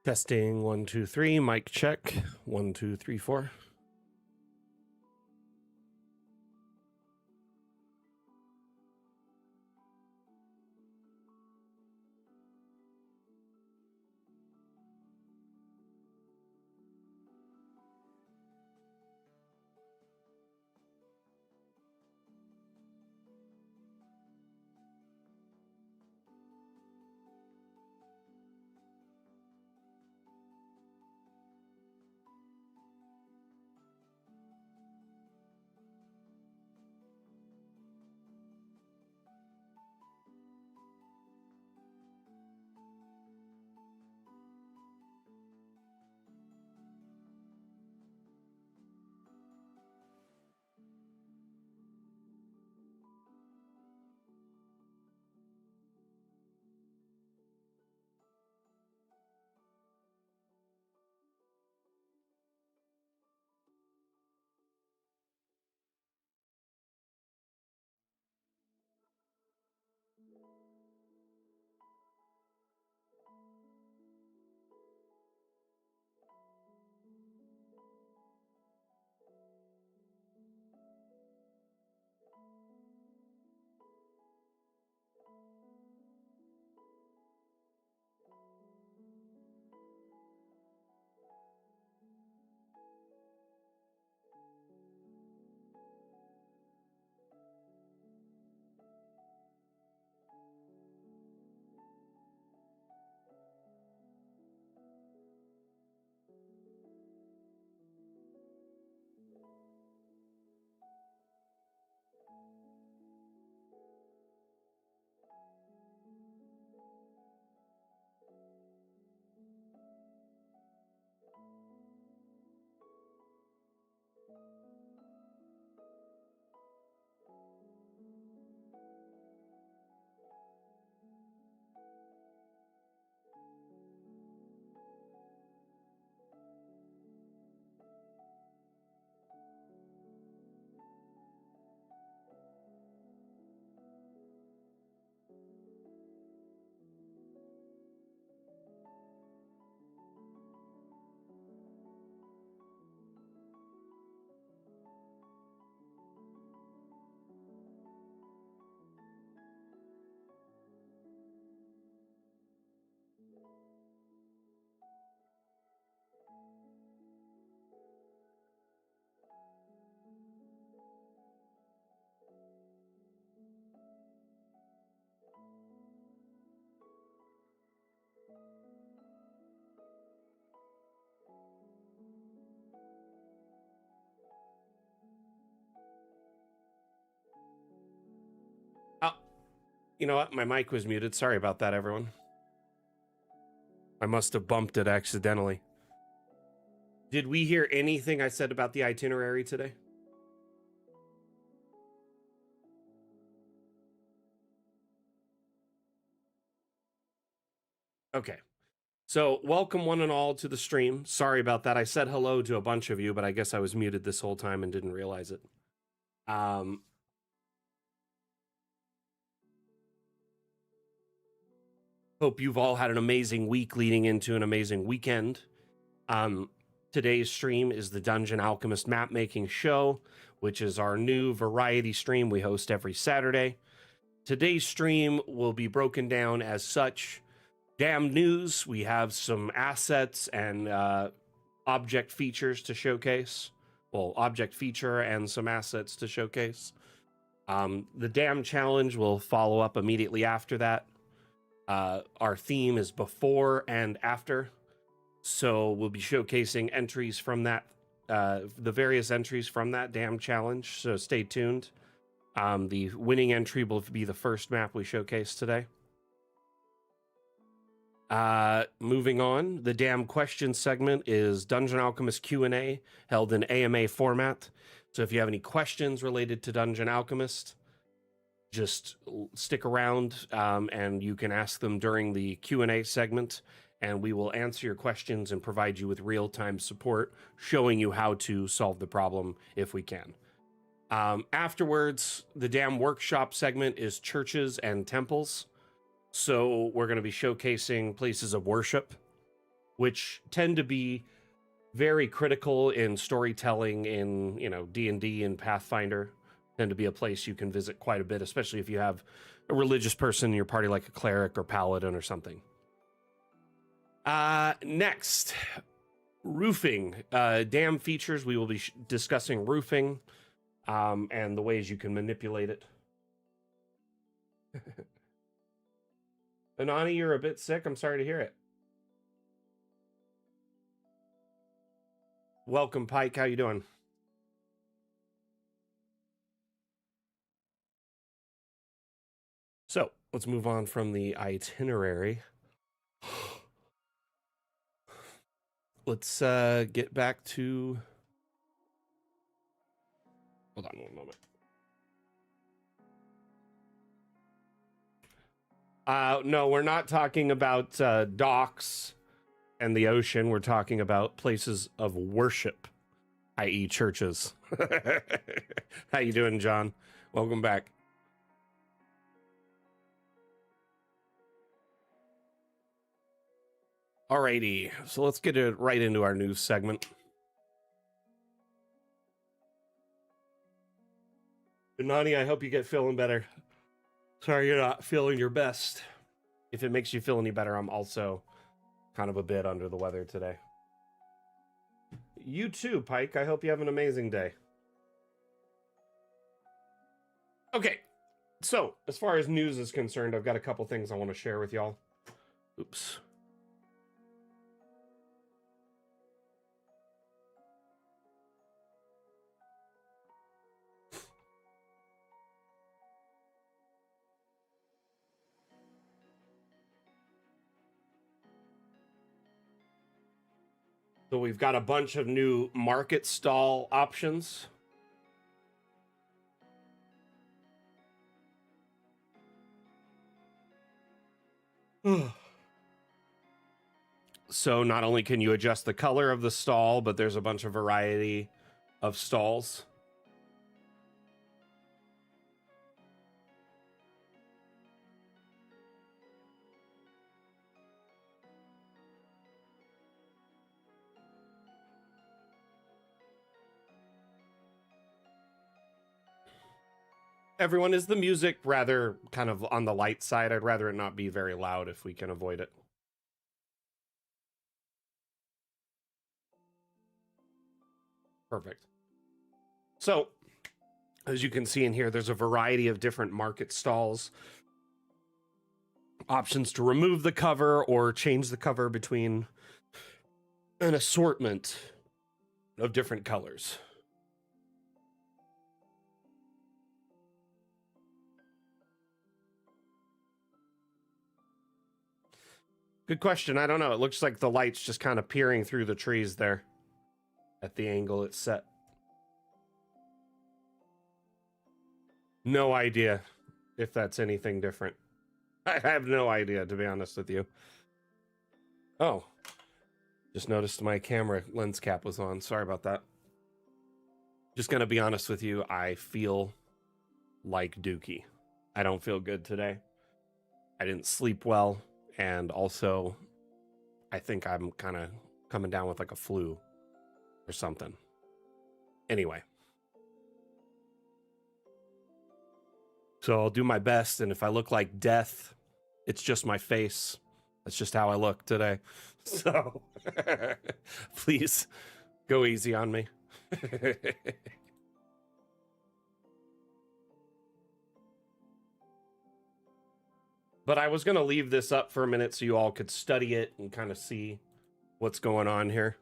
Testing 1, 2, 3. Mic check 1, 2, 3, 4. Oh, you know what? My mic was muted. Sorry about that, everyone. I must have bumped it accidentally. Did we hear anything I said about the itinerary today? Okay. So, welcome one and all to the stream. Sorry about that. I said hello to a bunch of you, but I guess I was muted this whole time and didn't realize it. Hope you've all had an amazing week leading into an amazing weekend. Today's stream is the Dungeon Alchemist Mapmaking Show, which is our new variety stream we host every Saturday. Today's stream will be broken down as such. Damn news, we have some assets and object features to showcase. Well, object feature and some assets to showcase. The Damn Challenge will follow up immediately after that. Our theme is before and after. So we'll be showcasing entries from that, the various entries from that Damn Challenge. So stay tuned. The winning entry will be the first map we showcase today. Moving on, the Damn Question segment is Dungeon Alchemist Q&A held in AMA format. So if you have any questions related to Dungeon Alchemist, just stick around and you can ask them during the Q&A segment, and we will answer your questions and provide you with real-time support, showing you how to solve the problem if we can. Afterwards, the Damn Workshop segment is churches and temples. So we're going to be showcasing places of worship. which tend to be very critical in storytelling in, you know, D&D and Pathfinder. Tend to be a place you can visit quite a bit, especially if you have a religious person in your party like a cleric or paladin or something. Next, roofing. Dam features. We will be discussing roofing and the ways you can manipulate it. Anani, you're a bit sick. I'm sorry to hear it. Welcome, Pike. How you doing? So let's move on from the itinerary. Let's get back to... Hold on one moment. No, we're not talking about docks and the ocean. We're talking about places of worship, i.e. churches. How you doing, John? Welcome back. Alrighty, so let's get it right into our news segment. Nani, I hope you get feeling better. Sorry you're not feeling your best. If it makes you feel any better, I'm also kind of a bit under the weather today. You too, Pike. I hope you have an amazing day. Okay, so as far as news is concerned, I've got a couple things I want to share with y'all. Oops. So we've got a bunch of new market stall options. So not only can you adjust the color of the stall, but there's a bunch of variety of stalls. Everyone, is the music rather kind of on the light side? I'd rather it not be very loud if we can avoid it. Perfect. So, as you can see in here, there's a variety of different market stalls. Options to remove the cover or change the cover between an assortment of different colors. Good question. I don't know. It looks like the light's just kind of peering through the trees there at the angle it's set. No idea if that's anything different. I have no idea, to be honest with you. Oh, just noticed my camera lens cap was on. Sorry about that. Just gonna be honest with you. I feel like Dookie. I don't feel good today. I didn't sleep well. And also, I think I'm kind of coming down with like a flu or something. Anyway. So I'll do my best. And if I look like death, it's just my face. That's just how I look today. So please go easy on me. But I was going to leave this up for a minute so you all could study it and kind of see what's going on here.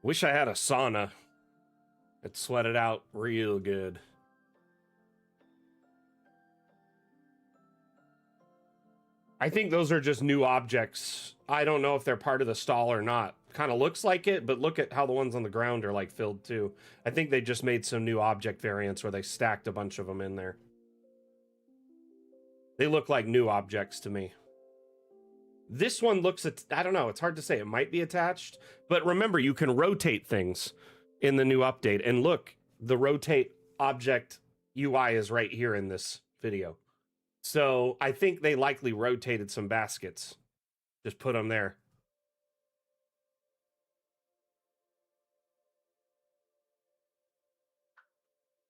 Wish I had a sauna. It sweated out real good. I think those are just new objects. I don't know if they're part of the stall or not. Kind of looks like it, but look at how the ones on the ground are like filled too. I think they just made some new object variants where they stacked a bunch of them in there. They look like new objects to me. This one looks at, I don't know, it's hard to say. It might be attached, but remember, you can rotate things in the new update. And look, the rotate object UI is right here in this video. So I think they likely rotated some baskets. Just put them there.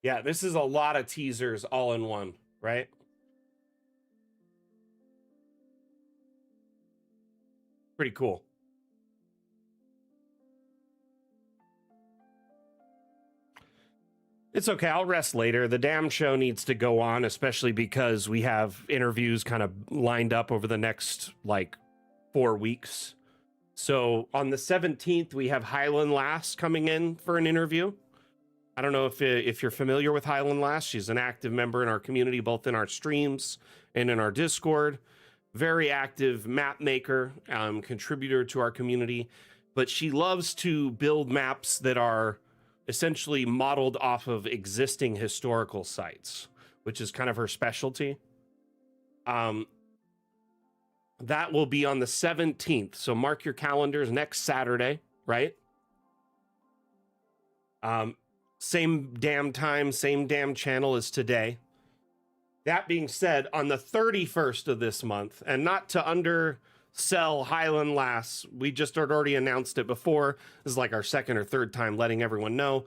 Yeah, this is a lot of teasers all in one, right? Pretty cool. It's okay. I'll rest later. The damn show needs to go on, especially because we have interviews kind of lined up over the next like 4 weeks. So on the 17th, we have Highland Lass coming in for an interview. I don't know if you're familiar with Highland Lass. She's an active member in our community, both in our streams and in our Discord. Very active map maker, contributor to our community. But she loves to build maps that are essentially modeled off of existing historical sites, which is kind of her specialty. That will be on the 17th. So mark your calendars next Saturday, right? Same damn time, same damn channel as today. That being said, on the 31st of this month, and not to undersell Highland Lass, we just had already announced it before. This is like our second or third time letting everyone know.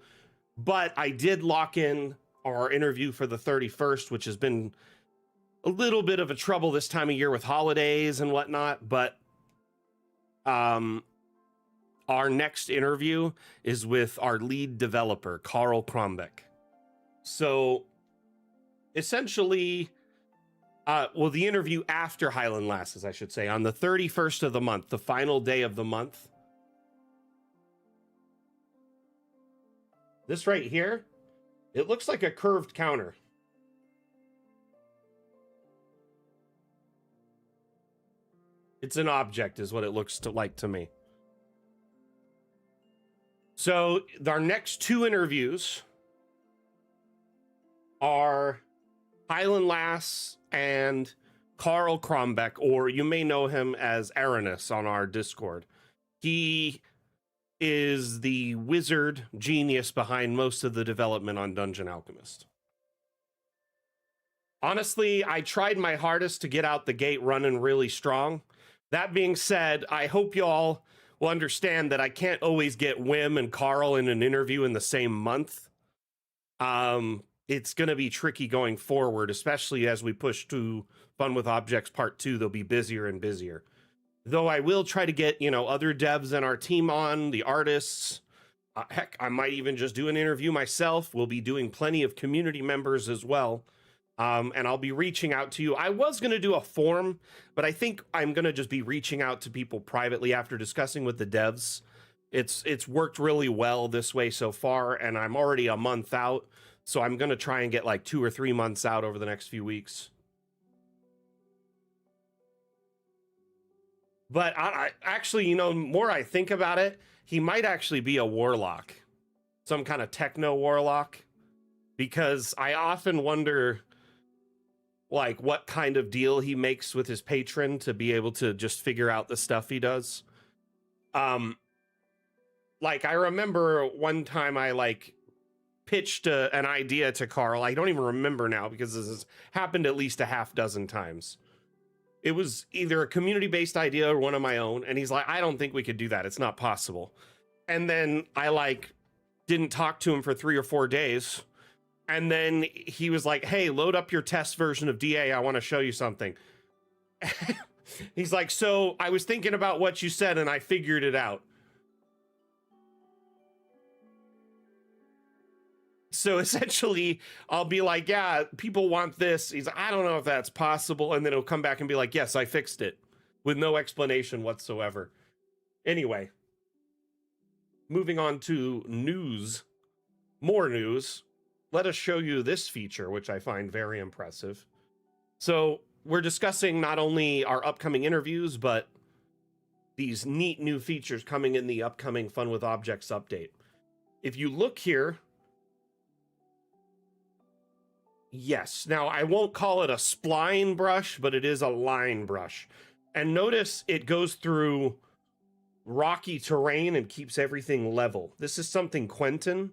But I did lock in our interview for the 31st, which has been a little bit of a trouble this time of year with holidays and whatnot. But our next interview is with our lead developer, Carl Krombeck. So essentially, well, the interview after Highland Lasses, I should say, on the 31st of the month, the final day of the month. This right here, it looks like a curved counter. It's an object is what it looks like to me. So our next two interviews are Highland Lass and Carl Krombeck, or you may know him as Aranis on our Discord. He is the wizard genius behind most of the development on Dungeon Alchemist. Honestly, I tried my hardest to get out the gate running really strong. That being said, I hope y'all will understand that I can't always get Wim and Carl in an interview in the same month. It's going to be tricky going forward, especially as we push to Fun with Objects Part 2. They'll be busier and busier. Though I will try to get, other devs in our team on, the artists. Heck, I might even just do an interview myself. We'll be doing plenty of community members as well. And I'll be reaching out to you. I was going to do a form, but I think I'm going to just be reaching out to people privately after discussing with the devs. It's worked really well this way so far, and I'm already a month out. So I'm going to try and get like 2 or 3 months out over the next few weeks. But I actually, more I think about it, he might actually be a warlock, some kind of techno warlock, because I often wonder like what kind of deal he makes with his patron to be able to just figure out the stuff he does. Like I remember one time I pitched an idea to Carl. I don't even remember now because this has happened at least a half dozen times. It was either a community-based idea or one of my own. And he's like, I don't think we could do that. It's not possible. And then I didn't talk to him for 3 or 4 days. And then he was like, hey, load up your test version of DA. I want to show you something. He's like, so I was thinking about what you said and I figured it out. So essentially, I'll be like, yeah, people want this. He's like, I don't know if that's possible. And then he'll come back and be like, yes, I fixed it with no explanation whatsoever. Anyway, moving on to news, more news. Let us show you this feature, which I find very impressive. So we're discussing not only our upcoming interviews, but these neat new features coming in the upcoming Fun with Objects update. If you look here, yes. Now, I won't call it a spline brush, but it is a line brush. And notice it goes through rocky terrain and keeps everything level. This is something Quentin,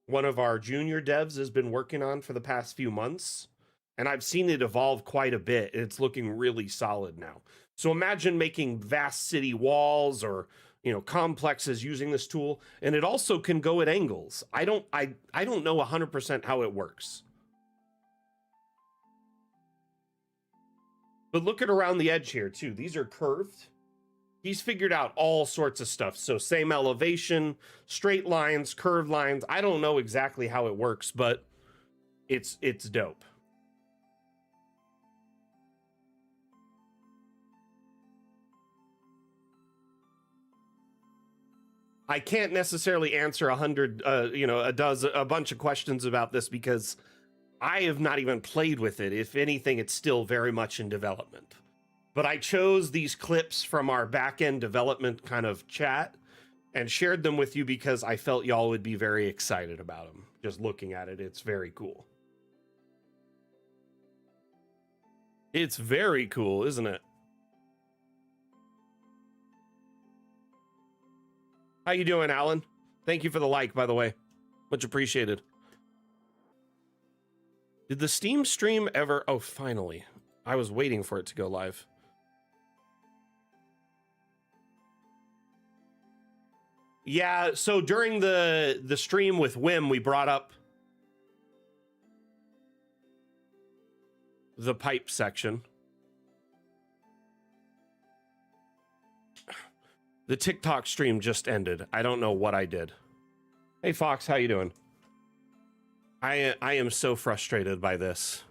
one of our junior devs, has been working on for the past few months. And I've seen it evolve quite a bit. It's looking really solid now. So imagine making vast city walls or complexes using this tool, and it also can go at angles. I don't know 100% how it works. But look at around the edge here too. These are curved. He's figured out all sorts of stuff. So same elevation, straight lines, curved lines. I don't know exactly how it works, but it's dope. I can't necessarily answer a bunch of questions about this because I have not even played with it. If anything, it's still very much in development. But I chose these clips from our back-end development kind of chat and shared them with you because I felt y'all would be very excited about them. Just looking at it, it's very cool. It's very cool, isn't it? How you doing, Alan? Thank you for the like, by the way. Much appreciated. Did the Steam stream ever... Oh, finally. I was waiting for it to go live. Yeah, so during the stream with Wim, we brought up the pipe section. The TikTok stream just ended. I don't know what I did. Hey, Fox, how you doing? I am so frustrated by this.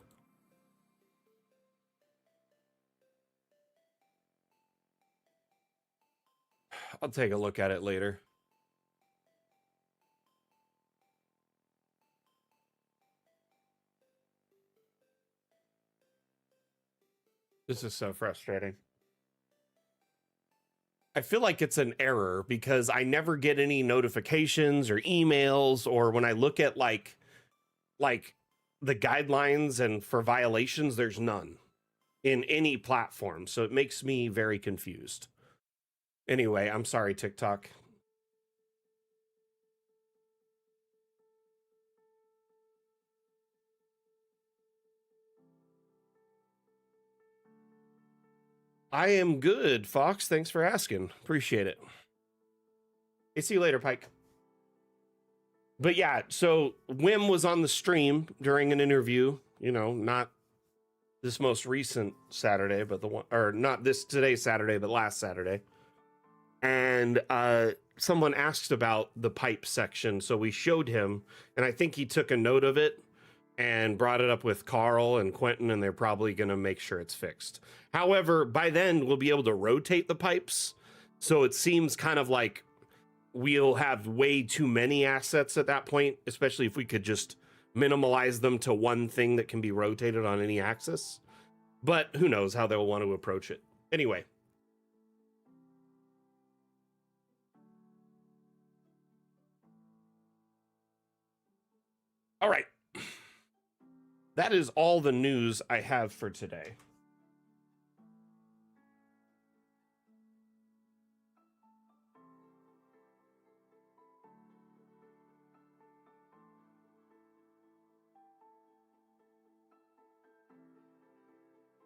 I'll take a look at it later. This is so frustrating. I feel like it's an error because I never get any notifications or emails, or when I look at like the guidelines and for violations, there's none in any platform. So it makes me very confused. Anyway, I'm sorry, TikTok. I am good, Fox. Thanks for asking. Appreciate it. Hey, see you later, Pike. But yeah, so Wim was on the stream during an interview, not this most recent Saturday, but the one, or not this today's Saturday, but last Saturday. And someone asked about the pipe section. So we showed him, and I think he took a note of it and brought it up with Carl and Quentin, and they're probably going to make sure it's fixed. However, by then we'll be able to rotate the pipes. So it seems kind of like we'll have way too many assets at that point, especially if we could just minimalize them to one thing that can be rotated on any axis. But who knows how they'll want to approach it. Anyway. All right. That is all the news I have for today.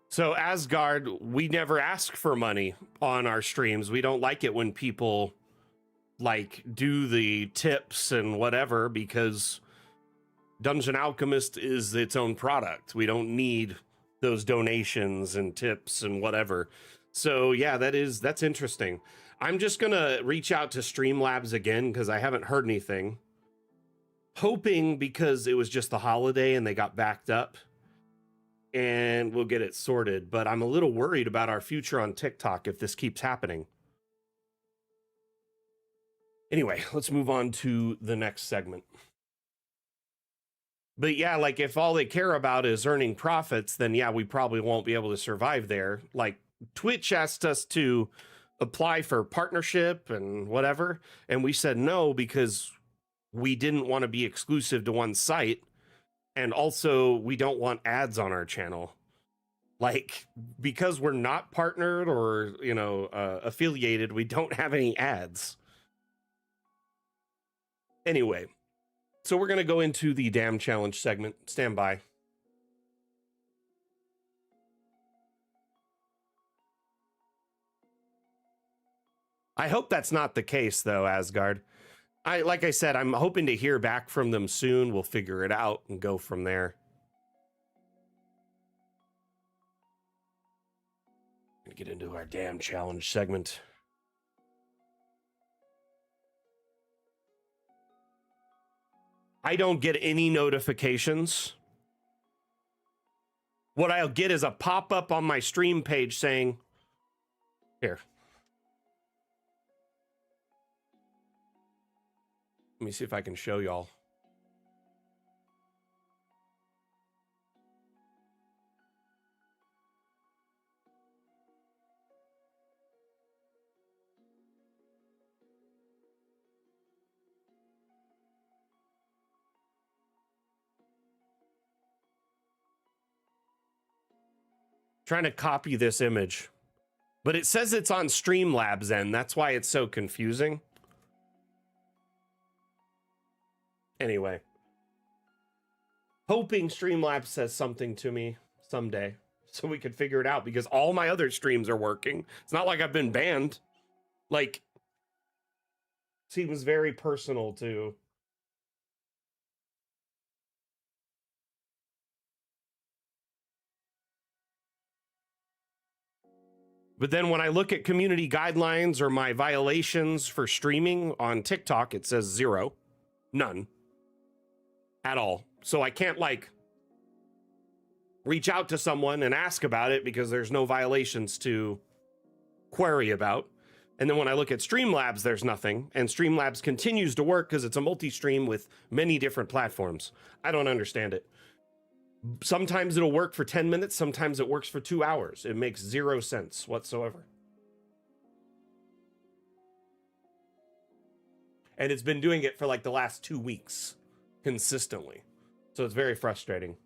So Asgard, we never ask for money on our streams. We don't like it when people do the tips and whatever, because Dungeon Alchemist is its own product. We don't need those donations and tips and whatever. So yeah, that's interesting. I'm just gonna reach out to Streamlabs again because I haven't heard anything. Hoping because it was just the holiday and they got backed up, and we'll get it sorted. But I'm a little worried about our future on TikTok if this keeps happening. Anyway, let's move on to the next segment. But yeah, if all they care about is earning profits, then yeah, we probably won't be able to survive there. Twitch asked us to apply for partnership and whatever, and we said no because we didn't want to be exclusive to one site, and also we don't want ads on our channel. Like, because we're not partnered or, affiliated, we don't have any ads. Anyway, so we're going to go into the damn challenge segment. Stand by. I hope that's not the case, though, Asgard. Like I said, I'm hoping to hear back from them soon. We'll figure it out and go from there. Gonna get into our damn challenge segment. I don't get any notifications. What I'll get is a pop-up on my stream page saying, here. Let me see if I can show y'all. Trying to copy this image, but it says it's on Streamlabs end. That's why it's so confusing. Anyway, hoping Streamlabs says something to me someday so we could figure it out, because all my other streams are working. It's not like I've been banned. Like, seems very personal to... But then when I look at community guidelines or my violations for streaming on TikTok, it says 0. None. At all. So I can't, like, reach out to someone and ask about it because there's no violations to query about. And then when I look at Streamlabs, there's nothing. And Streamlabs continues to work because it's a multi-stream with many different platforms. I don't understand it. Sometimes it'll work for 10 minutes. Sometimes it works for 2 hours. It makes 0 sense whatsoever. And it's been doing it for like the last 2 weeks consistently. So it's very frustrating.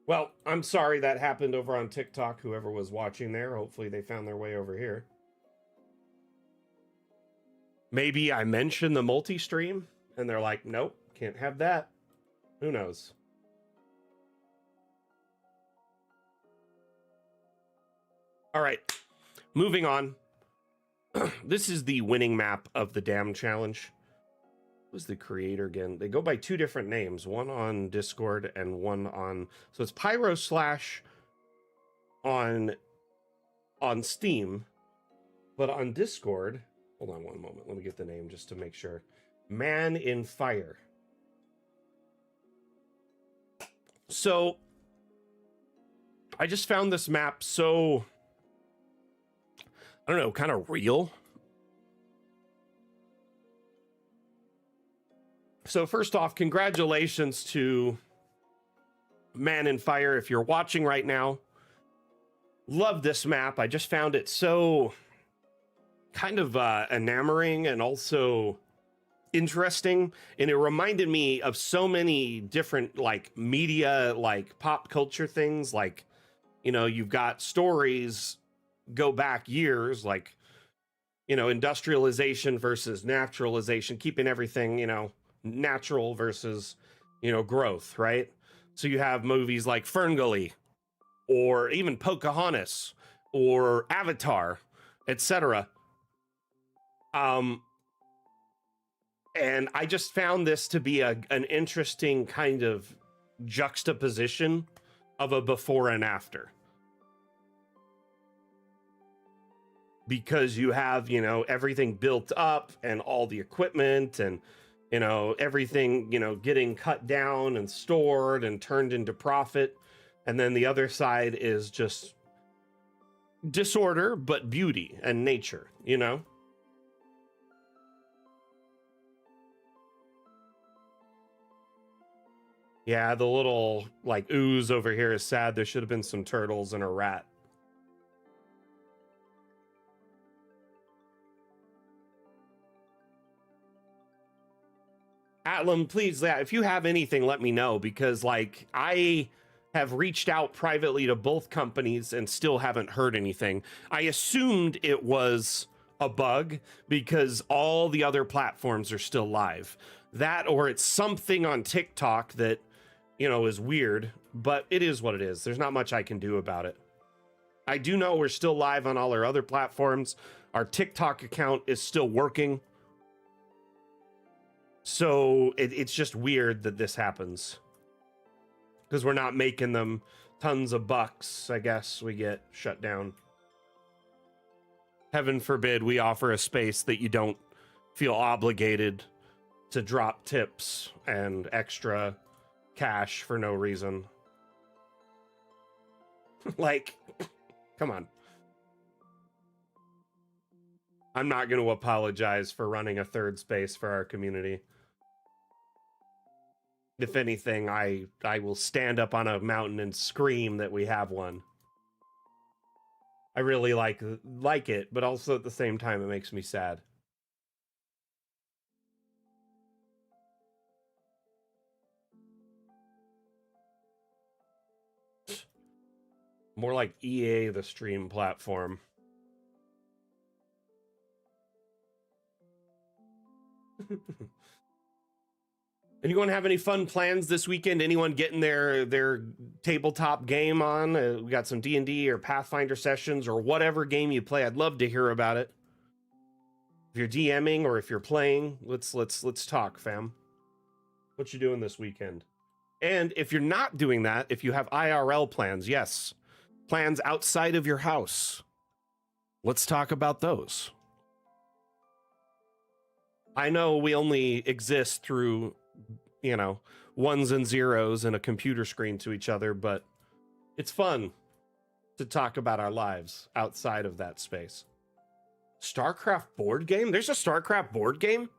Well, I'm sorry that happened over on TikTok, whoever was watching there. Hopefully they found their way over here. Maybe I mentioned the multi-stream and they're like, nope, can't have that. Who knows? All right, moving on. This is the winning map of the damn challenge. Who's the creator again? They go by 2 different names, one on Discord and one on... So it's Pyro Slash on Steam, but on Discord... Hold on one moment. Let me get the name just to make sure. Man in Fire. So, I just found this map so, I don't know, kind of real. So first off, congratulations to Man in Fire if you're watching right now. Love this map. I just found it so... kind of enamoring and also interesting, and it reminded me of so many different like media, like pop culture things. Like, you've got stories go back years, like, industrialization versus naturalization, keeping everything, natural versus, growth, right? So you have movies like Ferngully or even Pocahontas or Avatar, etc. And I just found this to be an interesting kind of juxtaposition of a before and after. Because you have, everything built up and all the equipment and, everything, getting cut down and stored and turned into profit. And then the other side is just disorder, but beauty and nature, Yeah, the little, like, ooze over here is sad. There should have been some turtles and a rat. Atlam, please, if you have anything, let me know, because like I have reached out privately to both companies and still haven't heard anything. I assumed it was a bug because all the other platforms are still live. That, or it's something on TikTok that, you know, is weird, but it is what it is. There's not much I can do about it. I do know we're still live on all our other platforms. Our TikTok account is still working. So it's just weird that this happens. Because we're not making them tons of bucks, I guess we get shut down. Heaven forbid we offer a space that you don't feel obligated to drop tips and extra cash for no reason. Like, come on. I'm not going to apologize for running a third space for our community. If anything, I will stand up on a mountain and scream that we have one. I really like it, but also at the same time, it makes me sad. More like EA, the stream platform. Anyone have any fun plans this weekend? Anyone getting their tabletop game on? We got some D&D or Pathfinder sessions or whatever game you play. I'd love to hear about it. If you're DMing or if you're playing, let's talk, fam. What you doing this weekend? And if you're not doing that, if you have IRL plans, yes, plans outside of your house, let's talk about those. I know we only exist through, you know, ones and zeros and a computer screen to each other, but it's fun to talk about our lives outside of that space. StarCraft board game? There's a StarCraft board game?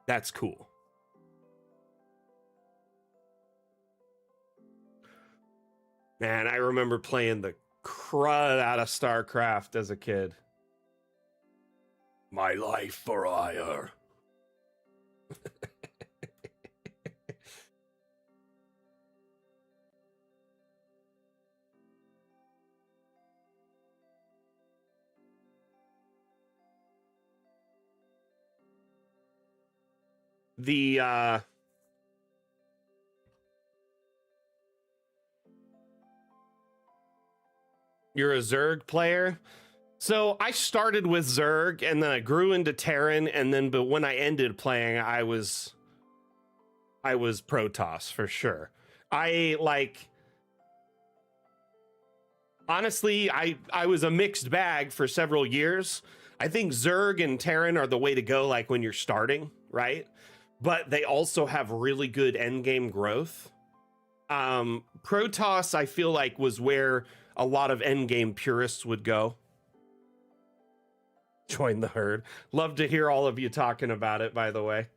That's cool. Man, I remember playing the crud out of StarCraft as a kid. My life for hire. You're a Zerg player? So I started with Zerg and then I grew into Terran, and then but when I ended playing, I was Protoss for sure. Honestly, I was a mixed bag for several years. I think Zerg and Terran are the way to go, like when you're starting, right? But they also have really good end game growth. Protoss, I feel like, was where a lot of end game purists would go. Join the herd. Love to hear all of you talking about it, by the way.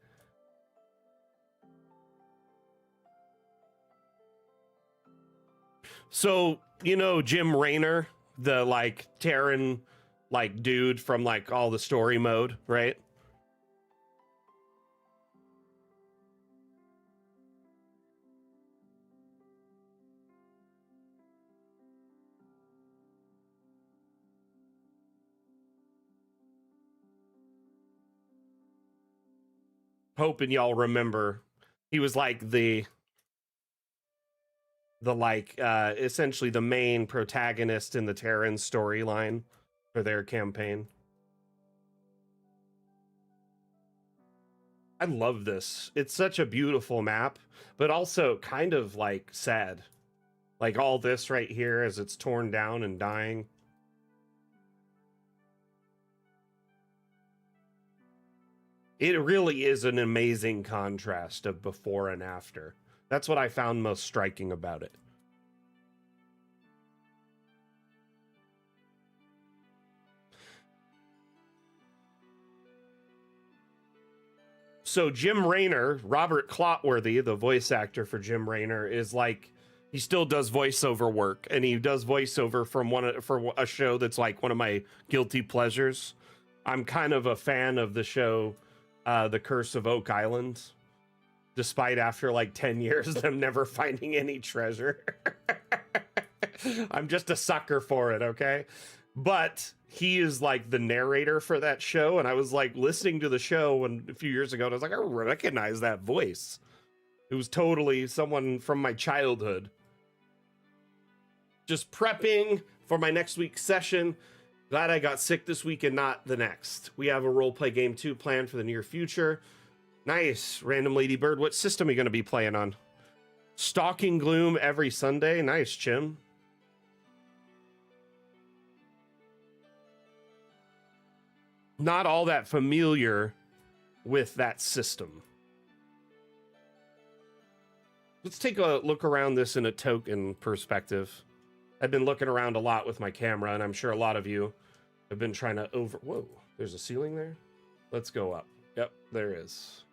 So, you know, Jim Raynor, the like Terran like dude from like all the story mode, right? Hoping y'all remember. He was like the like essentially the main protagonist in the Terran storyline for their campaign. I love this. It's such a beautiful map, but also kind of like sad. Like all this right here as it's torn down and dying. It really is an amazing contrast of before and after. That's what I found most striking about it. So Jim Raynor, Robert Clotworthy, the voice actor for Jim Raynor, is like, he still does voiceover work, and he does voiceover for a show that's like one of my guilty pleasures. I'm kind of a fan of the show The Curse of Oak Island. despite after like 10 years them never finding any treasure. I'm just a sucker for it, okay? But he is like the narrator for that show, and I was like listening to the show a few years ago, and I was like, I recognize that voice. It was totally someone from my childhood. Just prepping for my next week's session. Glad I got sick this week and not the next. We have a roleplay game 2 planned for the near future. Nice. Random Ladybird. What system are you going to be playing on? Stalking Gloom every Sunday. Nice, Chim. Not all that familiar with that system. Let's take a look around this in a token perspective. I've been looking around a lot with my camera, and I'm sure a lot of you have been trying to Whoa, there's a ceiling there? Let's go up. Yep, there is.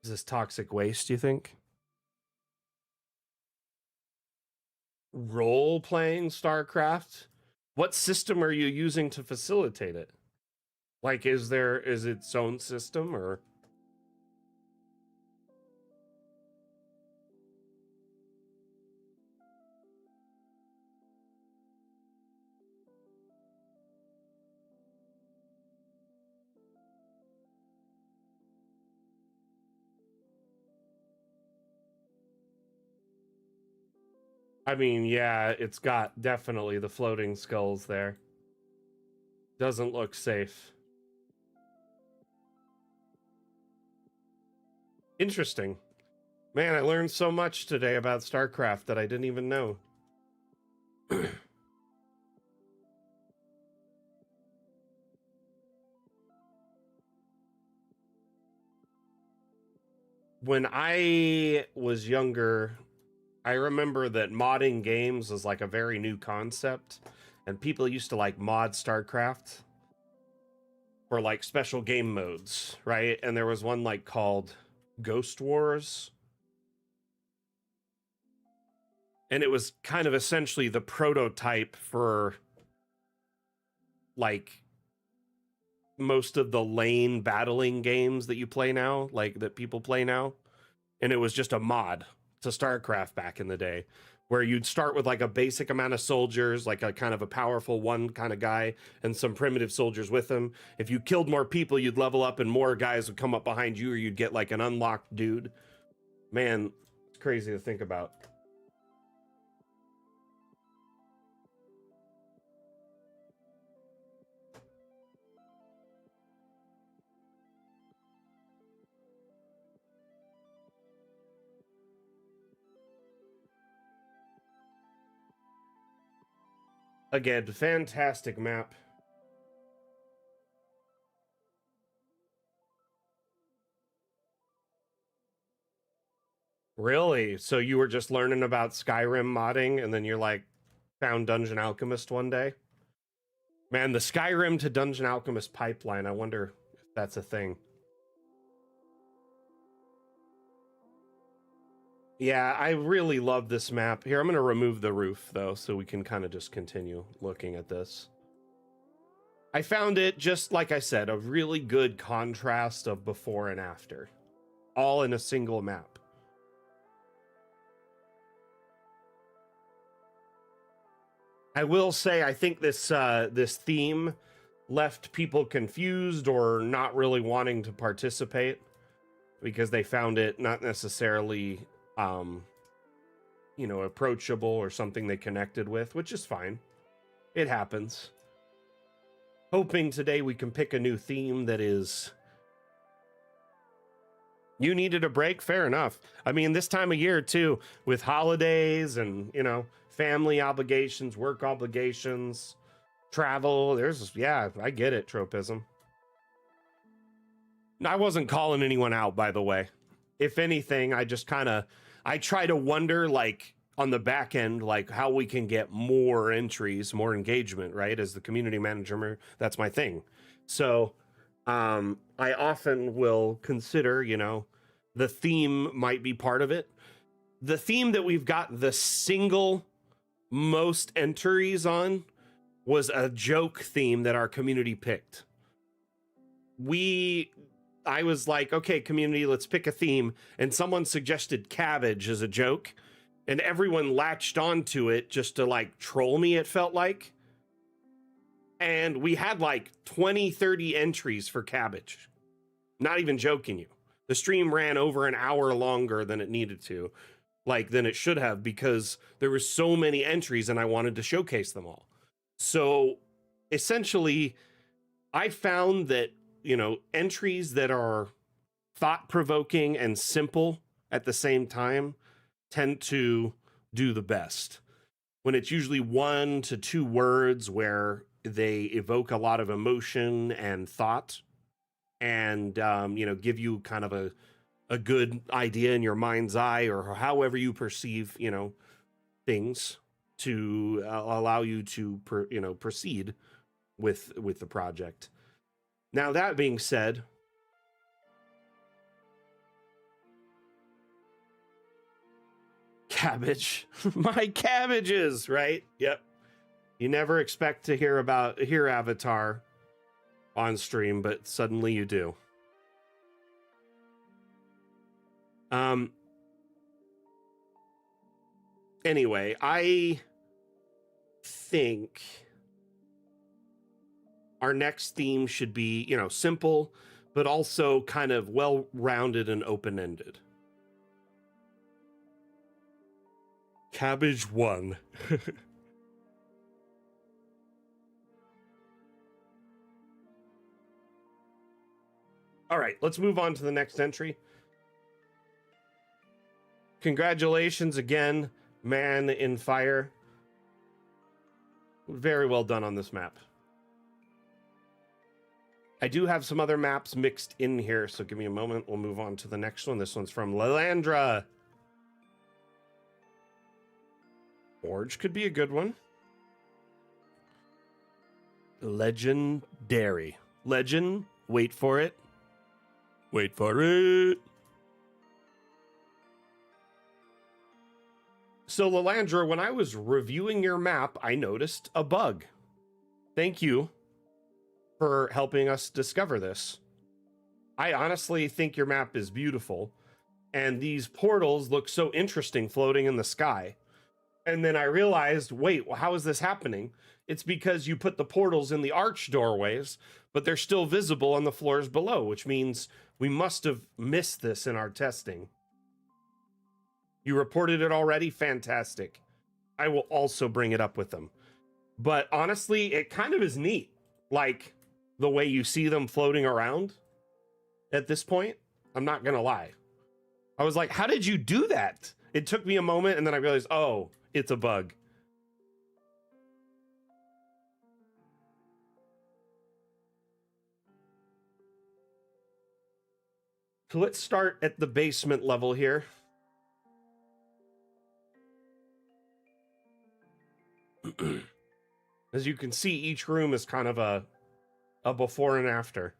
Is this toxic waste, do you think? Role-playing StarCraft? What system are you using to facilitate it? Like, is it its own system, or? I mean, yeah, it's got definitely the floating skulls there. Doesn't look safe. Interesting. Man, I learned so much today about StarCraft that I didn't even know. When I was younger, I remember that modding games was like a very new concept, and people used to like mod StarCraft for like special game modes, right? And there was one like called Ghost Wars. And it was kind of essentially the prototype for like most of the lane battling games that you play now, like that people play now. And it was just a mod to StarCraft back in the day, where you'd start with like a basic amount of soldiers, like a kind of a powerful one kind of guy, and some primitive soldiers with him. If you killed more people, you'd level up and more guys would come up behind you, or you'd get like an unlocked dude. Man, it's crazy to think about. Again, fantastic map. Really? So you were just learning about Skyrim modding, and then you're like, found Dungeon Alchemist one day? Man, the Skyrim to Dungeon Alchemist pipeline, I wonder if that's a thing. Yeah, I really love this map. Here, I'm going to remove the roof, though, so we can kind of just continue looking at this. I found it, just like I said, a really good contrast of before and after, all in a single map. I will say, I think this this theme left people confused or not really wanting to participate because they found it not necessarily you know, approachable or something they connected with, which is fine. It happens. Hoping today we can pick a new theme that is... You needed a break? Fair enough. I mean, this time of year, too, with holidays and, you know, family obligations, work obligations, travel, there's... Yeah, I get it, tropism. I wasn't calling anyone out, by the way. If anything, I just kind of... I try to wonder, like, on the back end, like, how we can get more entries, more engagement, right? As the community manager, that's my thing. So I often will consider, you know, the theme might be part of it. The theme that we've got the single most entries on was a joke theme that our community picked. I was like, okay, community, let's pick a theme. And someone suggested cabbage as a joke. And everyone latched onto it just to like troll me, it felt like. And we had like 20, 30 entries for cabbage. Not even joking you. The stream ran over an hour longer than it needed to, like than it should have, because there were so many entries and I wanted to showcase them all. So essentially, I found that, you know, entries that are thought-provoking and simple at the same time tend to do the best. When it's usually 1 to 2 words where they evoke a lot of emotion and thought, and you know, give you kind of a good idea in your mind's eye, or however you perceive, you know, things, to allow you to proceed with the project. Now, that being said, cabbage, my cabbages, right? Yep. You never expect to hear Avatar on stream, but suddenly you do. Anyway, I think our next theme should be, you know, simple, but also kind of well-rounded and open-ended. Cabbage 1. All right, let's move on to the next entry. Congratulations again, Man in Fire. Very well done on this map. I do have some other maps mixed in here, so give me a moment. We'll move on to the next one. This one's from Lalandra. Forge could be a good one. Legendary. Legend, wait for it. Wait for it. So, Lalandra, when I was reviewing your map, I noticed a bug. Thank you for helping us discover this. I honestly think your map is beautiful, and these portals look so interesting floating in the sky. And then I realized, wait, well, how is this happening? It's because you put the portals in the arch doorways, but they're still visible on the floors below, which means we must have missed this in our testing. You reported it already? Fantastic. I will also bring it up with them. But honestly, it kind of is neat. Like, the way you see them floating around at this point. I'm not going to lie. I was like, how did you do that? It took me a moment, and then I realized, oh, it's a bug. So let's start at the basement level here. As you can see, each room is kind of a before and after.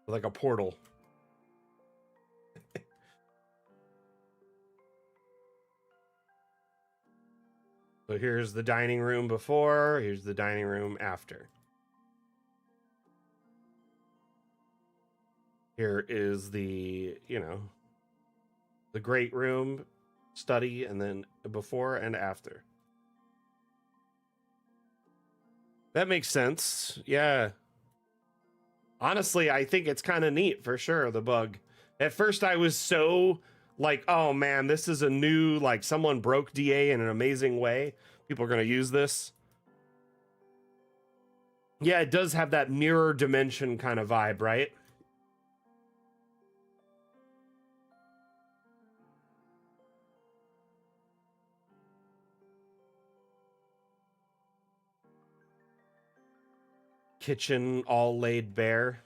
Like a portal. So here's the dining room before, here's the dining room after. Here is the, you know, the great room, study, and then before and after. That makes sense. Yeah. Honestly, I think it's kind of neat for sure, the bug. At first I was so like, oh man, this is a new, like, someone broke DA in an amazing way. People are going to use this. Yeah, it does have that mirror dimension kind of vibe, right? Kitchen all laid bare.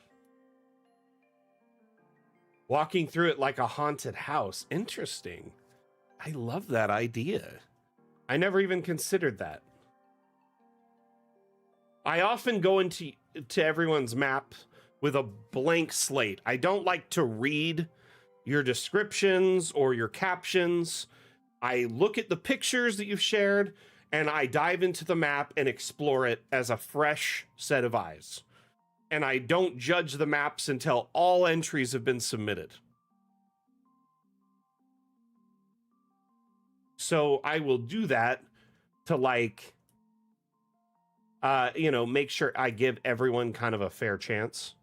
Walking through it like a haunted house. Interesting. I love that idea. I never even considered that. I often go into everyone's map with a blank slate. I don't like to read your descriptions or your captions. I look at the pictures that you've shared and I dive into the map and explore it as a fresh set of eyes. And I don't judge the maps until all entries have been submitted. So I will do that to like, make sure I give everyone kind of a fair chance.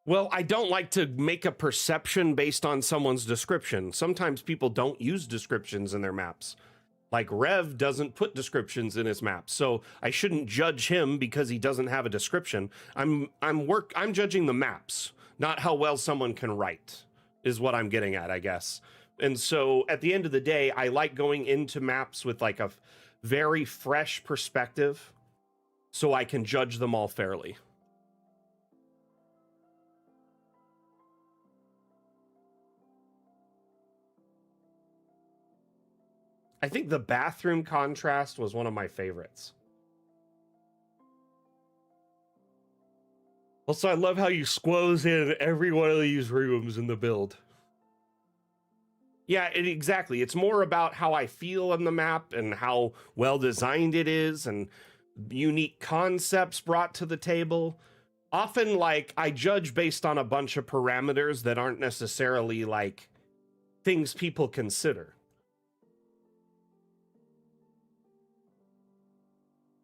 Well, I don't like to make a perception based on someone's description. Sometimes people don't use descriptions in their maps. Like Rev doesn't put descriptions in his maps, so I shouldn't judge him because he doesn't have a description. I'm judging the maps, not how well someone can write, is what I'm getting at, I guess. And so at the end of the day, I like going into maps with like a very fresh perspective so I can judge them all fairly. I think the bathroom contrast was one of my favorites. Also, I love how you squoze in every one of these rooms in the build. Yeah, exactly. It's more about how I feel on the map and how well designed it is and unique concepts brought to the table. Often, like, I judge based on a bunch of parameters that aren't necessarily like things people consider.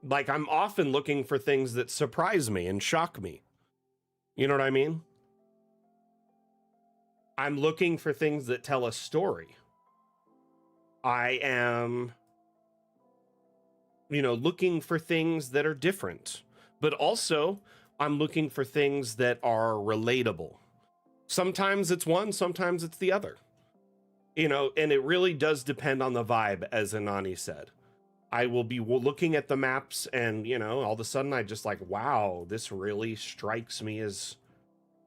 Like, I'm often looking for things that surprise me and shock me. You know what I mean? I'm looking for things that tell a story. I am, looking for things that are different, but also I'm looking for things that are relatable. Sometimes it's one, sometimes it's the other. And it really does depend on the vibe, as Anani said. I will be looking at the maps and, all of a sudden I just like, wow, this really strikes me as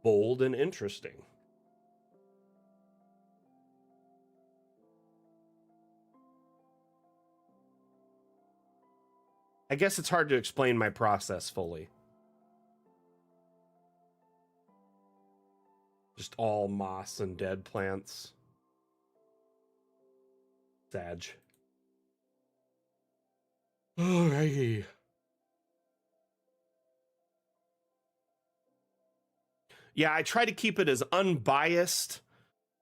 bold and interesting. I guess it's hard to explain my process fully. Just all moss and dead plants. Sag. Alrighty. Yeah, I try to keep it as unbiased.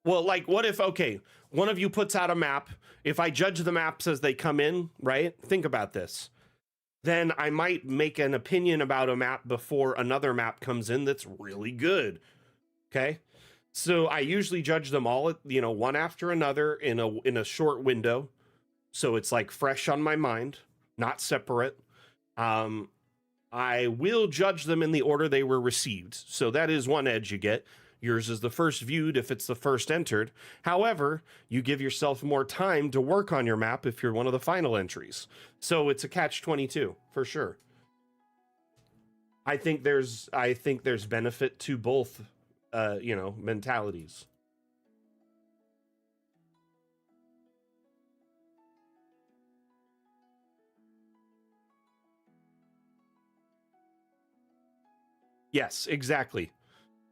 Well, like, what if, okay, one of you puts out a map. If I judge the maps as they come in, right? Think about this. Then I might make an opinion about a map before another map comes in that's really good. Okay? So I usually judge them all, one after another in a short window. So it's like fresh on my mind, not separate. I will judge them in the order they were received. So that is one edge you get. Yours is the first viewed if it's the first entered. However, you give yourself more time to work on your map if you're one of the final entries. So it's a catch-22 for sure. I think there's benefit to both mentalities. Yes, exactly.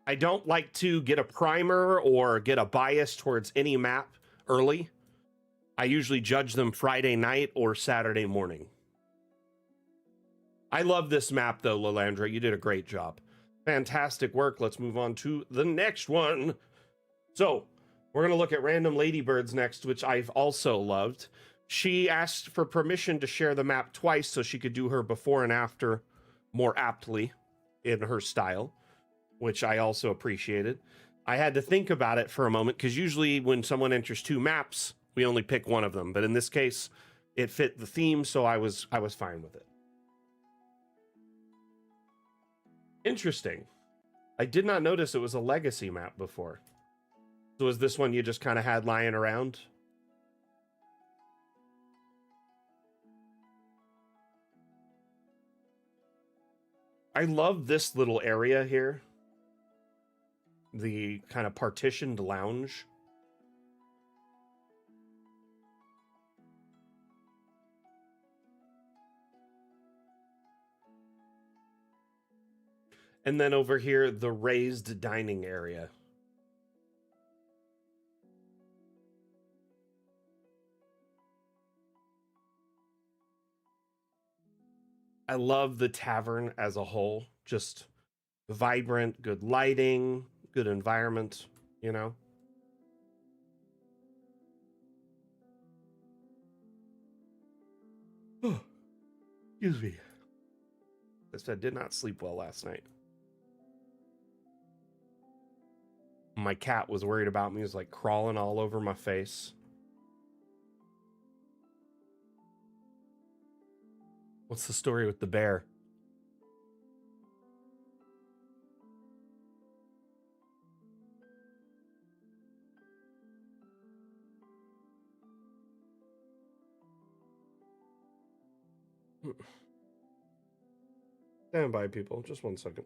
I don't like to get a primer or get a bias towards any map early. I usually judge them Friday night or Saturday morning. I love this map though, Lalandra. You did a great job. Fantastic work. Let's move on to the next one. So, we're going to look at Random Ladybirds next, which I've also loved. She asked for permission to share the map twice so she could do her before and after more aptly in her style, which I also appreciated. I had to think about it for a moment because usually when someone enters two maps, we only pick one of them. But in this case, it fit the theme, so I was fine with it. Interesting. I did not notice it was a legacy map before. So was this one you just kind of had lying around? I love this little area here. The kind of partitioned lounge. And then over here, the raised dining area. I love the tavern as a whole. Just vibrant, good lighting, good environment, you know? Oh, excuse me. I said, did not sleep well last night. My cat was worried about me. He was like crawling all over my face. What's the story with the bear? Stand by, people. Just 1 second.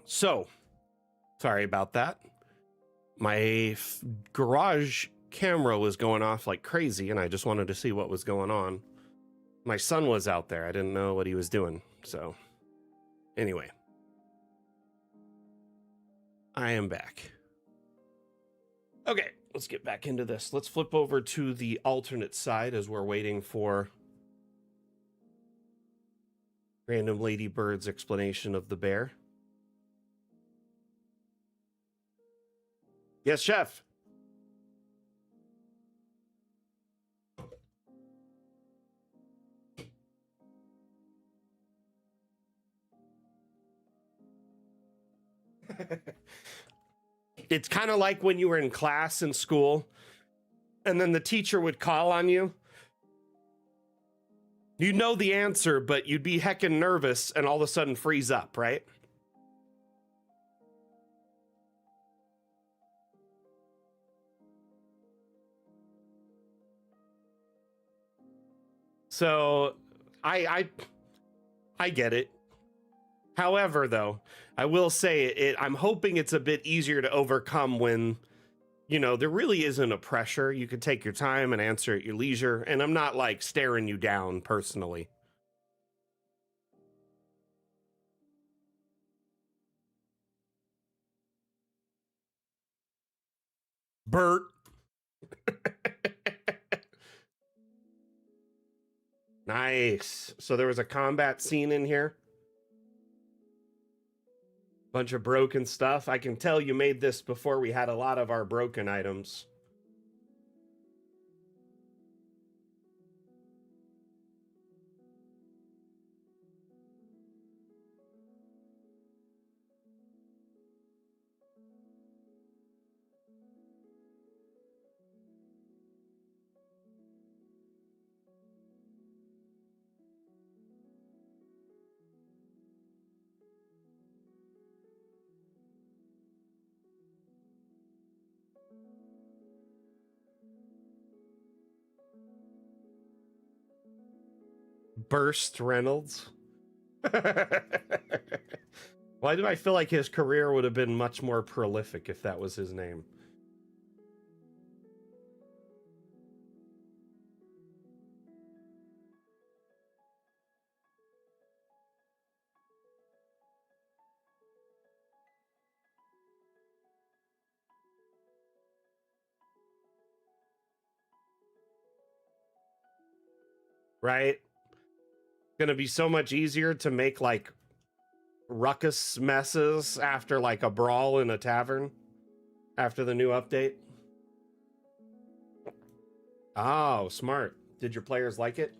So, sorry about that. My garage camera was going off like crazy, and I just wanted to see what was going on. My son was out there. I didn't know what he was doing. So, anyway, I am back. Okay, let's get back into this. Let's flip over to the alternate side as we're waiting for Random Ladybird's explanation of the bear. Yes, chef. It's kind of like when you were in class in school and then the teacher would call on you. You know the answer, but you'd be heckin' nervous and all of a sudden freeze up, right? So I get it. However, though, I will say I'm hoping it's a bit easier to overcome when, you know, there really isn't a pressure. You can take your time and answer at your leisure, and I'm not like staring you down personally. Bert. Nice. So there was a combat scene in here. Bunch of broken stuff. I can tell you made this before we had a lot of our broken items. Burst Reynolds. Why do I feel like his career would have been much more prolific if that was his name? Right? Gonna be so much easier to make like ruckus messes after like a brawl in a tavern after the new update. Oh, smart. Did your players like it?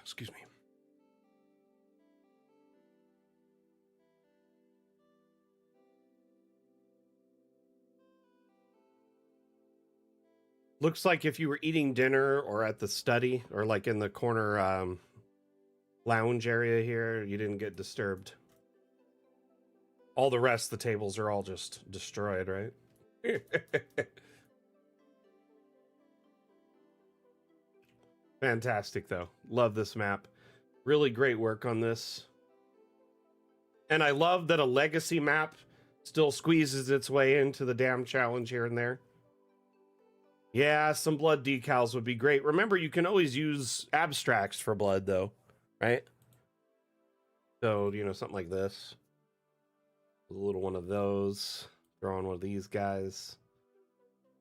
Excuse me. Looks like if you were eating dinner or at the study or like in the corner lounge area here, you didn't get disturbed. All the rest, the tables are all just destroyed, right? Fantastic, though. Love this map. Really great work on this. And I love that a legacy map still squeezes its way into the damn challenge here and there. Yeah, some blood decals would be great. Remember, you can always use abstracts for blood, though, right? So, you know, something like this. A little one of those. Throw on one of these guys.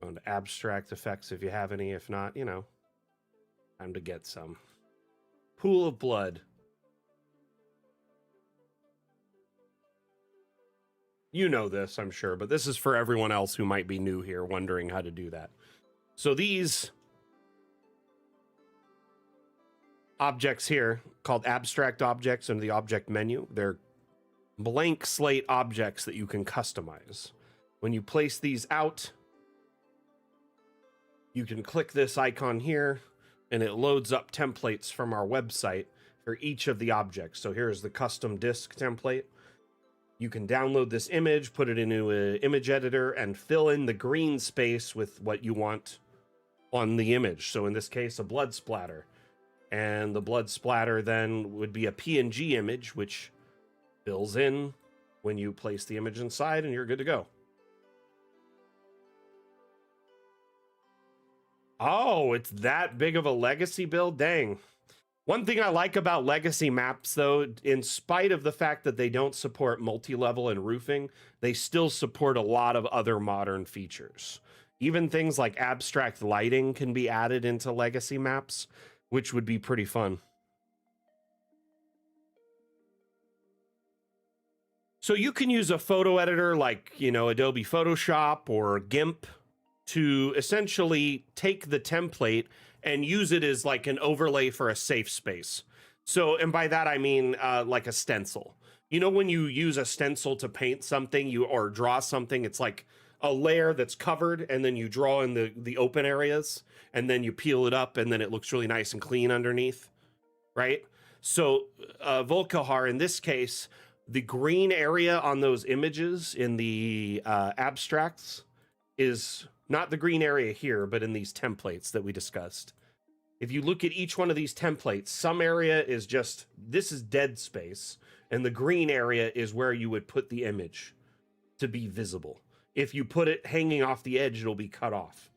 Go into abstract effects if you have any. If not, you know, time to get some. Pool of blood. You know this, I'm sure, but this is for everyone else who might be new here wondering how to do that. So these objects here, called abstract objects in the object menu, they're blank slate objects that you can customize. When you place these out, you can click this icon here and it loads up templates from our website for each of the objects. So here's the custom disk template. You can download this image, put it into an image editor, and fill in the green space with what you want on the image. So in this case, a blood splatter. And the blood splatter then would be a PNG image, which fills in when you place the image inside, and you're good to go. Oh, it's that big of a legacy build? Dang. One thing I like about legacy maps, though, in spite of the fact that they don't support multi-level and roofing, they still support a lot of other modern features. Even things like abstract lighting can be added into legacy maps, which would be pretty fun. So you can use a photo editor like, you know, Adobe Photoshop or GIMP to essentially take the template and use it as like an overlay for a safe space. So, and by that I mean like a stencil. You know, when you use a stencil to paint something or draw something, it's like a layer that's covered, and then you draw in the open areas, and then you peel it up, and then it looks really nice and clean underneath, right? So Volkihar, in this case, the green area on those images in the abstracts is not the green area here, but in these templates that we discussed. If you look at each one of these templates, some area is just, this is dead space, and the green area is where you would put the image to be visible. If you put it hanging off the edge, it'll be cut off.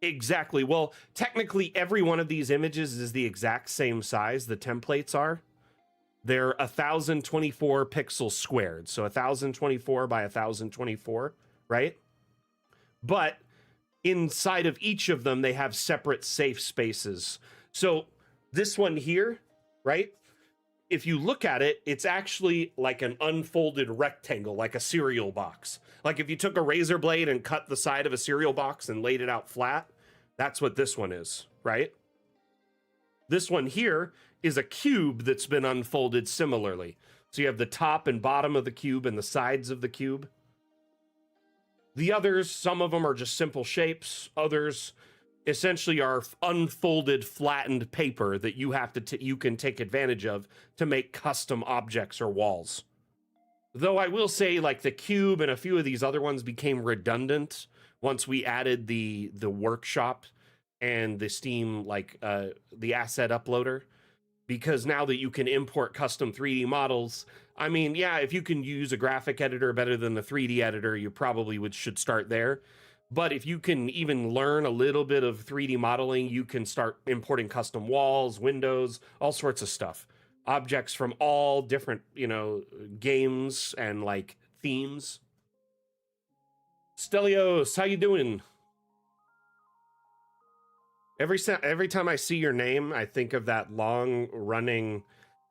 Exactly. Well, technically, every one of these images is the exact same size. The templates are. They're 1024 pixels squared. So 1024 by 1024, right? But inside of each of them, they have separate safe spaces. So this one here, right? If you look at it, it's actually like an unfolded rectangle, like a cereal box. Like if you took a razor blade and cut the side of a cereal box and laid it out flat, that's what this one is, right? This one here is a cube that's been unfolded similarly. So you have the top and bottom of the cube and the sides of the cube. The others, some of them are just simple shapes. Others essentially are unfolded, flattened paper that you have to you can take advantage of to make custom objects or walls. Though I will say, like the cube and a few of these other ones became redundant once we added the workshop and the Steam, like the asset uploader, because now that you can import custom 3D models, I mean, yeah, if you can use a graphic editor better than the 3D editor, you probably should start there. But if you can even learn a little bit of 3D modeling, you can start importing custom walls, windows, all sorts of stuff. Objects from all different, games and like themes. Stelios, how you doing? Every time I see your name, I think of that long-running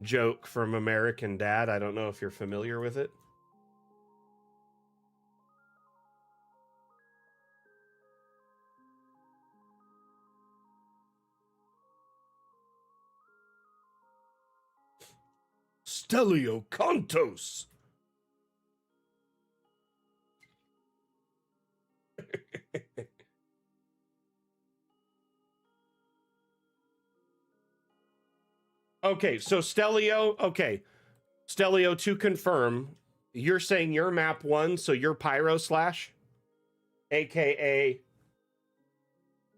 joke from American Dad. I don't know if you're familiar with it. Stelio Contos. Okay, so Stelio, Stelio, to confirm, you're saying you're map 1, so you're Pyro Slash? AKA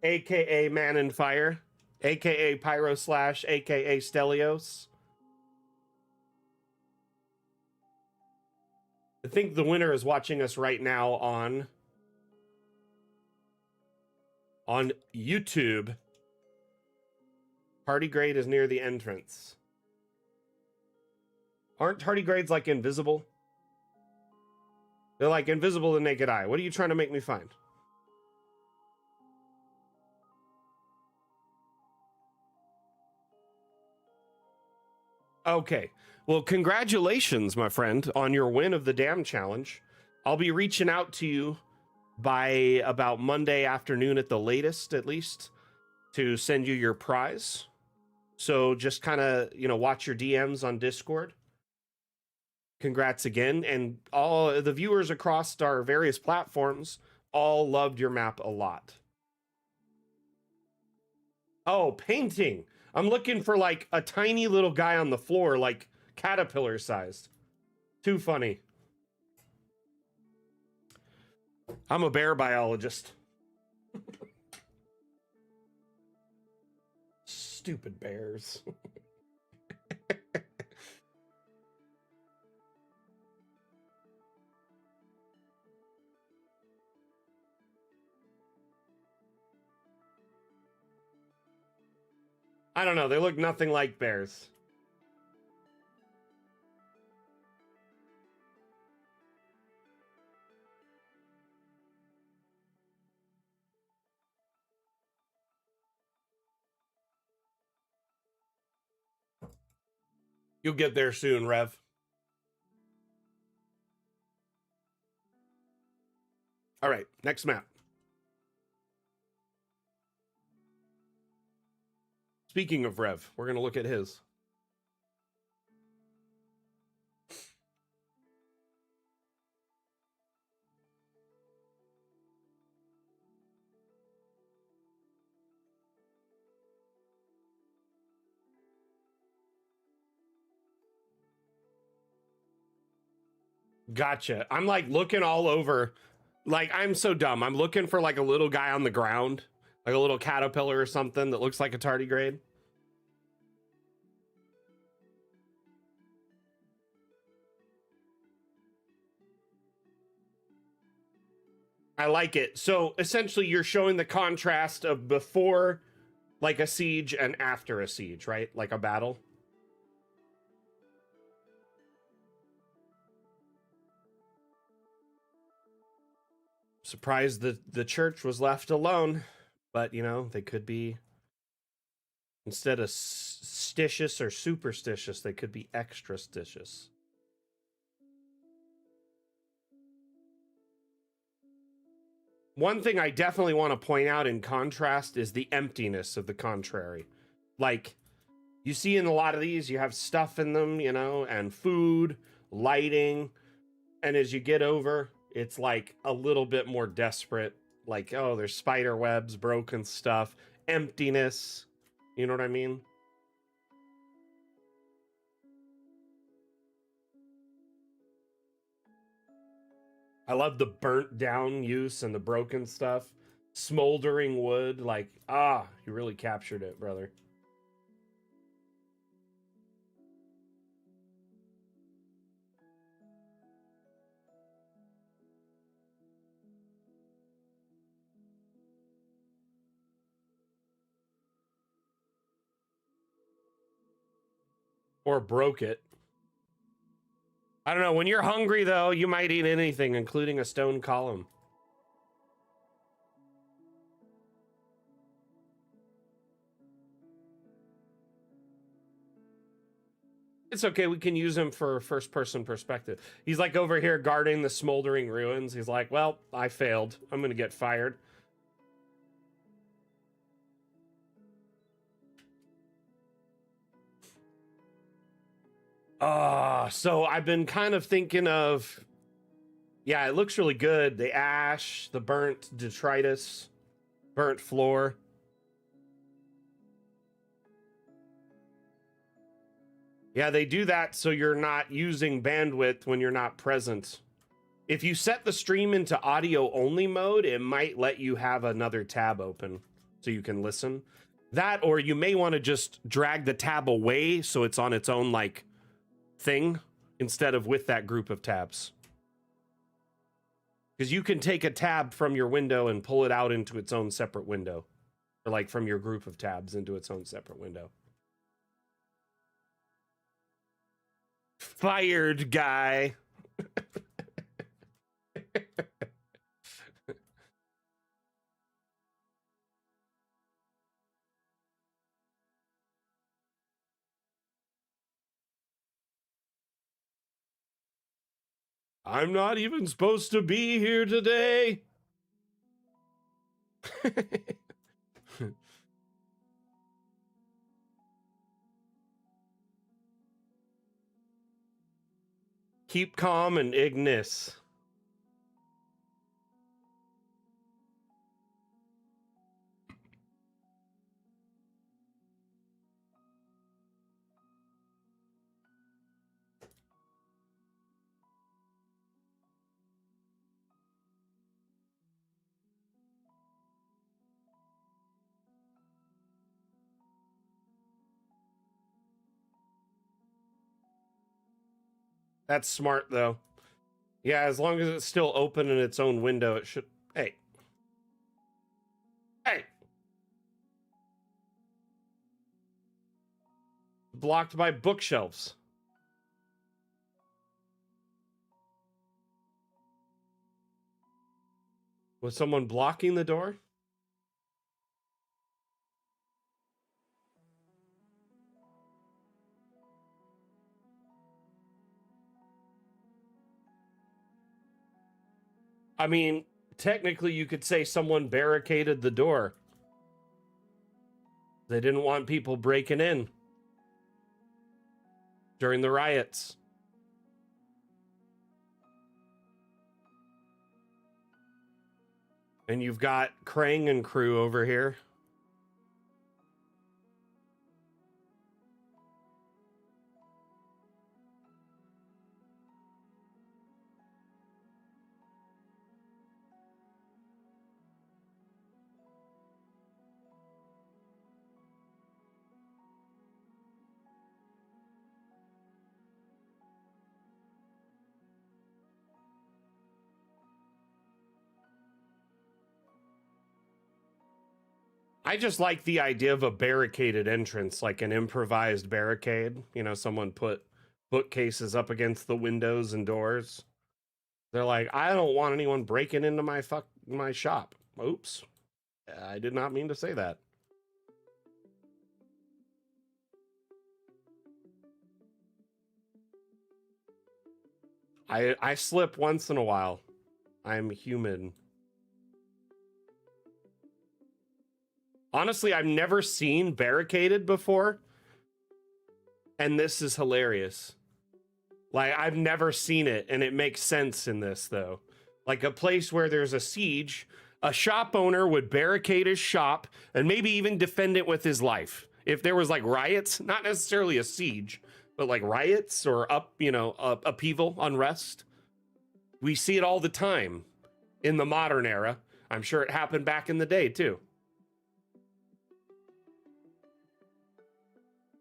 Man and Fire? AKA Pyro Slash, AKA Stelios? I think the winner is watching us right now on YouTube. Tardigrade is near the entrance. Aren't tardigrades like invisible? They're like invisible to naked eye. What are you trying to make me find? Okay. Well, congratulations, my friend, on your win of the Dam Challenge. I'll be reaching out to you by about Monday afternoon at the latest, at least, to send you your prize. So just kind of, watch your DMs on Discord. Congrats again. And all the viewers across our various platforms all loved your map a lot. Oh, painting. I'm looking for like a tiny little guy on the floor, like caterpillar sized. Too funny. I'm a bear biologist. Stupid bears. I don't know. They look nothing like bears. You'll get there soon, Rev. All right, next map. Speaking of Rev, we're going to look at his. Gotcha. I'm like looking all over. Like, I'm so dumb. I'm looking for like a little guy on the ground, like a little caterpillar or something that looks like a tardigrade. I like it. So essentially, you're showing the contrast of before like a siege and after a siege, right? Like a battle. Surprised that the church was left alone, but you know, they could be, instead of stitious or superstitious, they could be extrastitious. One thing I definitely want to point out in contrast is the emptiness of the contrary. Like, you see in a lot of these, you have stuff in them, you know, and food, lighting. And as you get over, it's like a little bit more desperate. Like, oh, there's spider webs, broken stuff, emptiness. You know what I mean? I love the burnt down use and the broken stuff. Smoldering wood, like, you really captured it, brother. Or broke it. I don't know. When you're hungry, though, you might eat anything, including a stone column. It's okay. We can use him for first person perspective. He's like over here guarding the smoldering ruins. He's like, well, I failed. I'm going to get fired. So I've been kind of thinking of, yeah, it looks really good. The ash, the burnt detritus, burnt floor. Yeah, they do that so you're not using bandwidth when you're not present. If you set the stream into audio only mode, it might let you have another tab open so you can listen. That, or you may want to just drag the tab away so it's on its own like thing instead of with that group of tabs. Because you can take a tab from your window and pull it out into its own separate window, or like from your group of tabs into its own separate window. Fired, guy. I'm not even supposed to be here today. Keep calm and Ignis. That's smart, though. Yeah, as long as it's still open in its own window, it should. Hey. Hey. Blocked by bookshelves. Was someone blocking the door? I mean, technically, you could say someone barricaded the door. They didn't want people breaking in during the riots. And you've got Krang and crew over here. I just like the idea of a barricaded entrance, like an improvised barricade. You know, someone put bookcases up against the windows and doors. They're like, I don't want anyone breaking into my shop. Oops. I did not mean to say that. I slip once in a while. I'm human. Honestly, I've never seen barricaded before. And this is hilarious. Like, I've never seen it, and it makes sense in this, though. Like, a place where there's a siege, a shop owner would barricade his shop and maybe even defend it with his life. If there was, like, riots, not necessarily a siege, but, like, riots or upheaval, unrest. We see it all the time in the modern era. I'm sure it happened back in the day, too.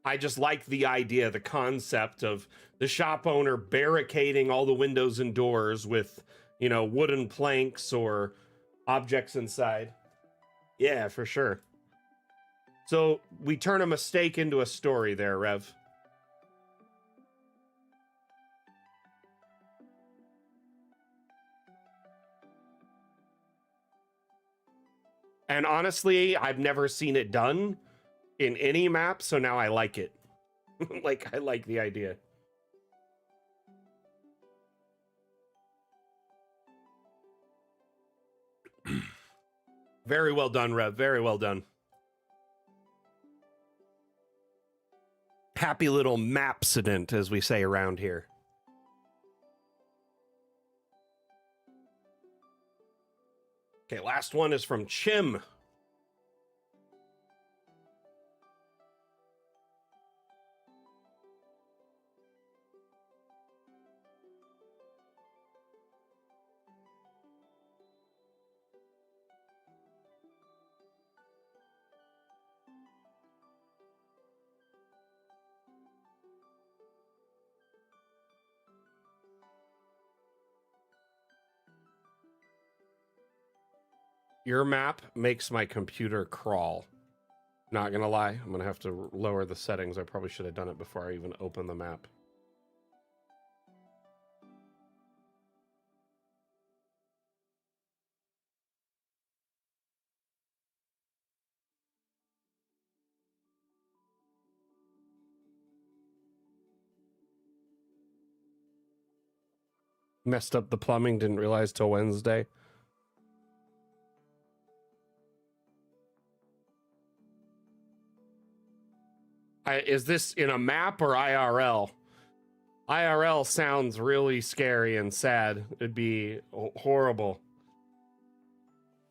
I just like the idea, the concept of the shop owner barricading all the windows and doors with, wooden planks or objects inside. Yeah, for sure. So we turn a mistake into a story there, Rev. And honestly, I've never seen it done in any map, so now I like it. Like, I like the idea. Very well done, Rev. Very well done. Happy little mapsident, as we say around here. Okay, last one is from Chim. Your map makes my computer crawl. Not gonna lie, I'm gonna have to lower the settings. I probably should have done it before I even opened the map. Messed up the plumbing, didn't realize till Wednesday. Is this in a map or IRL? IRL sounds really scary and sad. It'd be horrible.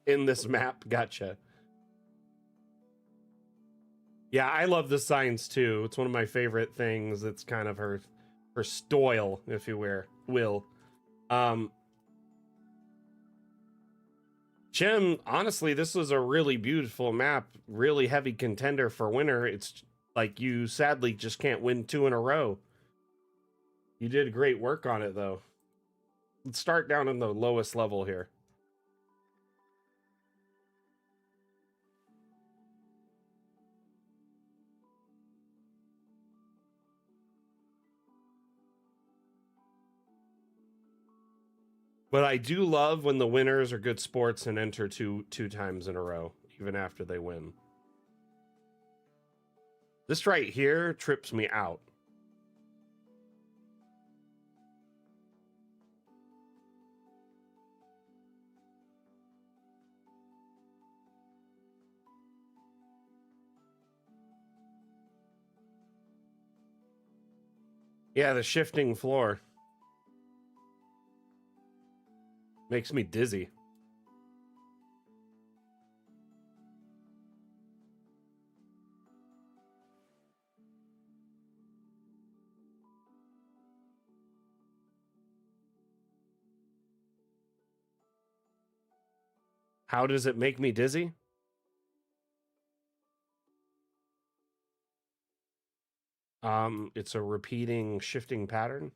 In this map, gotcha. Yeah, I love the signs too. It's one of my favorite things. It's kind of her style, if you will. Jim, honestly, this was a really beautiful map, really heavy contender for winner. It's like you sadly just can't win 2 in a row. You did great work on it, though. Let's start down in the lowest level here. But I do love when the winners are good sports and enter two times in a row, even after they win. This right here trips me out. Yeah, the shifting floor makes me dizzy. How does it make me dizzy? It's a repeating shifting pattern,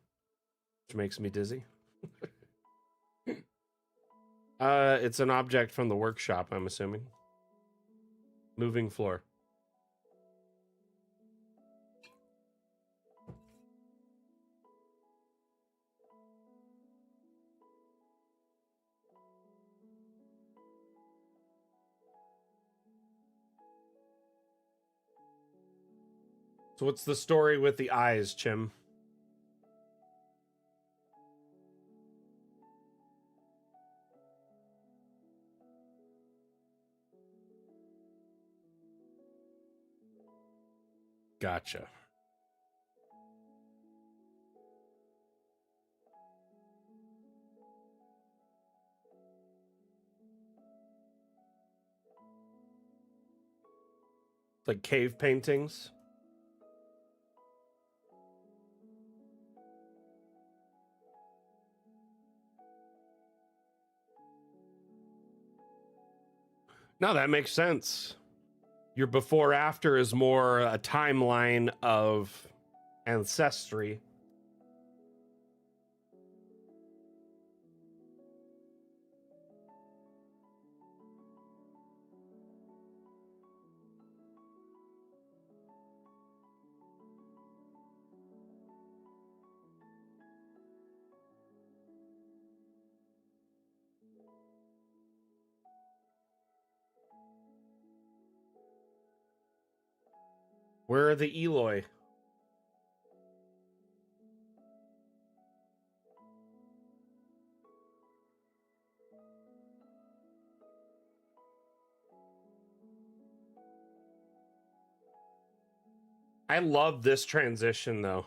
which makes me dizzy. It's an object from the workshop, I'm assuming. Moving floor. So what's the story with the eyes, Chim? Gotcha. Like cave paintings. No, that makes sense. Your before after is more a timeline of ancestry. Where are the Eloi? I love this transition though.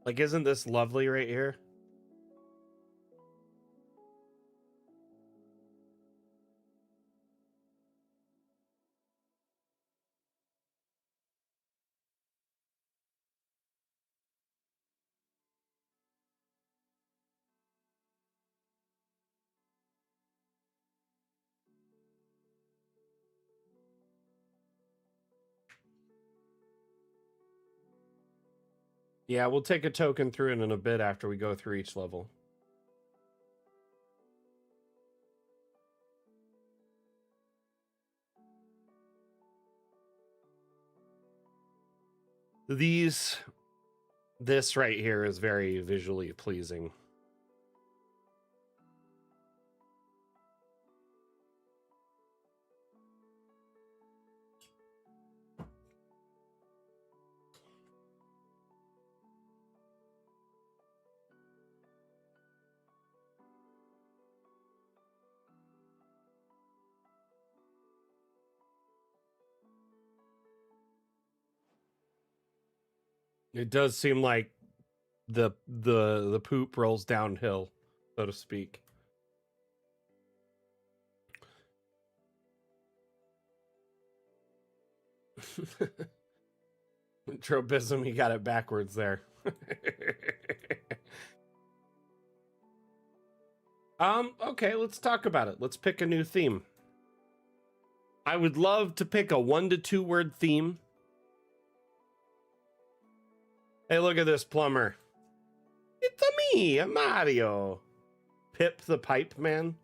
Like, isn't this lovely right here? Yeah, we'll take a token through it in a bit after we go through each level. This right here is very visually pleasing. It does seem like the poop rolls downhill, so to speak. Tropism, you got it backwards there. Okay, let's talk about it. Let's pick a new theme. I would love to pick a 1 to 2 word theme. Hey, look at this plumber. It's a me, a Mario. Pip the Pipe Man.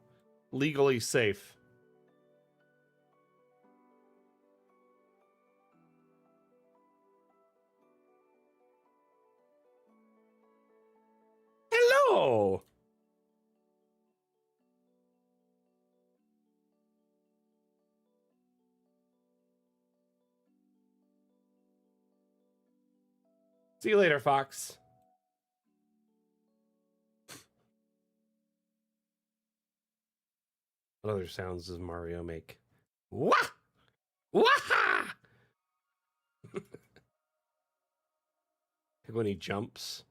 Legally safe. Hello. See you later, Fox. What other sounds does Mario make? Wah! Wah! When he jumps.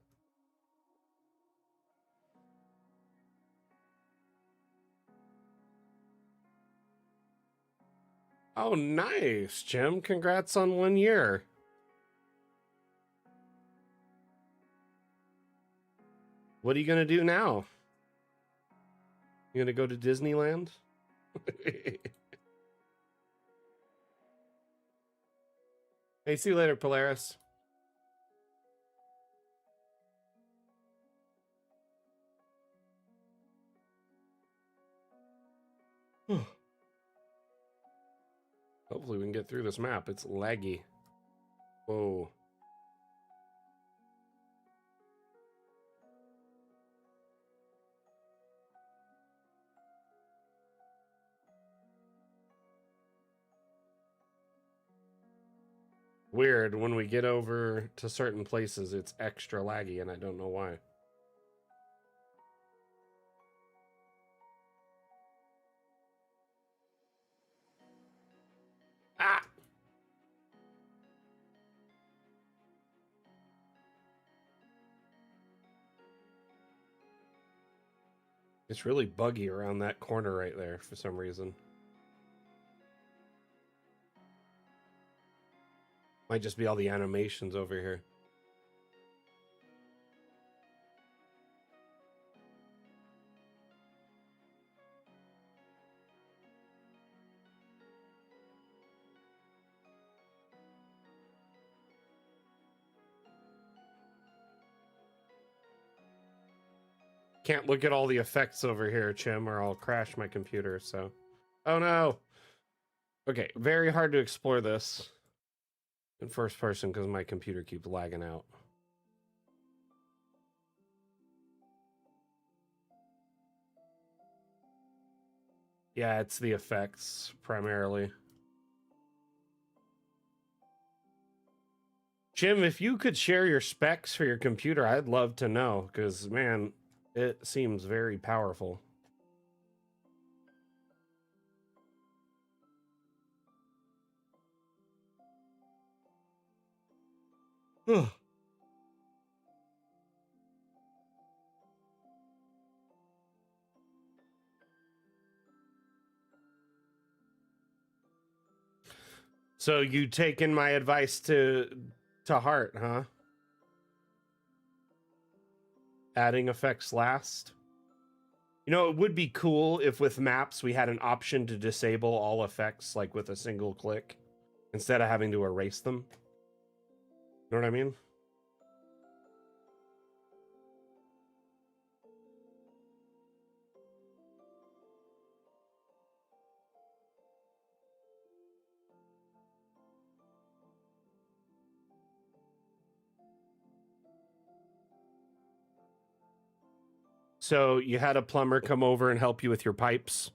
Oh, nice, Jim. Congrats on 1 year. What are you going to do now? You going to go to Disneyland? Hey, see you later, Polaris. Hopefully we can get through this map. It's laggy. Whoa. Weird, when we get over to certain places, it's extra laggy, and I don't know why. Ah! It's really buggy around that corner right there for some reason. Might just be all the animations over here. Can't look at all the effects over here, Chim, or I'll crash my computer, so... Oh no! Okay, very hard to explore this in first person because my computer keeps lagging out. Yeah, it's the effects, primarily. Jim, if you could share your specs for your computer, I'd love to know, because, man, it seems very powerful. So you taken my advice to heart, huh? Adding effects last. You know, it would be cool if with maps we had an option to disable all effects, like with a single click, instead of having to erase them. You know what I mean? So you had a plumber come over and help you with your pipes?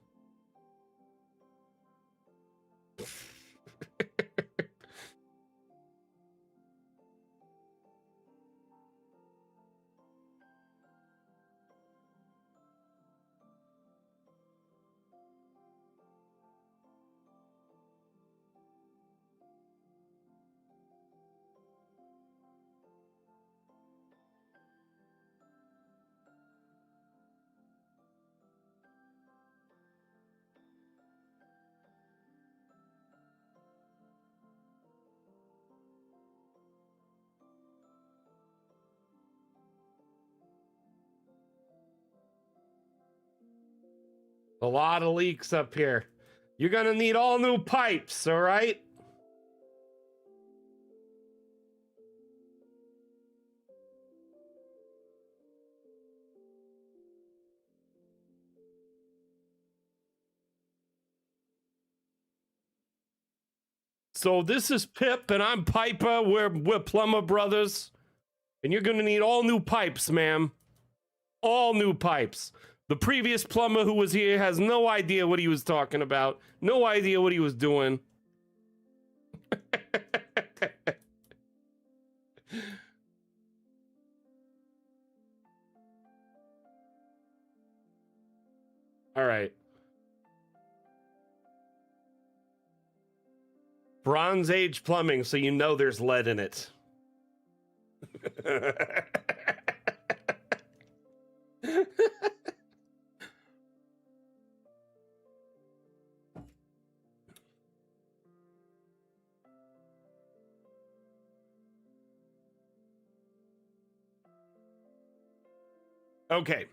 A lot of leaks up here. You're gonna need all new pipes, all right? So this is Pip, and I'm Piper. We're plumber brothers, and you're gonna need all new pipes, ma'am. All new pipes. The previous plumber who was here has no idea what he was talking about. No idea what he was doing. All right. Bronze Age plumbing, so you know there's lead in it. Okay.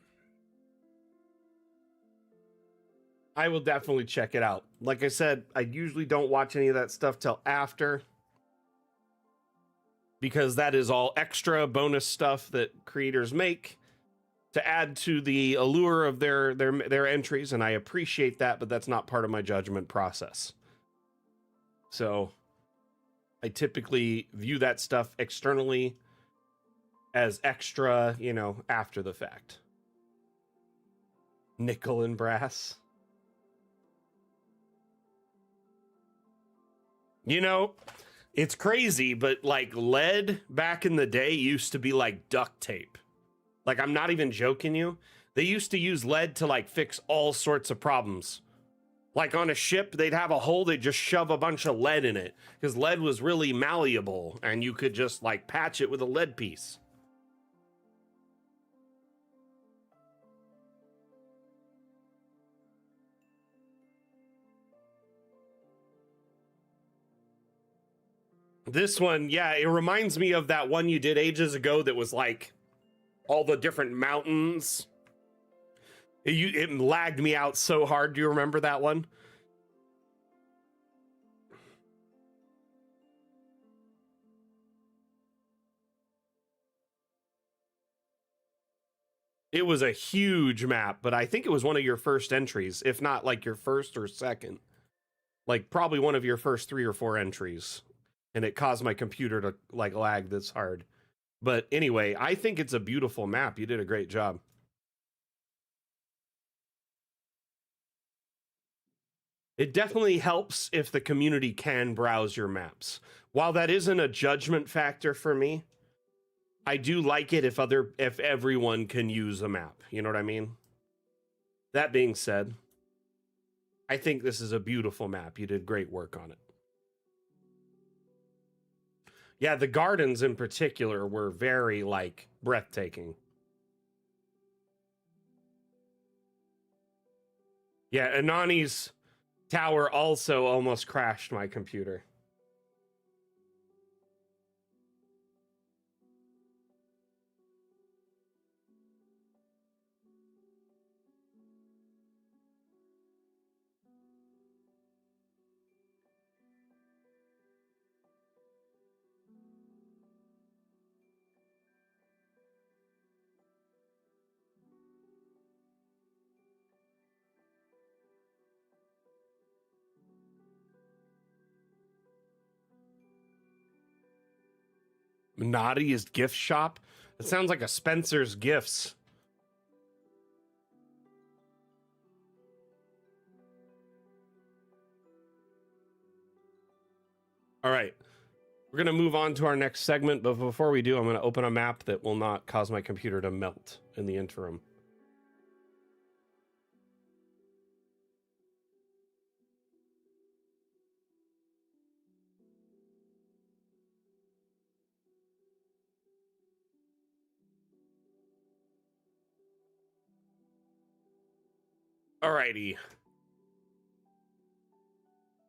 I will definitely check it out. Like I said, I usually don't watch any of that stuff till after, because that is all extra bonus stuff that creators make to add to the allure of their entries, and I appreciate that, but that's not part of my judgment process. So I typically view that stuff externally as extra, you know, after the fact. Nickel and brass. You know, it's crazy, but like lead back in the day used to be like duct tape. Like, I'm not even joking you. They used to use lead to like fix all sorts of problems. Like on a ship, they'd have a hole, they'd just shove a bunch of lead in it because lead was really malleable and you could just like patch it with a lead piece. This one, yeah, it reminds me of that one you did ages ago that was like all the different mountains. It lagged me out so hard. Do you remember that one? It was a huge map, but I think it was one of your first entries, if not like your first or second. Like probably one of your first 3 or 4 entries. And it caused my computer to like lag this hard. But anyway, I think it's a beautiful map. You did a great job. It definitely helps if the community can browse your maps. While that isn't a judgment factor for me, I do like it if everyone can use a map. You know what I mean? That being said, I think this is a beautiful map. You did great work on it. Yeah, the gardens in particular were very like breathtaking. Yeah, Anani's tower also almost crashed my computer. Nadia's gift shop? It sounds like a Spencer's Gifts. All right. We're going to move on to our next segment, but before we do, I'm going to open a map that will not cause my computer to melt in the interim. Alrighty.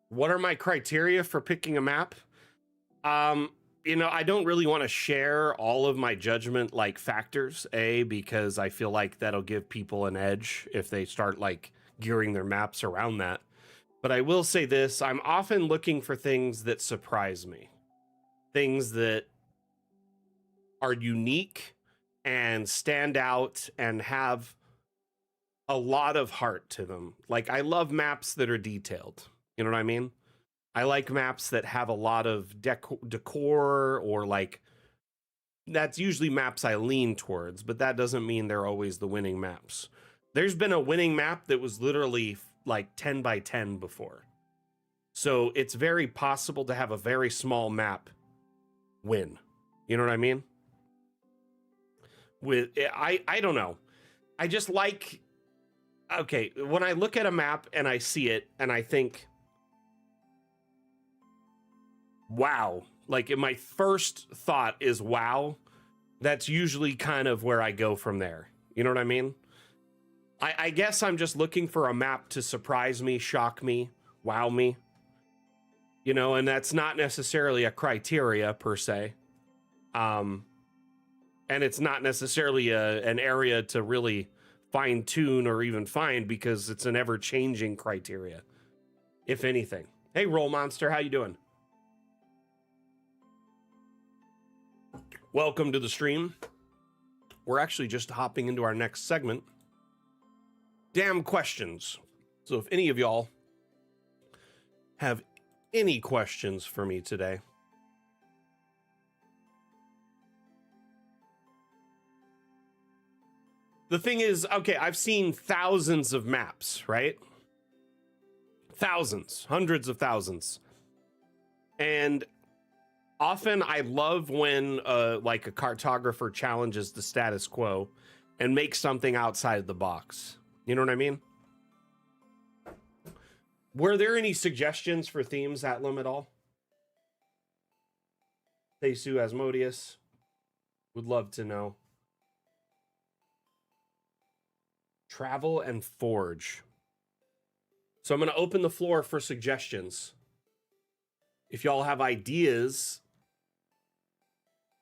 What are my criteria for picking a map? You know, I don't really want to share all of my judgment like factors, because I feel like that'll give people an edge if they start like gearing their maps around that. But I will say this, I'm often looking for things that surprise me. Things that are unique and stand out and have a lot of heart to them. Like, I love maps that are detailed. You know what I mean? I like maps that have a lot of decor, or like, that's usually maps I lean towards, but that doesn't mean they're always the winning maps. There's been a winning map that was literally like 10 by 10 before. So it's very possible to have a very small map win. You know what I mean? I don't know. I just like, okay, when I look at a map and I see it and I think, wow, like my first thought is wow, that's usually kind of where I go from there. You know what I mean? I guess I'm just looking for a map to surprise me, shock me, wow me. You know, and that's not necessarily a criteria per se. And it's not necessarily an area to really fine tune or even find, because it's an ever changing criteria, if anything. Hey, Roll Monster, how you doing? Welcome to the stream. We're actually just hopping into our next segment. Damn questions. So if any of y'all have Any questions for me today? The thing is, okay, I've seen thousands of maps, right? Thousands, hundreds of thousands. And often I love when like a cartographer challenges the status quo and makes something outside the box. You know what I mean? Were there any suggestions for themes, Atlam, at all? Thesu Asmodeus would love to know. Travel and forge. So I'm going to open the floor for suggestions. If y'all have ideas,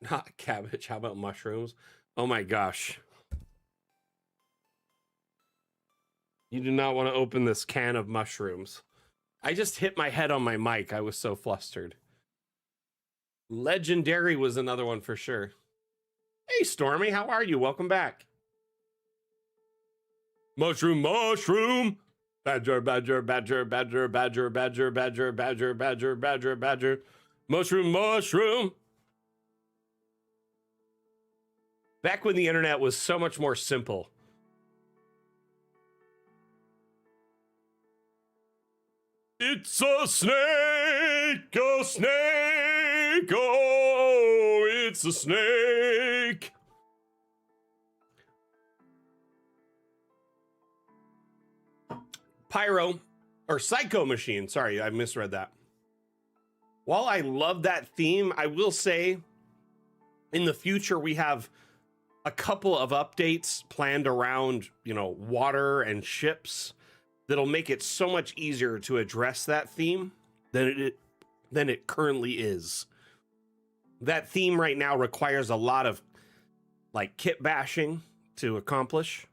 not cabbage, how about mushrooms? Oh my gosh. You do not want to open this can of mushrooms. I just hit my head on my mic. I was so flustered. Legendary was another one for sure. Hey, Stormy, how are you? Welcome back. Mushroom, mushroom. Badger, badger, badger, badger, badger, badger, badger, badger, badger, badger, badger. Mushroom, mushroom. Back when the internet was so much more simple. It's a snake, oh, it's a snake. Pyro, or Psycho Machine, sorry, I misread that. While I love that theme, I will say in the future we have a couple of updates planned around, water and ships that'll make it so much easier to address that theme than it currently is. That theme right now requires a lot of like kit bashing to accomplish.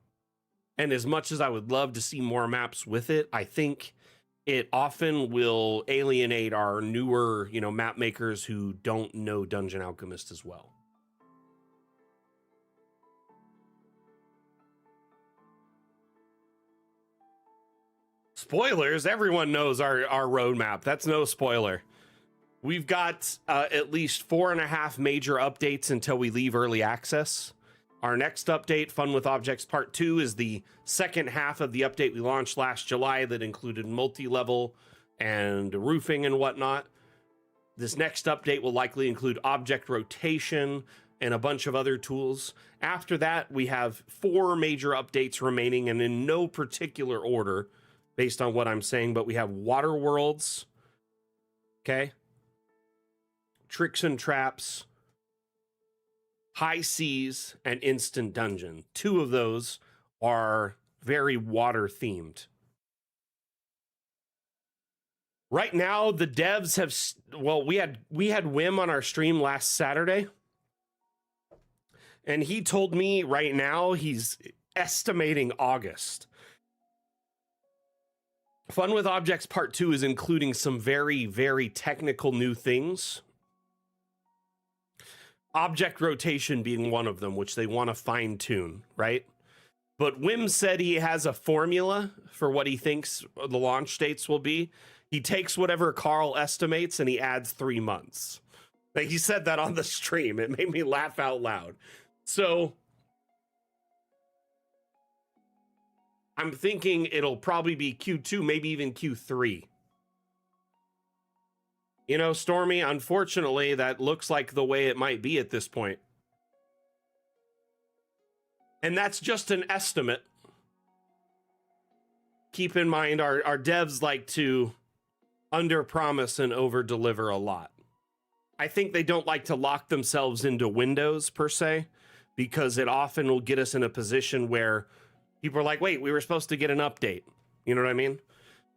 And as much as I would love to see more maps with it, I think it often will alienate our newer, map makers who don't know Dungeon Alchemist as well. Spoilers, everyone knows our roadmap. That's no spoiler. We've got at least 4.5 major updates until we leave early access. Our next update, Fun with Objects Part 2, is the second half of the update we launched last July that included multi-level and roofing and whatnot. This next update will likely include object rotation and a bunch of other tools. After that, we have 4 major updates remaining, and in no particular order based on what I'm saying, but we have Water Worlds, okay? Tricks and Traps, High Seas, and Instant Dungeon. 2 of those are very water themed. Right now, the devs have, we had Wim on our stream last Saturday, and he told me right now he's estimating August. Fun with Objects Part 2 is including some very, very technical new things. Object rotation being one of them, which they want to fine tune, right? But Wim said he has a formula for what he thinks the launch dates will be. He takes whatever Carl estimates and he adds 3 months. Like, he said that on the stream. It made me laugh out loud. So I'm thinking it'll probably be Q2, maybe even Q3. Stormy, unfortunately, that looks like the way it might be at this point. And that's just an estimate. Keep in mind, our devs like to under-promise and over-deliver a lot. I think they don't like to lock themselves into windows, per se, because it often will get us in a position where people are like, wait, we were supposed to get an update. You know what I mean?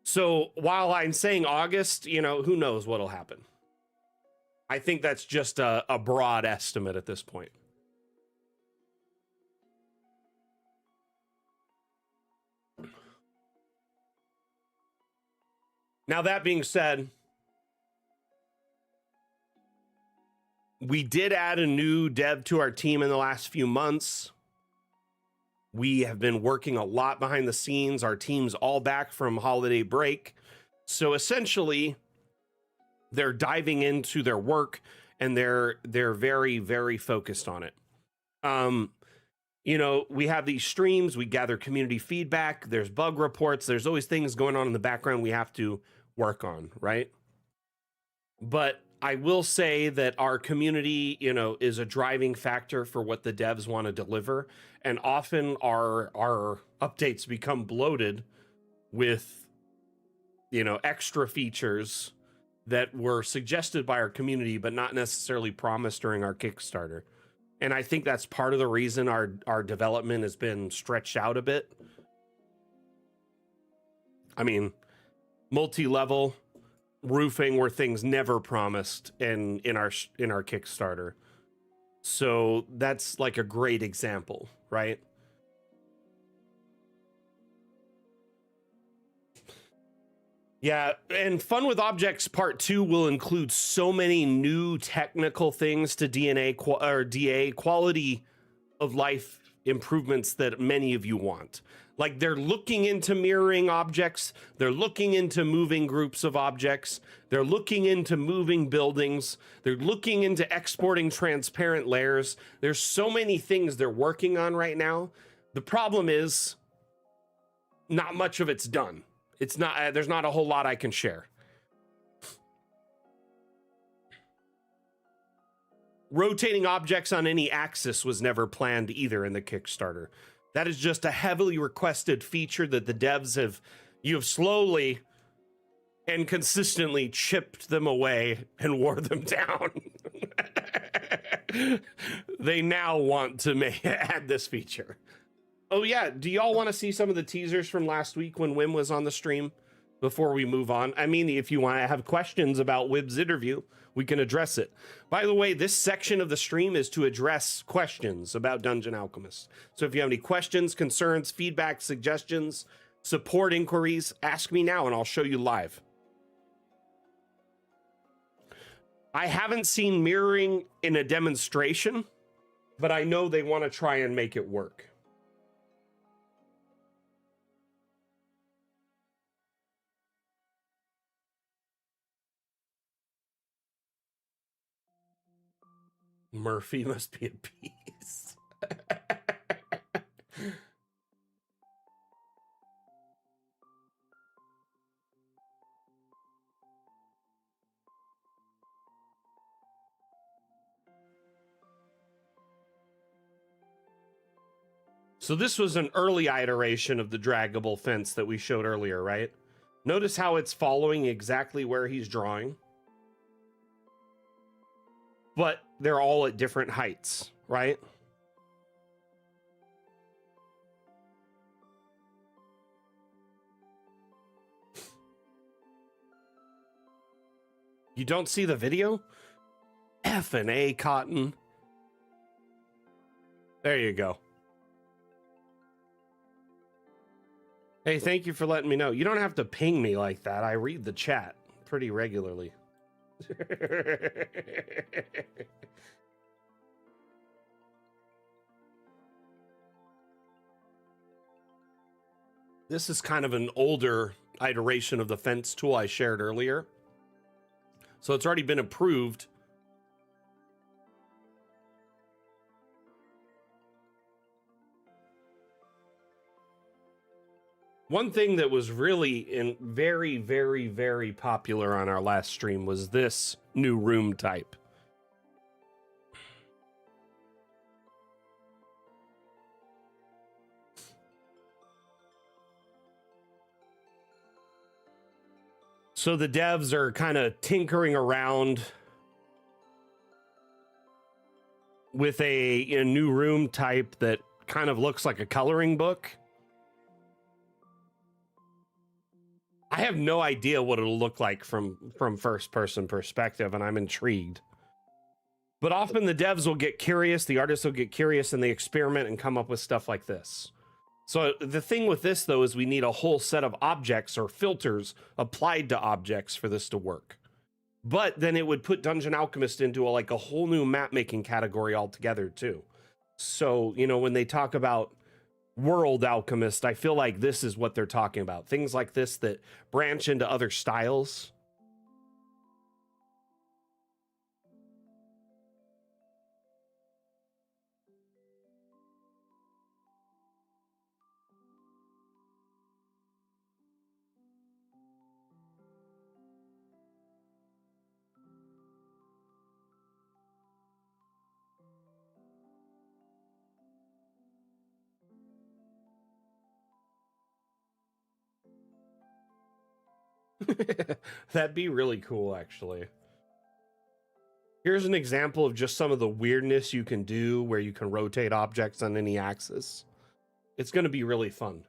So while I'm saying August, who knows what'll happen. I think that's just a broad estimate at this point. Now, that being said, we did add a new dev to our team in the last few months. We have been working a lot behind the scenes. Our team's all back from holiday break. So essentially, they're diving into their work, and they're very, very focused on it. You know, we have these streams, we gather community feedback, there's bug reports, there's always things going on in the background we have to work on, right? But I will say that our community, you know, is a driving factor for what the devs want to deliver, and often our updates become bloated with, you know, extra features that were suggested by our community but not necessarily promised during our Kickstarter. And I think that's part of the reason our development has been stretched out a bit. I mean, multi-level roofing were things never promised in our Kickstarter. So that's like a great example, right? Yeah, and Fun with Objects Part 2 will include so many new technical things to DA quality of life improvements that many of you want. Like, they're looking into mirroring objects, they're looking into moving groups of objects, they're looking into moving buildings, they're looking into exporting transparent layers. There's so many things they're working on right now. The problem is not much of it's done. It's not, there's not a whole lot I can share. Rotating objects on any axis was never planned either in the Kickstarter. That is just a heavily requested feature that the devs you have slowly and consistently chipped them away and wore them down. They now want to add this feature. Oh yeah, do y'all want to see some of the teasers from last week when Wim was on the stream before we move on? I mean, if you want to have questions about Wim's interview, we can address it. By the way, this section of the stream is to address questions about Dungeon Alchemist. So if you have any questions, concerns, feedback, suggestions, support inquiries, ask me now and I'll show you live. I haven't seen mirroring in a demonstration, but I know they want to try and make it work. Murphy must be a beast. So this was an early iteration of the draggable fence that we showed earlier, right? Notice how it's following exactly where he's drawing. But they're all at different heights, right? You don't see the video? F&A, Cotton. There you go. Hey, thank you for letting me know. You don't have to ping me like that. I read the chat pretty regularly. This is kind of an older iteration of the fence tool I shared earlier. So it's already been approved. One thing that was really very, very, very popular on our last stream was this new room type. So the devs are kind of tinkering around with a new room type that kind of looks like a coloring book. I have no idea what it'll look like from first person perspective, and I'm intrigued. But often the devs will get curious, the artists will get curious, and they experiment and come up with stuff like this. So the thing with this, though, is we need a whole set of objects or filters applied to objects for this to work. But then it would put Dungeon Alchemist into a whole new map making category altogether, too. So, you know, when they talk about World Alchemist, I feel like this is what they're talking about. Things like this that branch into other styles. That'd be really cool, actually. Here's an example of just some of the weirdness you can do where you can rotate objects on any axis. It's going to be really fun.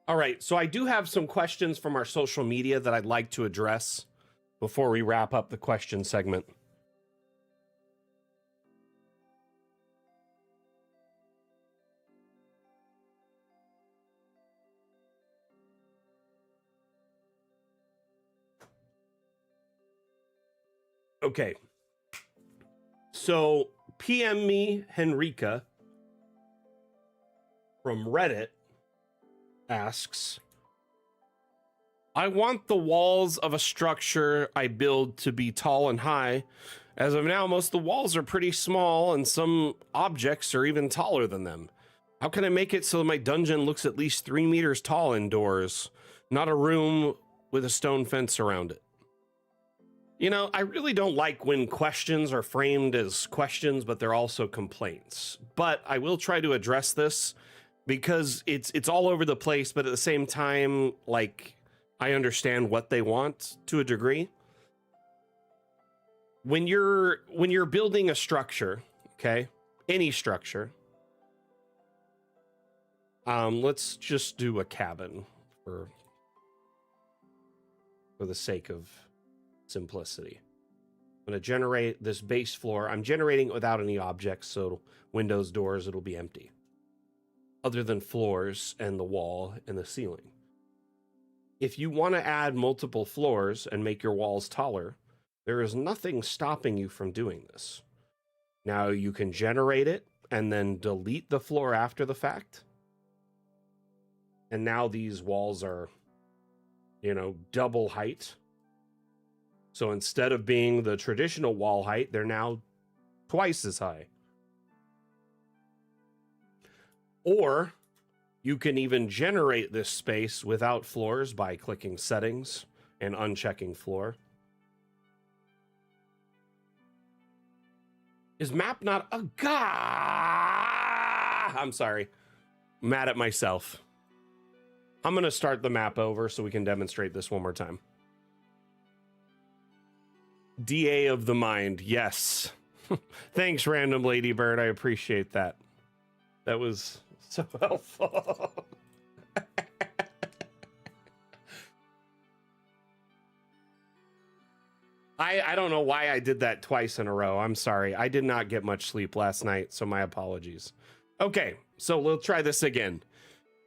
All right, so I do have some questions from our social media that I'd like to address before we wrap up the question segment. Okay. So PM me, Henrika from Reddit asks, I want the walls of a structure I build to be tall and high. As of now, most of the walls are pretty small and some objects are even taller than them. How can I make it so my dungeon looks at least 3 meters tall indoors, not a room with a stone fence around it? You know, I really don't like when questions are framed as questions, but they're also complaints. But I will try to address this because it's all over the place, but at the same time, like, I understand what they want to a degree. When you're building a structure, okay, any structure, let's just do a cabin for the sake of simplicity. I'm going to generate this base floor. I'm generating it without any objects, so windows, doors, it'll be empty, other than floors and the wall and the ceiling. If you want to add multiple floors and make your walls taller, there is nothing stopping you from doing this. Now you can generate it and then delete the floor after the fact. And now these walls are, you know, double height. So instead of being the traditional wall height, they're now twice as high. Or you can even generate this space without floors by clicking settings and unchecking floor. Is map not a I'm sorry. Mad at myself. I'm going to start the map over so we can demonstrate this one more time. DA of the mind. Yes. Thanks, random ladybird. I appreciate that. That was so helpful. I don't know why I did that twice in a row. I'm sorry. I did not get much sleep last night, so my apologies. Okay, so we'll try this again.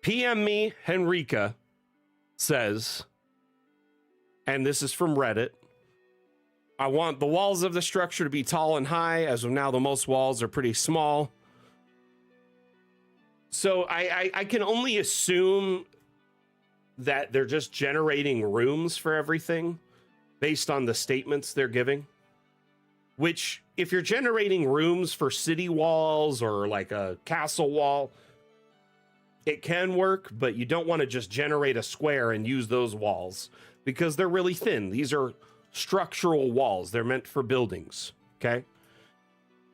PM me, Henrika says, and this is from Reddit, I want the walls of the structure to be tall and high. As of now, the most walls are pretty small. So I can only assume that they're just generating rooms for everything based on the statements they're giving. Which, if you're generating rooms for city walls or like a castle wall, it can work, but you don't want to just generate a square and use those walls because they're really thin. These are structural walls. They're meant for buildings, okay?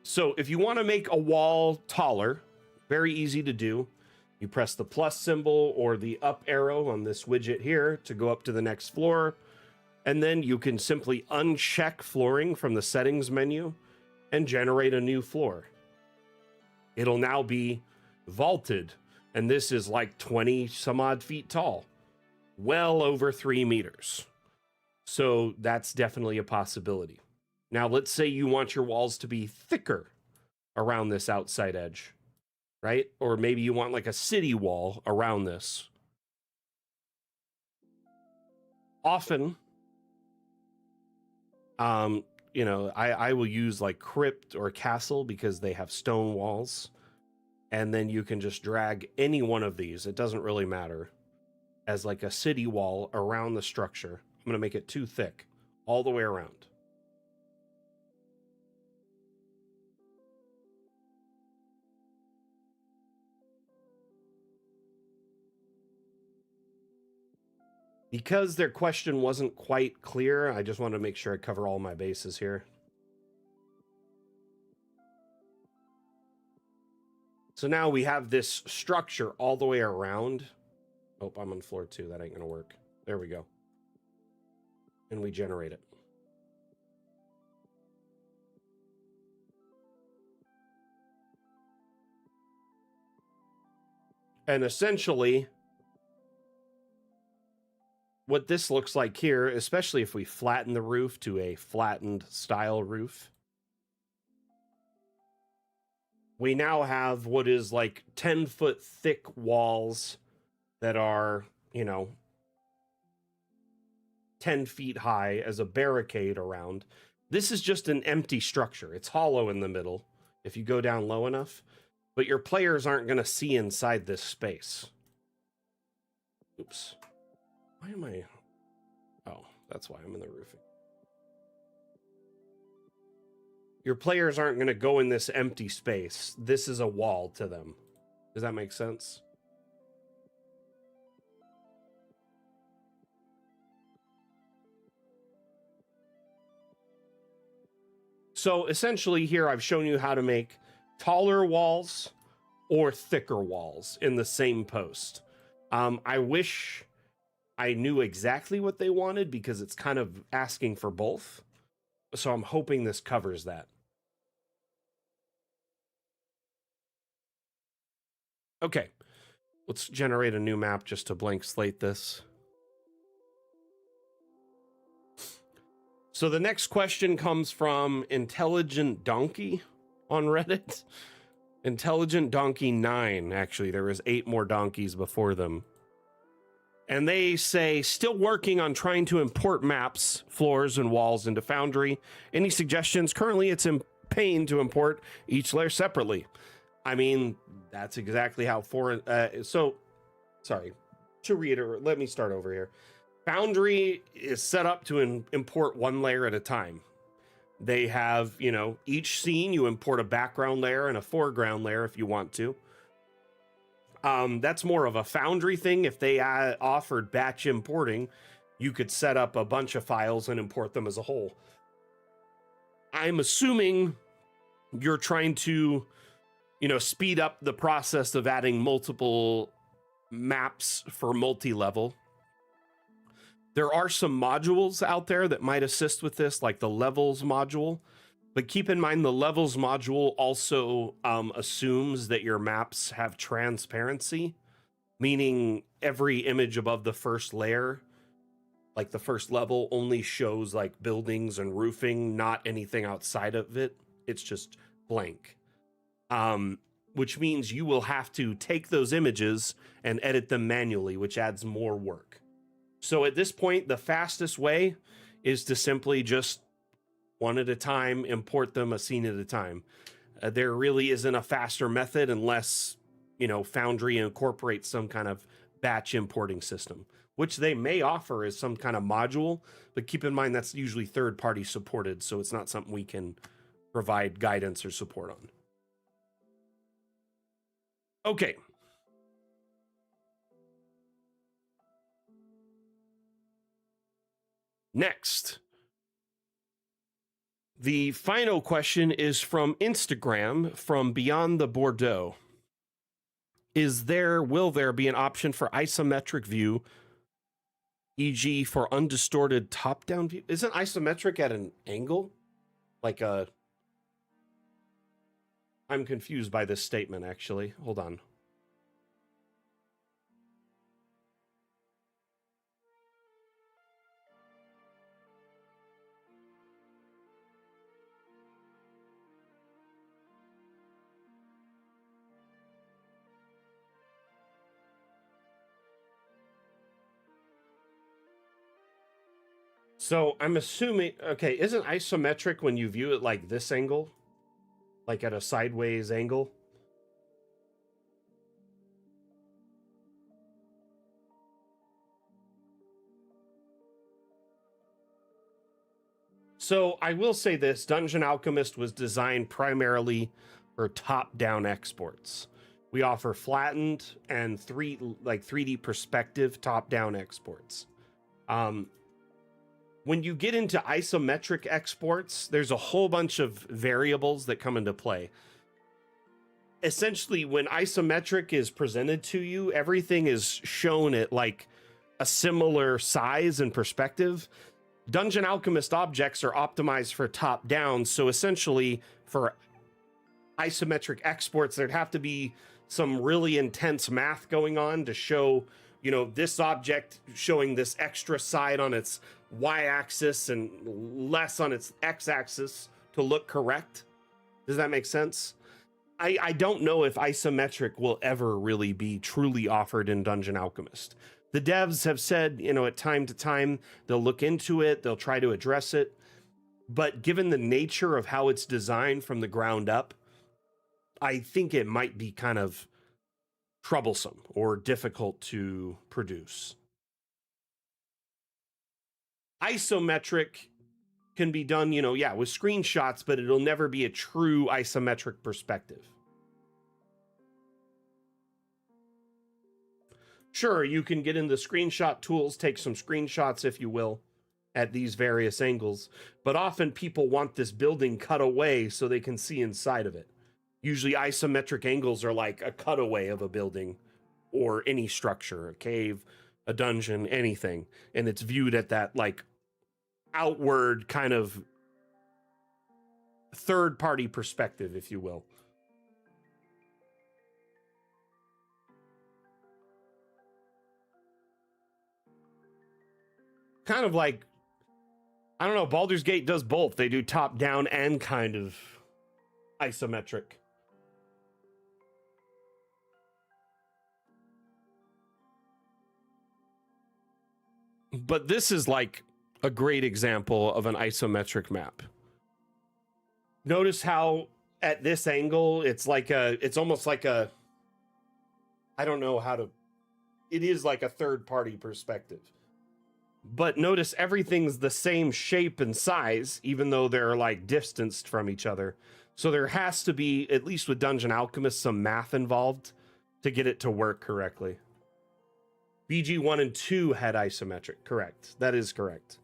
So if you want to make a wall taller, very easy to do. You press the plus symbol or the up arrow on this widget here to go up to the next floor. And then you can simply uncheck flooring from the settings menu and generate a new floor. It'll now be vaulted. And this is like 20 some odd feet tall, well over 3 meters. So that's definitely a possibility. Now, let's say you want your walls to be thicker around this outside edge, right? Or maybe you want like a city wall around this. Often, you know, I will use like crypt or castle because they have stone walls. And then you can just drag any one of these. It doesn't really matter. As like a city wall around the structure. I'm going to make it too thick all the way around. Because their question wasn't quite clear, I just want to make sure I cover all my bases here. So now we have this structure all the way around. Oh, I'm on floor 2. That ain't going to work. There we go. And we generate it. And essentially, what this looks like here, especially if we flatten the roof to a flattened style roof, we now have what is like 10-foot thick walls that are, 10 feet high as a barricade around. This is just an empty structure. It's hollow in the middle if you go down low enough, but your players aren't going to see inside this space. Oops. Why am I? Oh, that's why I'm in the roofing. Your players aren't going to go in this empty space. This is a wall to them. Does that make sense? So essentially here I've shown you how to make taller walls or thicker walls in the same post. I wish I knew exactly what they wanted because it's kind of asking for both. So I'm hoping this covers that. Okay, let's generate a new map just to blank slate this. So the next question comes from Intelligent Donkey on Reddit. Intelligent Donkey 9, actually. There was 8 more donkeys before them. And they say, still working on trying to import maps, floors, and walls into Foundry. Any suggestions? Currently, it's in pain to import each layer separately. I mean, that's exactly how sorry, to reiterate, let me start over here. Foundry is set up to import one layer at a time. They have, each scene, you import a background layer and a foreground layer if you want to. That's more of a Foundry thing. If they offered batch importing, you could set up a bunch of files and import them as a whole. I'm assuming you're trying to, speed up the process of adding multiple maps for multi-level. There are some modules out there that might assist with this, like the levels module. But keep in mind, the levels module also assumes that your maps have transparency, meaning every image above the first layer, like the first level, only shows like buildings and roofing, not anything outside of it. It's just blank. Which means you will have to take those images and edit them manually, which adds more work. So at this point, the fastest way is to simply just one at a time, import them a scene at a time. There really isn't a faster method unless, Foundry incorporates some kind of batch importing system, which they may offer as some kind of module, but keep in mind that's usually third-party supported, so it's not something we can provide guidance or support on. Okay. Next. The final question is from Instagram, from Beyond the Bordeaux. Will there be an option for isometric view, e.g. for undistorted top-down view? Isn't isometric at an angle? I'm confused by this statement, actually. Hold on. So I'm assuming, okay, isn't isometric when you view it like this angle? Like at a sideways angle? So I will say this, Dungeon Alchemist was designed primarily for top-down exports. We offer flattened and 3D perspective top-down exports. When you get into isometric exports, there's a whole bunch of variables that come into play. Essentially, when isometric is presented to you, everything is shown at like a similar size and perspective. Dungeon Alchemist objects are optimized for top down, so essentially for isometric exports, there'd have to be some really intense math going on to show, you know, this object showing this extra side on its y-axis and less on its x-axis to look correct. Does that make sense? I don't know if isometric will ever really be truly offered in Dungeon Alchemist. The devs have said, you know, at time to time, they'll look into it, they'll try to address it. But given the nature of how it's designed from the ground up, I think it might be kind of troublesome or difficult to produce. Isometric can be done, you know, yeah, with screenshots, but it'll never be a true isometric perspective. Sure, you can get in the screenshot tools, take some screenshots, if you will, at these various angles, but often people want this building cut away so they can see inside of it. Usually isometric angles are like a cutaway of a building or any structure, a cave, a dungeon, anything, and it's viewed at that like outward kind of third-party perspective, if you will. Kind of like, I don't know, Baldur's Gate does both. They do top-down and kind of isometric. But this is like a great example of an isometric map. Notice how at this angle, it's almost like a, I don't know how to, it is like a third party perspective. But notice everything's the same shape and size, even though they're like distanced from each other. So there has to be, at least with Dungeon Alchemist, some math involved to get it to work correctly. BG 1 and 2 had isometric, correct. That is correct.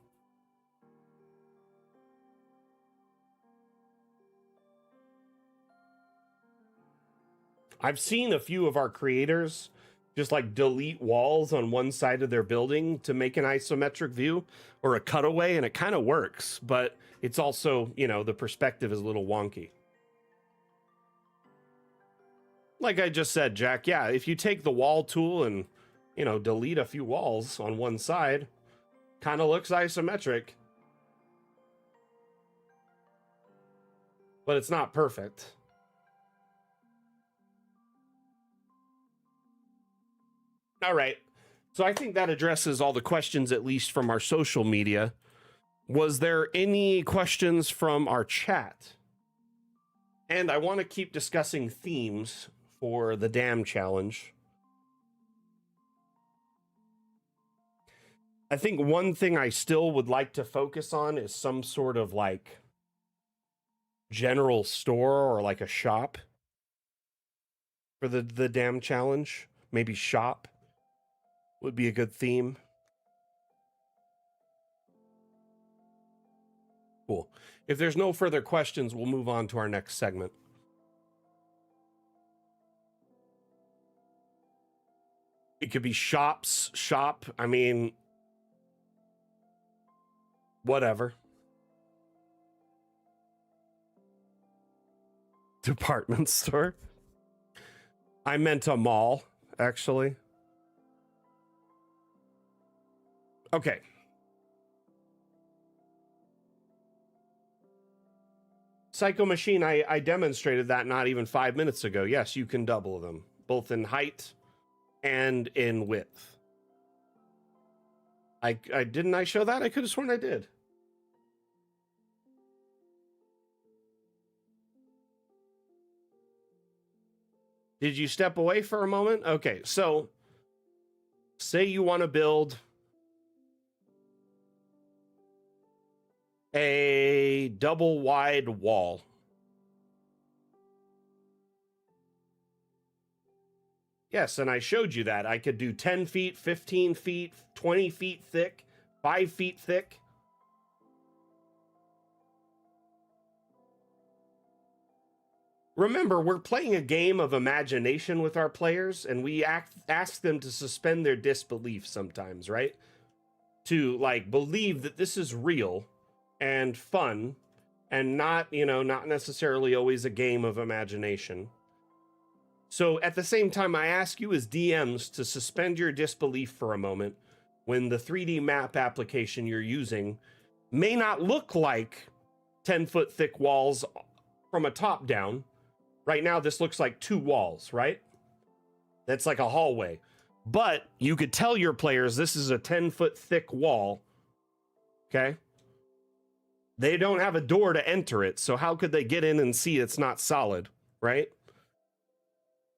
I've seen a few of our creators just like delete walls on one side of their building to make an isometric view or a cutaway, and it kind of works, but it's also, you know, the perspective is a little wonky. Like I just said, Jack, yeah, if you take the wall tool and, you know, delete a few walls on one side, kind of looks isometric. But it's not perfect. All right. So I think that addresses all the questions, at least from our social media. Was there any questions from our chat? And I want to keep discussing themes for the Dam Challenge. I think one thing I still would like to focus on is some sort of like general store or like a shop for the Dam Challenge. Maybe shop would be a good theme. Cool. If there's no further questions, we'll move on to our next segment. It could be shop. I mean, whatever. Department store. I meant a mall, actually. Okay. Psycho Machine, I demonstrated that not even 5 minutes ago. Yes, you can double them, both in height and in width. I didn't I show that? I could have sworn I did. Did you step away for a moment? Okay, so say you want to build a double wide wall. Yes, and I showed you that. I could do 10 feet, 15 feet, 20 feet thick, 5 feet thick. Remember, we're playing a game of imagination with our players, and we ask them to suspend their disbelief sometimes, right? To like believe that this is real and fun and not, not necessarily always a game of imagination. So at the same time, I ask you as DMs to suspend your disbelief for a moment when the 3D map application you're using may not look like 10-foot thick walls from a top down. Right now, this looks like 2 walls, right? That's like a hallway. But you could tell your players this is a 10-foot thick wall, okay? They don't have a door to enter it, so how could they get in and see it's not solid, right?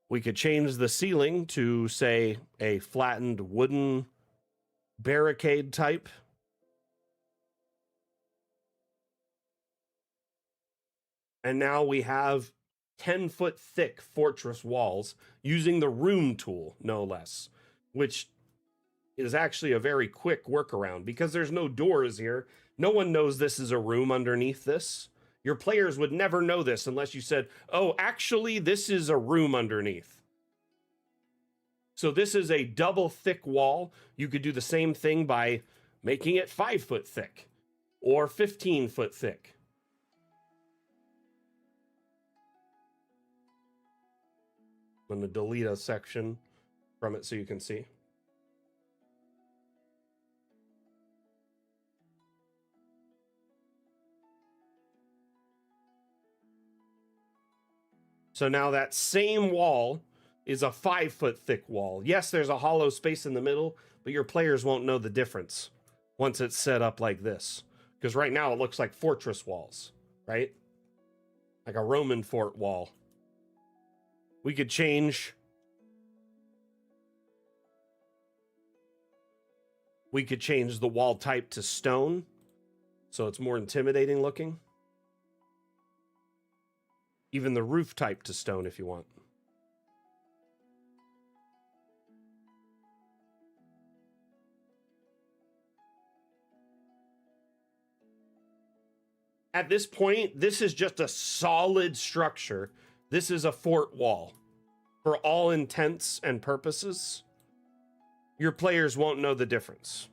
We could change the ceiling to, say, a flattened wooden barricade type. And now we have 10-foot thick fortress walls using the room tool, no less, which is actually a very quick workaround because there's no doors here. No one knows this is a room underneath this. Your players would never know this unless you said, oh, actually, this is a room underneath. So this is a double thick wall. You could do the same thing by making it 5 foot thick or 15 foot thick. I'm going to delete a section from it so you can see. So now that same wall is a 5 foot thick wall. Yes, there's a hollow space in the middle, but your players won't know the difference once it's set up like this. Because right now it looks like fortress walls, right? Like a Roman fort wall. We could change. We could change the wall type to stone, so it's more intimidating looking. Even the roof type to stone if you want. At this point, this is just a solid structure. This is a fort wall. For all intents and purposes, your players won't know the difference.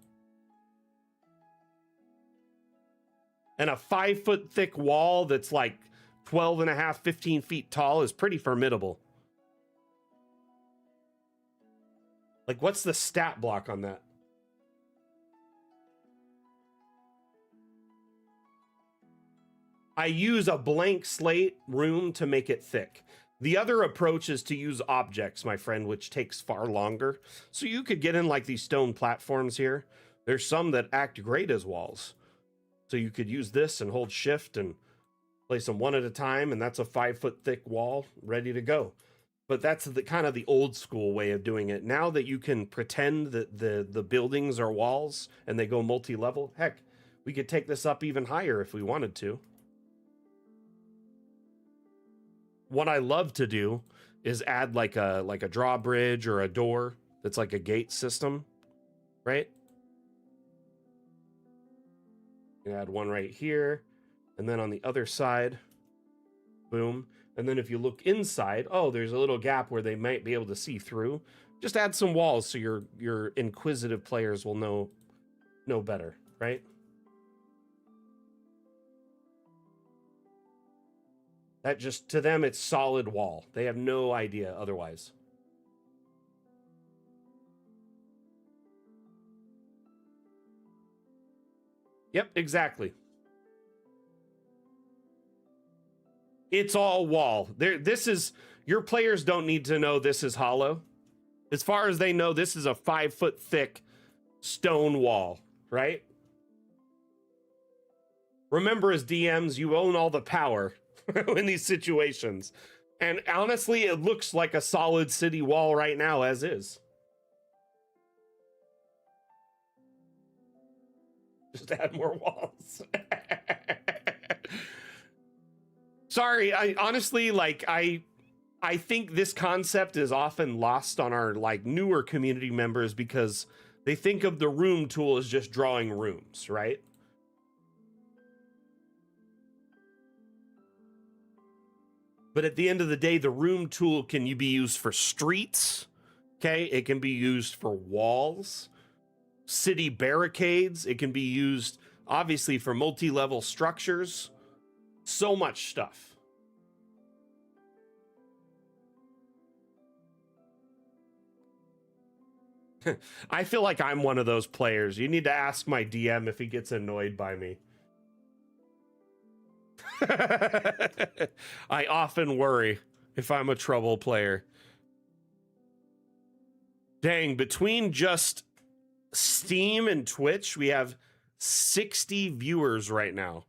And a 5 foot thick wall that's like 12 and a half, 15 feet tall is pretty formidable. Like, what's the stat block on that? I use a blank slate room to make it thick. The other approach is to use objects, my friend, which takes far longer. So you could get in like these stone platforms here. There's some that act great as walls. So you could use this and hold shift and place them one at a time, and that's a 5 foot thick wall ready to go. But that's the kind of the old school way of doing it. Now that you can pretend that the buildings are walls and they go multi-level, heck, we could take this up even higher if we wanted to. What I love to do is add like a drawbridge or a door that's like a gate system, right? You add one right here, and then on the other side, boom. And then if you look inside, oh, there's a little gap where they might be able to see through. Just add some walls so your inquisitive players will know better, right? That just, to them, it's solid wall. They have no idea otherwise. Yep, exactly. It's all wall. This is, your players don't need to know this is hollow. As far as they know, this is a 5 foot thick stone wall, right? Remember, as DMs, you own all the power in these situations. And honestly, it looks like a solid city wall right now as is. Just add more walls. Sorry, I honestly, like, I think this concept is often lost on our like newer community members because They think of the room tool as just drawing rooms, right? But at the end of the day, the room tool can be used for streets, okay? It can be used for walls, city barricades. It can be used, obviously, for multi-level structures. So much stuff. I feel like I'm one of those players. You need to ask my DM if he gets annoyed by me. I often worry if I'm a trouble player. Dang, between just Steam and Twitch, we have 60 viewers right now.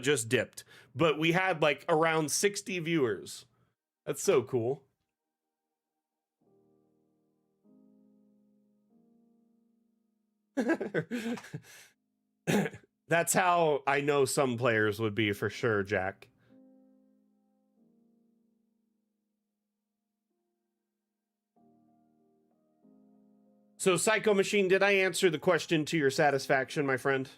Just dipped. But we had like around 60 viewers. That's so cool. That's how I know some players would be for sure, Jack. So, Psycho Machine, did I answer the question to your satisfaction, my friend?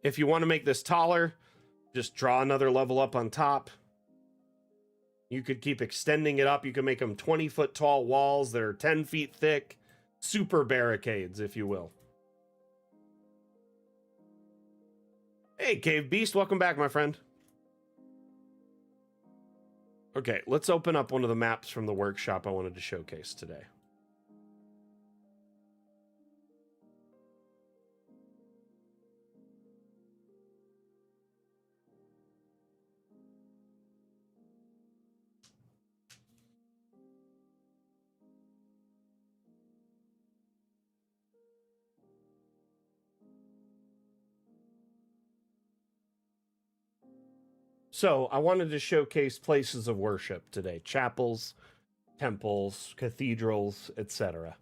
If you want to make this taller, just draw another level up on top. You could keep extending it up. You can make them 20-foot tall walls that are 10 feet thick. Super barricades, if you will. Hey, Cave Beast, welcome back, my friend. Okay, let's open up one of the maps from the workshop I wanted to showcase today. So I wanted to showcase places of worship today: chapels, temples, cathedrals, etc.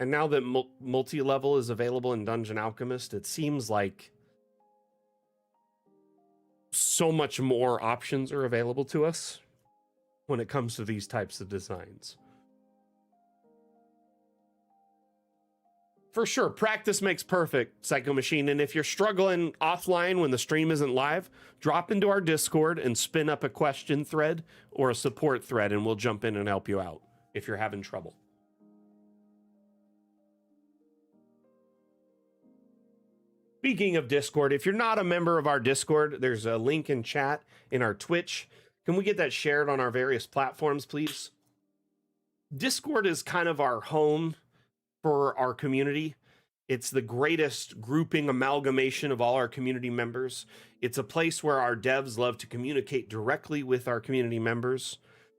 And now that multi-level is available in Dungeon Alchemist, it seems like so much more options are available to us when it comes to these types of designs. For sure, practice makes perfect, Psycho Machine. And if you're struggling offline when the stream isn't live, drop into our Discord and spin up a question thread or a support thread, and we'll jump in and help you out if you're having trouble. Speaking of Discord, if you're not a member of our Discord, there's a link in chat in our Twitch. Can we get that shared on our various platforms, please? Discord is kind of our home for our community. It's the greatest grouping amalgamation of all our community members. It's a place where our devs love to communicate directly with our community members,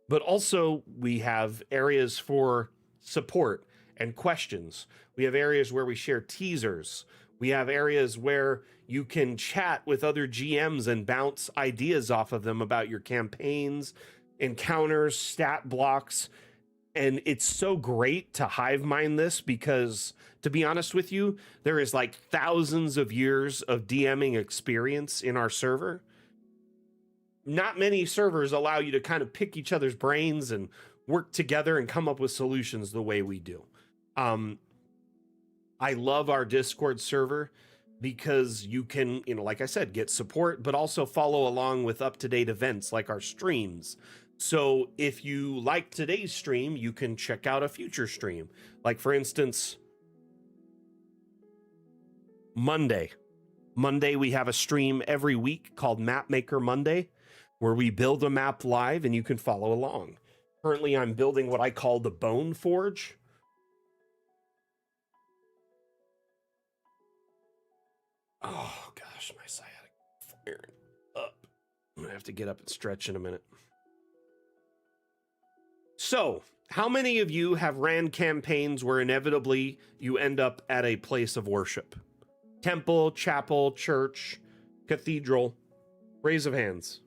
but also we have areas for support and questions. We have areas where we share teasers. We have areas where you can chat with other GMs and bounce ideas off of them about your campaigns, encounters, stat blocks. And it's so great to hive mind this because, to be honest with you, there is like thousands of years of DMing experience in our server. Not many servers allow you to kind of pick each other's brains and work together and come up with solutions the way we do. I love our Discord server because you can, like I said, get support, but also follow along with up-to-date events like our streams. So if you like today's stream, you can check out a future stream. Like, for instance, Monday. Monday, we have a stream every week called Mapmaker Monday, where we build a map live and you can follow along. Currently, I'm building what I call the Bone Forge. Oh, gosh, my sciatic firing up. I'm going to have to get up and stretch in a minute. So, how many of you have ran campaigns where inevitably you end up at a place of worship? Temple, chapel, church, cathedral. Raise of hands.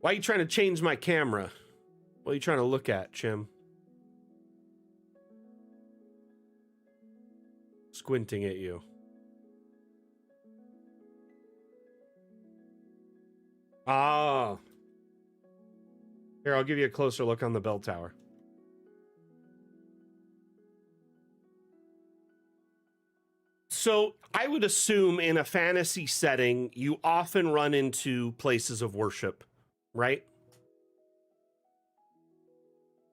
Why are you trying to change my camera? What are you trying to look at, Chim? Squinting at you. Ah. Here, I'll give you a closer look on the bell tower. So I would assume in a fantasy setting, you often run into places of worship, right?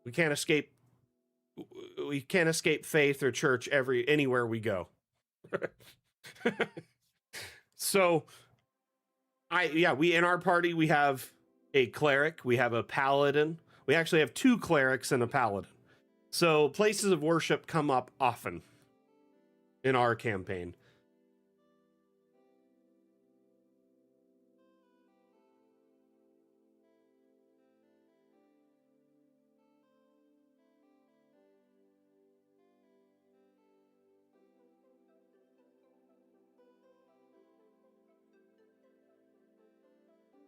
We can't escape faith or church anywhere we go. So we in our party we have a cleric, we have a paladin. We actually have 2 clerics and a paladin. So places of worship come up often in our campaign.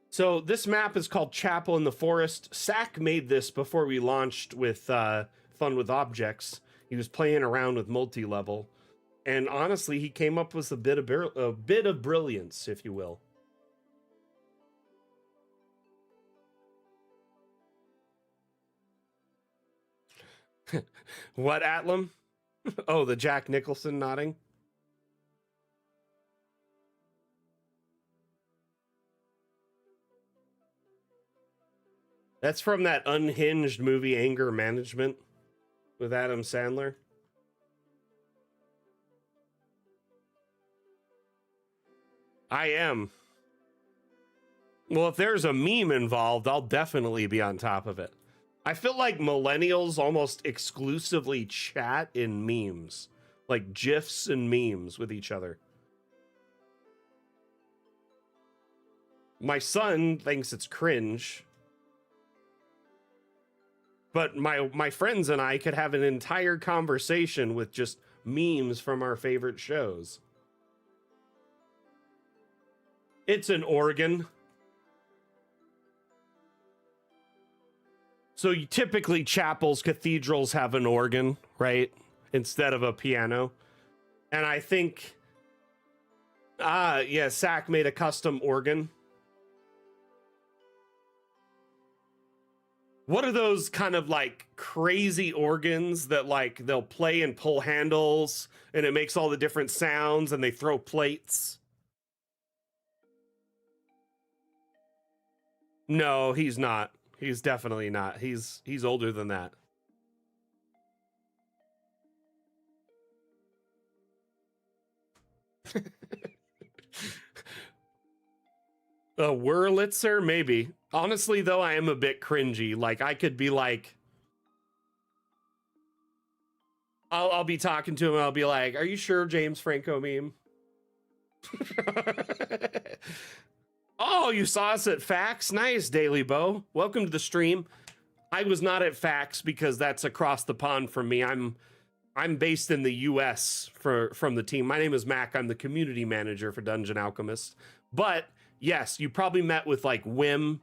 So this map is called Chapel in the Forest. Sack made this before we launched with Fun with Objects. He was playing around with multi-level, and honestly, he came up with a bit of brilliance, if you will. What, Atlam? Oh, the Jack Nicholson nodding. That's from that unhinged movie Anger Management with Adam Sandler. I am. Well, if there's a meme involved, I'll definitely be on top of it. I feel like millennials almost exclusively chat in memes, like GIFs and memes with each other. My son thinks it's cringe, but my friends and I could have an entire conversation with just memes from our favorite shows. It's an organ. So typically chapels, cathedrals have an organ, right? Instead of a piano. And I think, Sack made a custom organ. What are those kind of like crazy organs that like they'll play and pull handles and it makes all the different sounds and they throw plates? No, he's not. He's definitely not. He's older than that. A Wurlitzer, maybe. Honestly, though, I am a bit cringy. Like, I could be like, I'll be talking to him and I'll be like, "Are you sure James Franco meme?" Oh, you saw us at FAX? Nice, Daily Bo. Welcome to the stream. I was not at FAX because that's across the pond from me. I'm based in the US from the team. My name is Mac. I'm the community manager for Dungeon Alchemist. But yes, you probably met with like Wim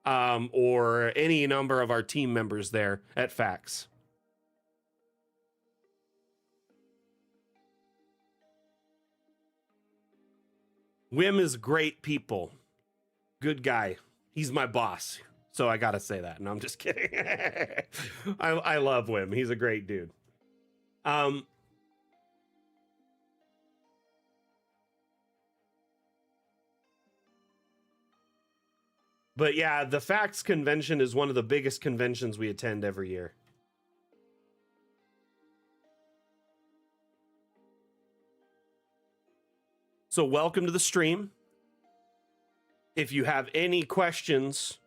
or any number of our team members there at FAX. Wim is great people. Good guy. He's my boss. So I got to say that. No, I'm just kidding. I love Wim. He's a great dude. But yeah, the FAX convention is one of the biggest conventions we attend every year. So welcome to the stream. If you have any questions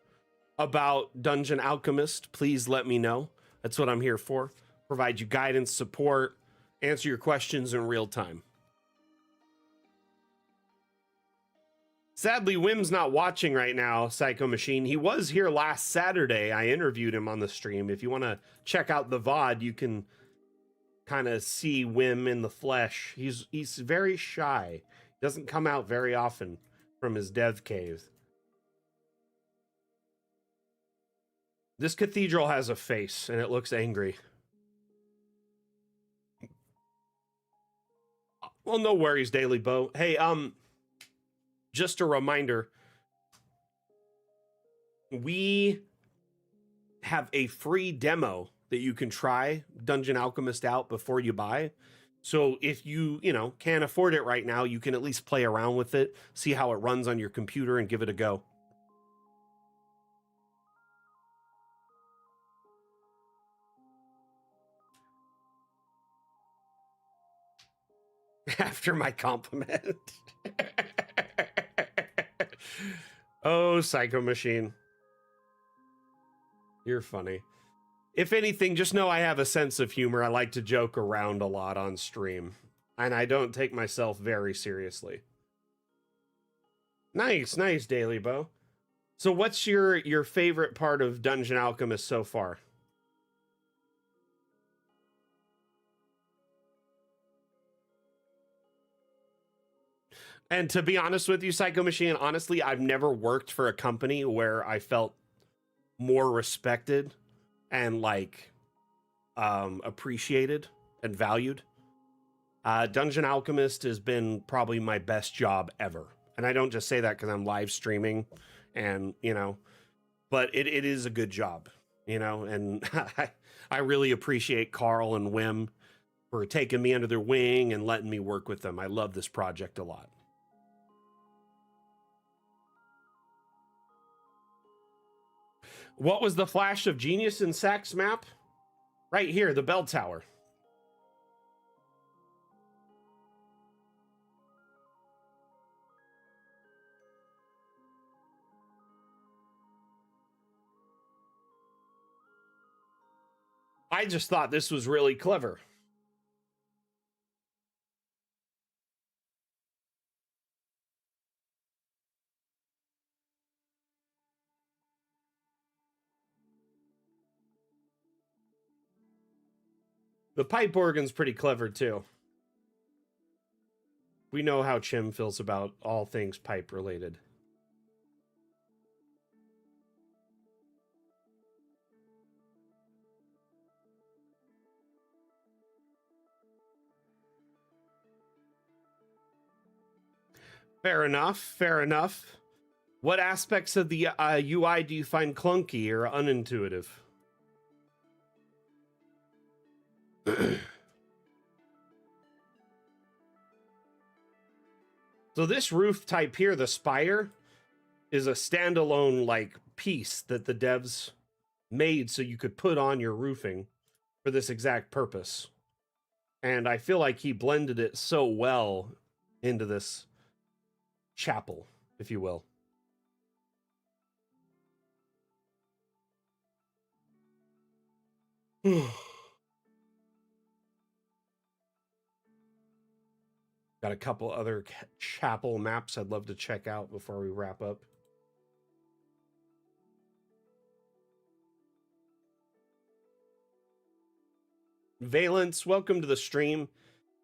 about Dungeon Alchemist, please let me know. That's what I'm here for. Provide you guidance, support, answer your questions in real time. Sadly, Wim's not watching right now, Psycho Machine. He was here last Saturday. I interviewed him on the stream. If you want to check out the VOD, you can kind of see Wim in the flesh. He's very shy. Doesn't come out very often from his dev cave. This cathedral has a face, and it looks angry. Well, no worries, Daily Bo. Hey, just a reminder. We have a free demo that you can try Dungeon Alchemist out before you buy. So if you, can't afford it right now, you can at least play around with it, see how it runs on your computer and give it a go. After my compliment. Oh, Psycho Machine. You're funny. If anything, just know I have a sense of humor. I like to joke around a lot on stream, and I don't take myself very seriously. Nice, Daily Bo. So what's your favorite part of Dungeon Alchemist so far? And to be honest with you, Psycho Machine, honestly, I've never worked for a company where I felt more respected and appreciated and valued. Dungeon Alchemist has been probably my best job ever. And I don't just say that because I'm live streaming and, but it is a good job, and I really appreciate Carl and Wim for taking me under their wing and letting me work with them. I love this project a lot. What was the flash of genius in Sack's map? Right here, the bell tower. I just thought this was really clever. The pipe organ's pretty clever too. We know how Chim feels about all things pipe related. Fair enough. What aspects of the UI do you find clunky or unintuitive? So this roof type here, the spire, is a standalone piece that the devs made so you could put on your roofing for this exact purpose. And I feel like he blended it so well into this chapel, if you will. Got a couple other chapel maps I'd love to check out before we wrap up. Valence, welcome to the stream.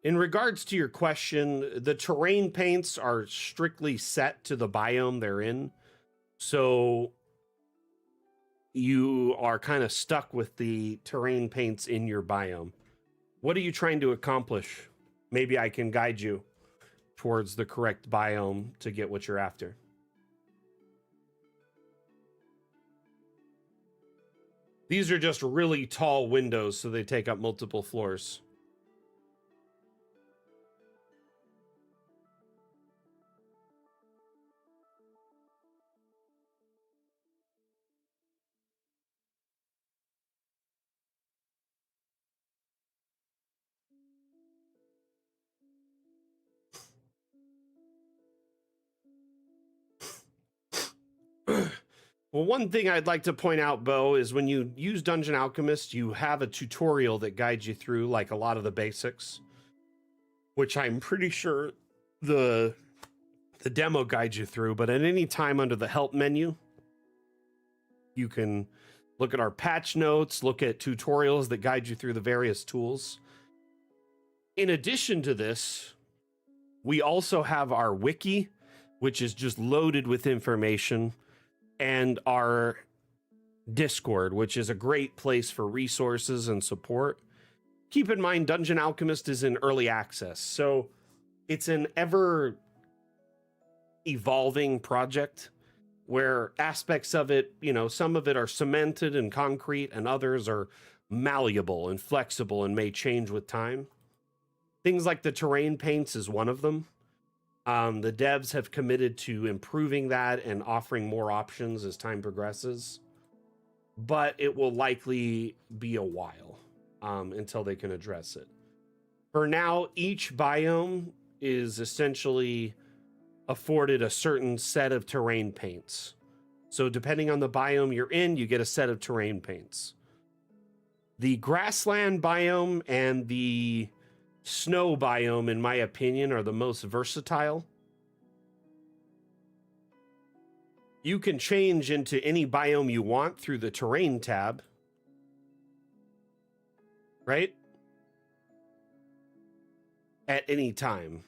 In regards to your question, the terrain paints are strictly set to the biome they're in. So you are kind of stuck with the terrain paints in your biome. What are you trying to accomplish? Maybe I can guide you towards the correct biome to get what you're after. These are just really tall windows, so they take up multiple floors. Well, one thing I'd like to point out, Bo, is when you use Dungeon Alchemist, you have a tutorial that guides you through a lot of the basics, which I'm pretty sure the demo guides you through. But at any time under the help menu, you can look at our patch notes, look at tutorials that guide you through the various tools. In addition to this, we also have our wiki, which is just loaded with information, and our Discord, which is a great place for resources and support. Keep in mind, Dungeon Alchemist is in early access, so it's an ever evolving project where aspects of it, you know, some of it are cemented and concrete and others are malleable and flexible and may change with time. Things like the terrain paints is one of them. The devs have committed to improving that and offering more options as time progresses, but it will likely be a while until they can address it. For now, each biome is essentially afforded a certain set of terrain paints. So depending on the biome you're in, you get a set of terrain paints. The grassland biome and the snow biome, in my opinion, are the most versatile. You can change into any biome you want through the terrain tab, right? At any time.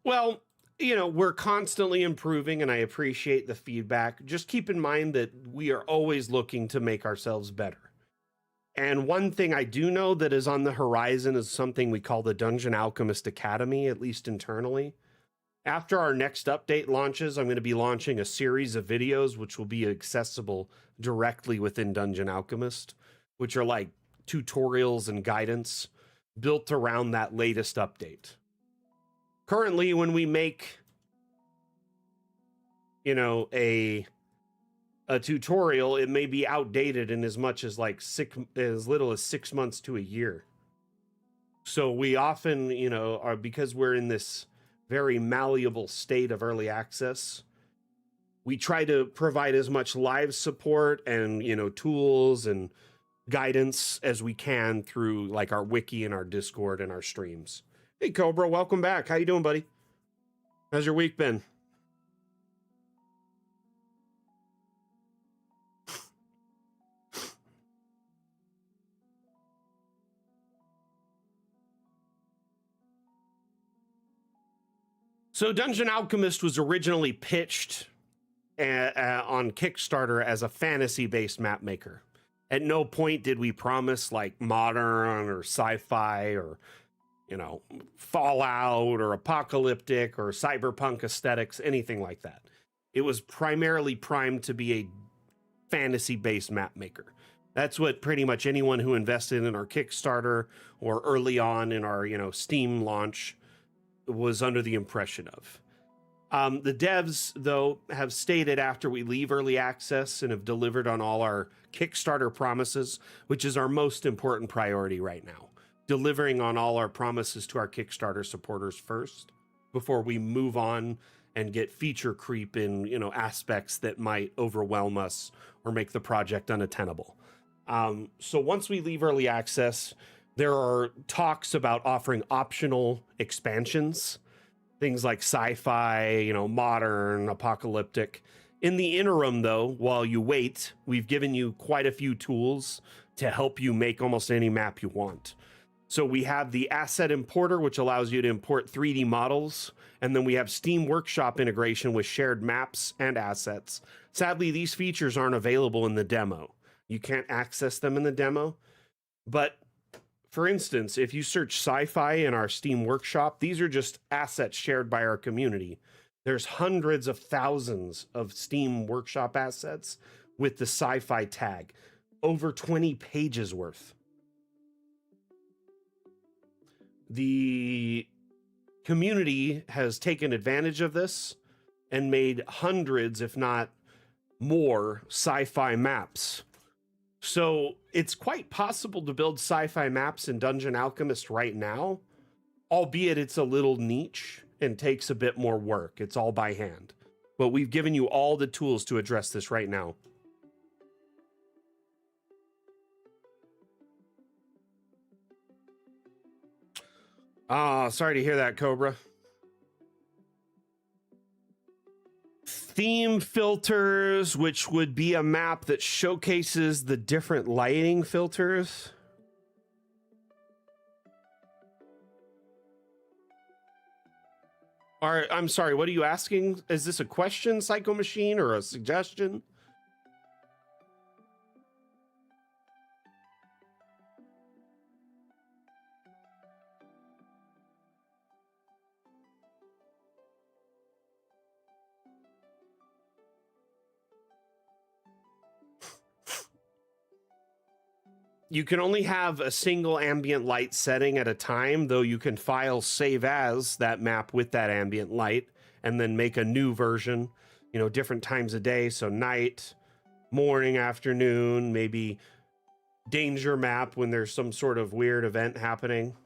Well, you know, we're constantly improving and I appreciate the feedback. Just keep in mind that we are always looking to make ourselves better. And one thing I do know that is on the horizon is something we call the Dungeon Alchemist Academy, at least internally. After our next update launches, I'm going to be launching a series of videos which will be accessible directly within Dungeon Alchemist, which are like tutorials and guidance built around that latest update. Currently, when we make, you know, a tutorial, it may be outdated in as much as like as little as 6 months to a year. So we often, you know, are, because we're in this very malleable state of early access, we try to provide as much live support and, you know, tools and guidance as we can through like our wiki and our Discord and our streams. Hey Cobra, welcome back. How you doing, buddy? How's your week been? So Dungeon Alchemist was originally pitched on Kickstarter as a fantasy-based map maker. At no point did we promise like modern or sci-fi or, you know, Fallout or apocalyptic or cyberpunk aesthetics, anything like that. It was primarily primed to be a fantasy-based map maker. That's what pretty much anyone who invested in our Kickstarter or early on in our, you know, Steam launch was under the impression of. The devs, though, have stated after we leave early access and have delivered on all our Kickstarter promises, which is our most important priority right now, delivering on all our promises to our Kickstarter supporters first before we move on and get feature creep in, you know, aspects that might overwhelm us or make the project unattainable. So once we leave early access, there are talks about offering optional expansions, things like sci-fi, you know, modern, apocalyptic. In the interim, though, while you wait, we've given you quite a few tools to help you make almost any map you want. So we have the asset importer, which allows you to import 3D models. And then we have Steam Workshop integration with shared maps and assets. Sadly, these features aren't available in the demo. You can't access them in the demo. But for instance, if you search sci-fi in our Steam Workshop, these are just assets shared by our community. There's hundreds of thousands of Steam Workshop assets with the sci-fi tag, over 20 pages worth. The community has taken advantage of this and made hundreds, if not more, sci-fi maps. So it's quite possible to build sci-fi maps in Dungeon Alchemist right now, albeit it's a little niche and takes a bit more work. It's all by hand. But we've given you all the tools to address this right now. Sorry to hear that, Cobra. Theme filters, which would be a map that showcases the different lighting filters. I'm sorry, what are you asking? Is this a question, Psycho Machine, or a suggestion? You can only have a single ambient light setting at a time, though you can file save as that map with that ambient light and then make a new version, you know, different times of day. So night, morning, afternoon, maybe danger map when there's some sort of weird event happening.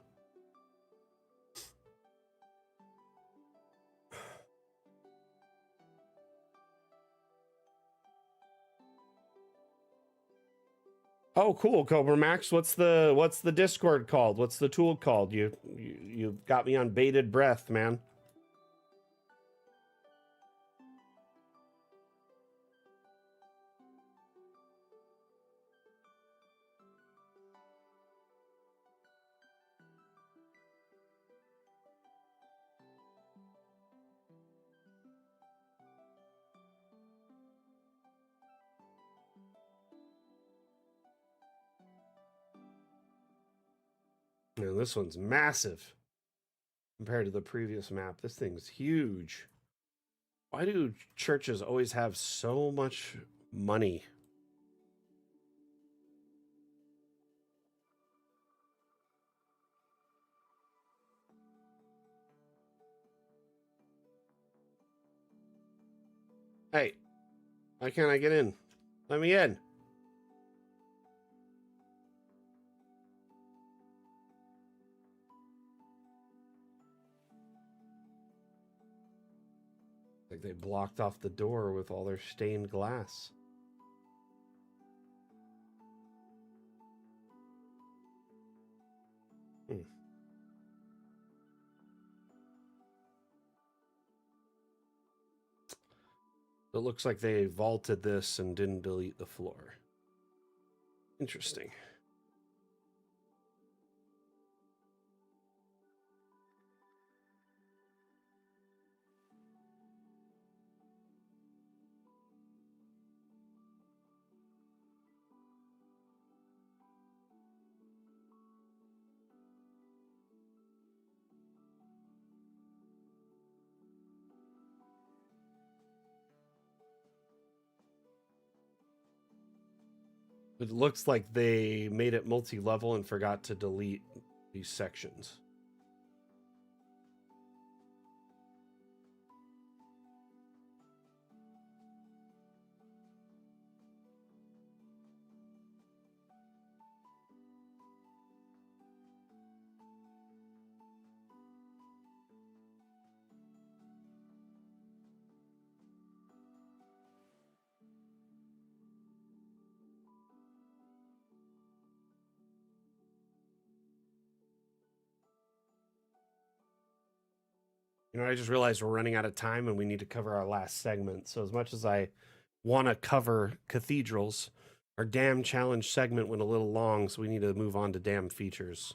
Oh, cool, Cobra Max. What's the Discord called? What's the tool called? You've got me on bated breath, man. Man, this one's massive compared to the previous map. This thing's huge. Why do churches always have so much money? Hey, why can't I get in? Let me in. Like they blocked off the door with all their stained glass. It looks like they vaulted this and didn't delete the floor. Interesting. It looks like they made it multi-level and forgot to delete these sections. You know, I just realized we're running out of time and we need to cover our last segment. So as much as I want to cover cathedrals, our dam challenge segment went a little long, so we need to move on to dam features.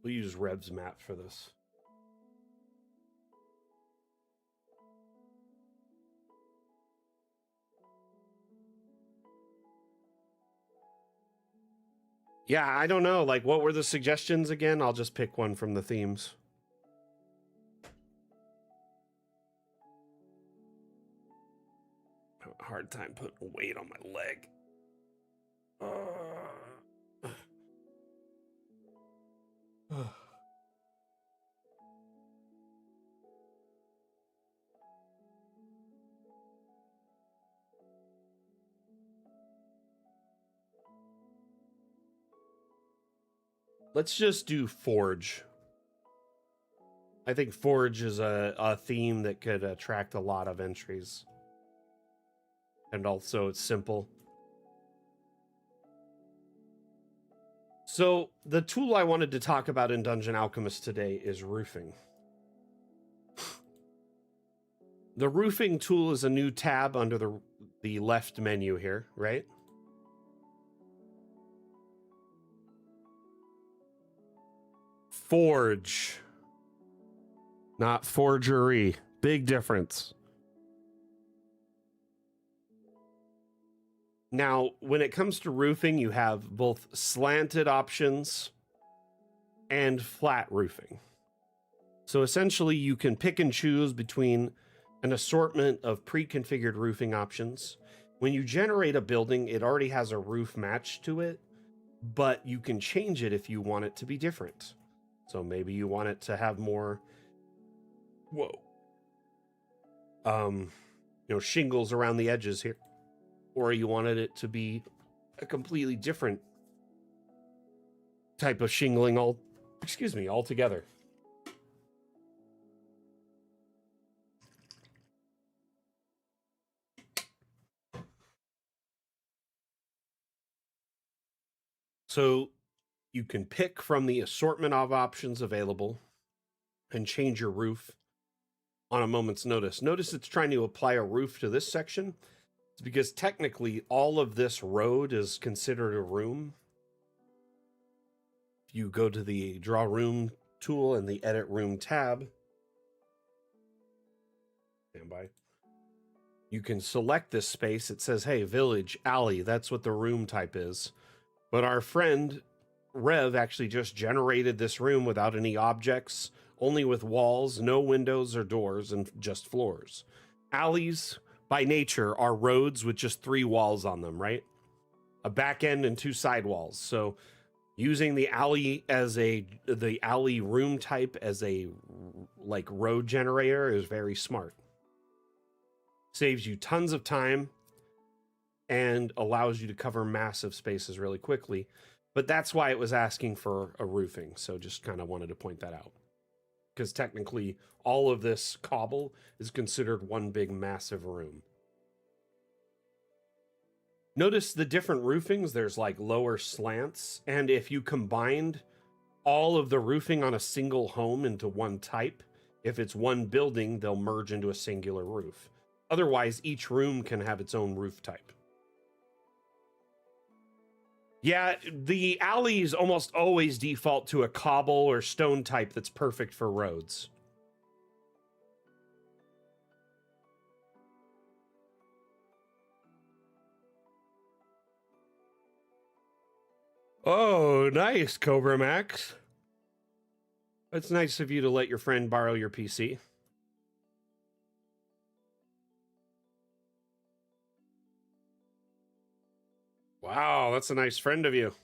We use Reb's map for this. Yeah, I don't know. Like, what were the suggestions again? I'll just pick one from the themes. Hard time putting weight on my leg. Let's just do Forge. I think Forge is a theme that could attract a lot of entries. And also it's simple. So the tool I wanted to talk about in Dungeon Alchemist today is roofing. The roofing tool is a new tab under the left menu here, right? Forge, not forgery. Big difference. Now, when it comes to roofing, you have both slanted options and flat roofing. So essentially, you can pick and choose between an assortment of pre-configured roofing options. When you generate a building, it already has a roof matched to it, but you can change it if you want it to be different. So maybe you want it to have more, shingles around the edges here, or you wanted it to be a completely different type of shingling altogether. So you can pick from the assortment of options available and change your roof on a moment's notice. Notice it's trying to apply a roof to this section. It's because technically all of this road is considered a room. If you go to the Draw Room tool and the Edit Room tab, standby, you can select this space. It says, hey, Village, Alley, that's what the room type is. But our friend Rev actually just generated this room without any objects, only with walls, no windows or doors, and just floors. Alleys, by nature, are roads with just 3 walls on them, right? A back end and 2 side walls. So using the alley as the alley room type as a road generator is very smart. Saves you tons of time and allows you to cover massive spaces really quickly. But that's why it was asking for a roofing. So just kind of wanted to point that out. Because technically, all of this cobble is considered one big massive room. Notice the different roofings. There's like lower slants. And if you combined all of the roofing on a single home into one type, if it's one building, they'll merge into a singular roof. Otherwise, each room can have its own roof type. Yeah, the alleys almost always default to a cobble or stone type that's perfect for roads. Oh, nice, Cobra Max. It's nice of you to let your friend borrow your PC. Wow, that's a nice friend of you.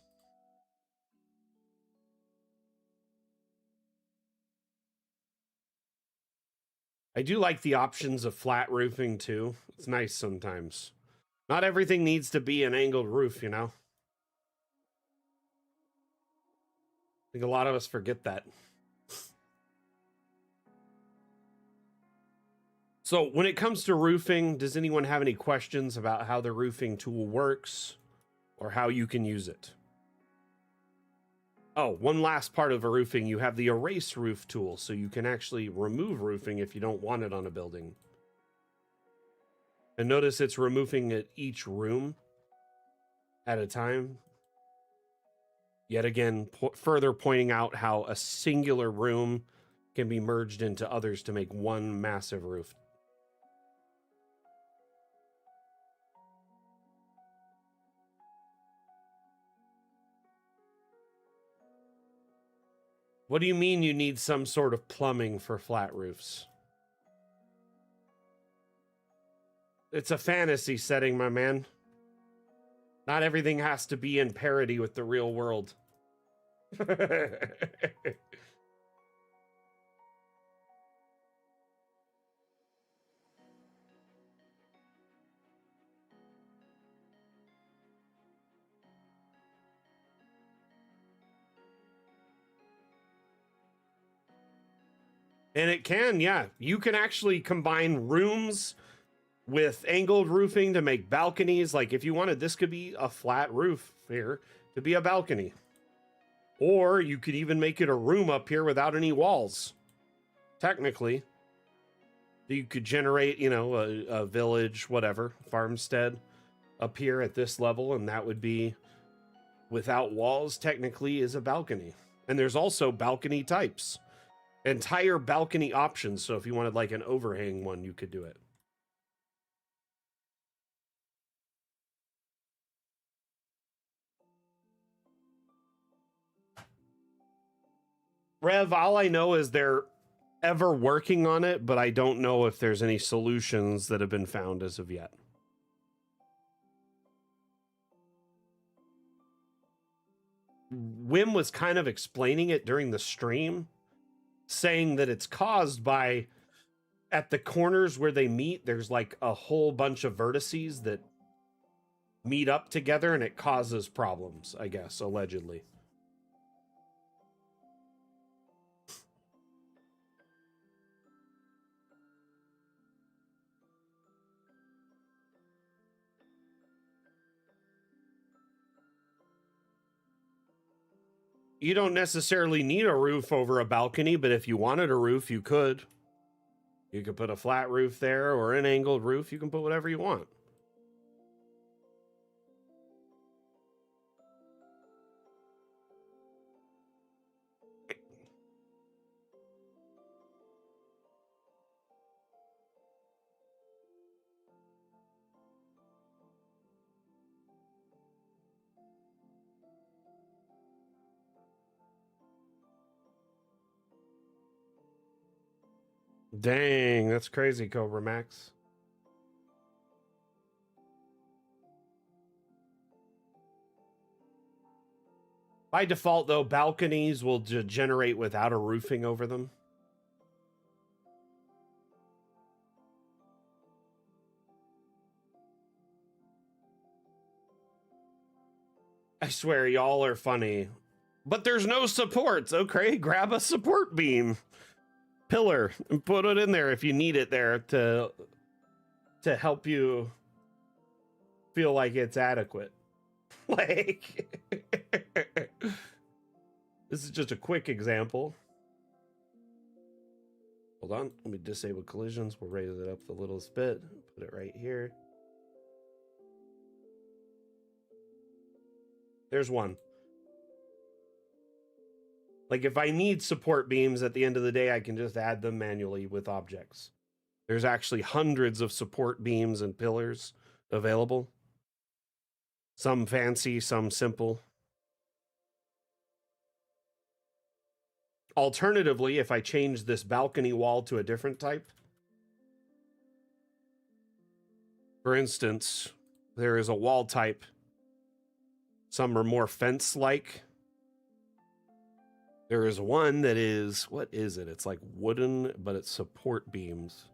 I do like the options of flat roofing too. It's nice sometimes. Not everything needs to be an angled roof, you know? I think a lot of us forget that. So when it comes to roofing, does anyone have any questions about how the roofing tool works or how you can use it? Oh, one last part of a roofing, you have the erase roof tool, so you can actually remove roofing if you don't want it on a building. And notice it's removing it each room at a time. Yet again, further pointing out how a singular room can be merged into others to make one massive roof. What do you mean you need some sort of plumbing for flat roofs? It's a fantasy setting, my man. Not everything has to be in parity with the real world. And it can, yeah. You can actually combine rooms with angled roofing to make balconies. Like if you wanted, this could be a flat roof here to be a balcony. Or you could even make it a room up here without any walls. Technically, you could generate, a village, whatever, farmstead up here at this level. And that would be without walls, technically is a balcony. And there's also balcony types, entire balcony options. So if you wanted like an overhang one, you could do it. Rev, all I know is they're ever working on it, but I don't know if there's any solutions that have been found as of yet. Wim was kind of explaining it during the stream, saying that it's caused by at the corners where they meet, there's like a whole bunch of vertices that meet up together and it causes problems, I guess, allegedly. You don't necessarily need a roof over a balcony, but if you wanted a roof, you could. You could put a flat roof there or an angled roof. You can put whatever you want. Dang, that's crazy, Cobra Max. By default, though, balconies will generate without a roofing over them. I swear, y'all are funny. But there's no supports. Okay, grab a support beam pillar and put it in there if you need it there to help you feel like it's adequate. Like this is just a quick example. Hold on, let me disable collisions. We'll raise it up the littlest bit. Put it right here. There's one. Like if I need support beams at the end of the day, I can just add them manually with objects. There's actually hundreds of support beams and pillars available. Some fancy, some simple. Alternatively, if I change this balcony wall to a different type, for instance, there is a wall type. Some are more fence-like. There is one that is, what is it? It's like wooden, but it's support beams.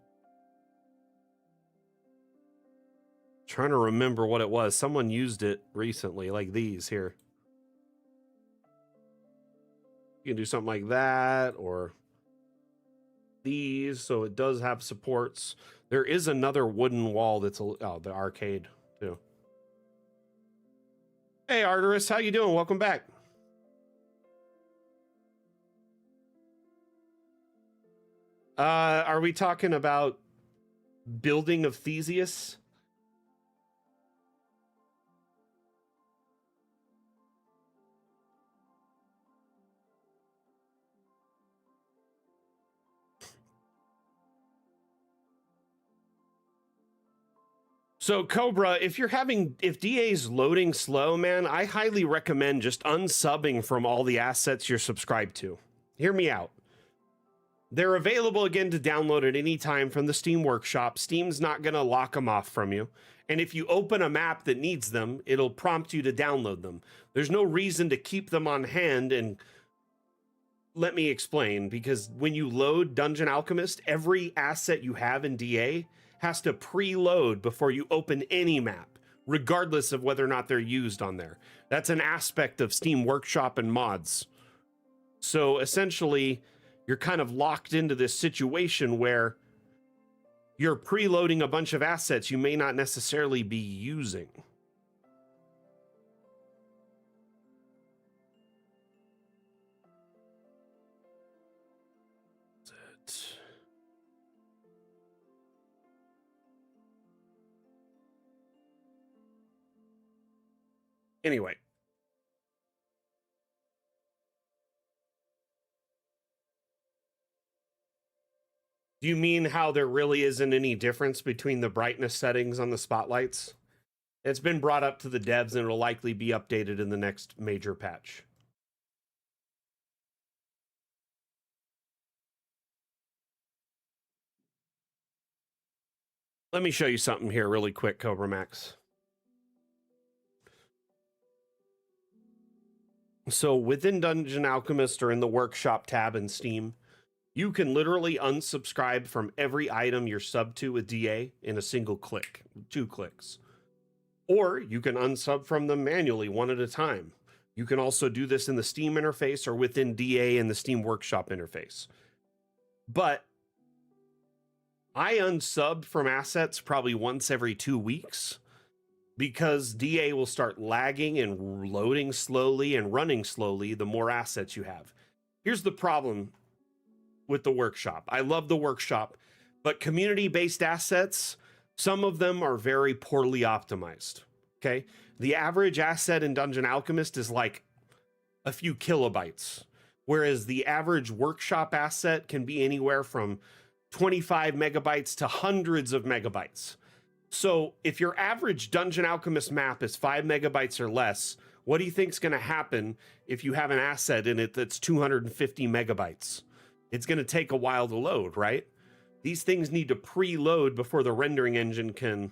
Trying to remember what it was. Someone used it recently, like these here. You can do something like that, or these, so it does have supports. There is another wooden wall that's, oh, the arcade, too. Hey, Arteris, how you doing? Welcome back. Are we talking about Building of Theseus? So Cobra, if DA's loading slow, man, I highly recommend just unsubbing from all the assets you're subscribed to. Hear me out. They're available again to download at any time from the Steam Workshop. Steam's not going to lock them off from you. And if you open a map that needs them, it'll prompt you to download them. There's no reason to keep them on hand. And let me explain, because when you load Dungeon Alchemist, every asset you have in DA has to preload before you open any map, regardless of whether or not they're used on there. That's an aspect of Steam Workshop and mods. So essentially, you're kind of locked into this situation where you're preloading a bunch of assets you may not necessarily be using. Anyway. Do you mean how there really isn't any difference between the brightness settings on the spotlights? It's been brought up to the devs and it'll likely be updated in the next major patch. Let me show you something here really quick, Cobra Max. So within Dungeon Alchemist or in the Workshop tab in Steam, you can literally unsubscribe from every item you're subbed to with DA in a single click, 2 clicks. Or you can unsub from them manually, one at a time. You can also do this in the Steam interface or within DA in the Steam Workshop interface. But I unsub from assets probably once every 2 weeks because DA will start lagging and loading slowly and running slowly the more assets you have. Here's the problem with the Workshop. I love the Workshop, but community-based assets, some of them are very poorly optimized. Okay? The average asset in Dungeon Alchemist is like a few kilobytes, whereas the average Workshop asset can be anywhere from 25 megabytes to hundreds of megabytes. So if your average Dungeon Alchemist map is 5 megabytes or less, what do you think's going to happen if you have an asset in it that's 250 megabytes? It's going to take a while to load, right? These things need to preload before the rendering engine can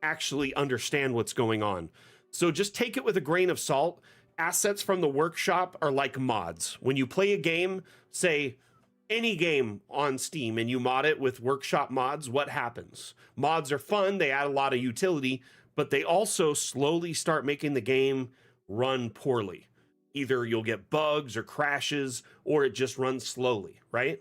actually understand what's going on. So just take it with a grain of salt. Assets from the Workshop are like mods. When you play a game, say any game on Steam, and you mod it with Workshop mods, what happens? Mods are fun, they add a lot of utility, but they also slowly start making the game run poorly. Either you'll get bugs or crashes, or it just runs slowly, right?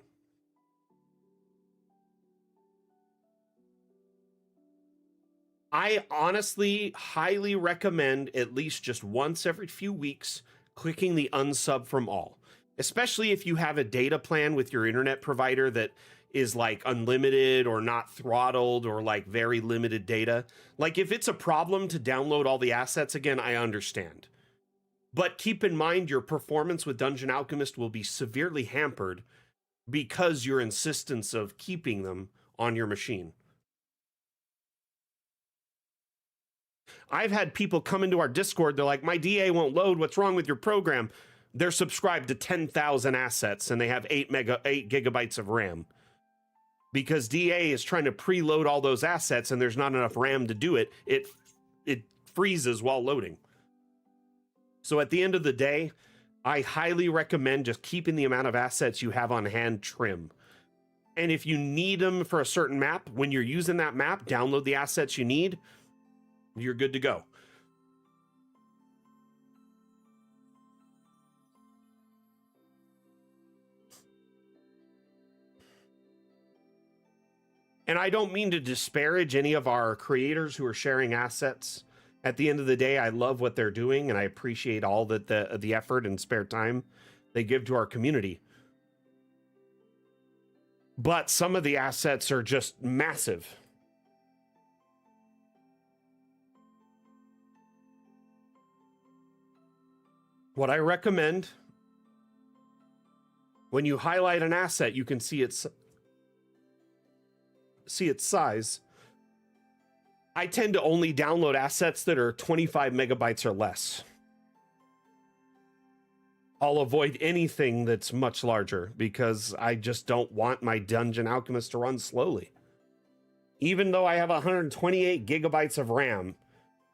I honestly highly recommend at least just once every few weeks clicking the unsub from all, especially if you have a data plan with your internet provider that is like unlimited or not throttled or like very limited data. Like if it's a problem to download all the assets again, I understand. But keep in mind your performance with Dungeon Alchemist will be severely hampered because your insistence of keeping them on your machine. I've had people come into our Discord, they're like, my DA won't load, what's wrong with your program? They're subscribed to 10,000 assets and they have 8 gigabytes of RAM. Because DA is trying to preload all those assets and there's not enough RAM to do it, it freezes while loading. So at the end of the day, I highly recommend just keeping the amount of assets you have on hand trim. And if you need them for a certain map, when you're using that map, download the assets you need, you're good to go. And I don't mean to disparage any of our creators who are sharing assets. At the end of the day, I love what they're doing, and I appreciate all that the effort and spare time they give to our community. But some of the assets are just massive. What I recommend, when you highlight an asset, you can see its size. I tend to only download assets that are 25 megabytes or less. I'll avoid anything that's much larger because I just don't want my Dungeon Alchemist to run slowly. Even though I have 128 gigabytes of RAM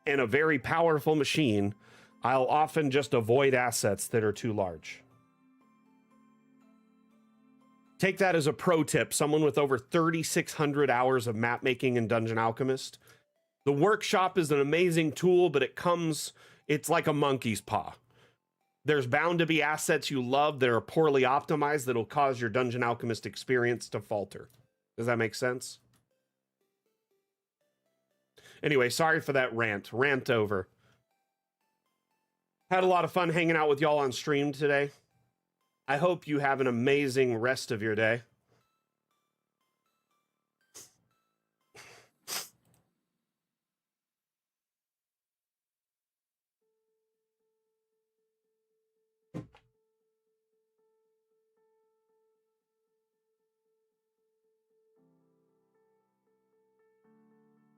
and a very powerful machine, I'll often just avoid assets that are too large. Take that as a pro tip. Someone with over 3,600 hours of map making in Dungeon Alchemist. The Workshop is an amazing tool, but it's like a monkey's paw. There's bound to be assets you love that are poorly optimized that'll cause your Dungeon Alchemist experience to falter. Does that make sense? Anyway, sorry for that rant. Rant over. Had a lot of fun hanging out with y'all on stream today. I hope you have an amazing rest of your day.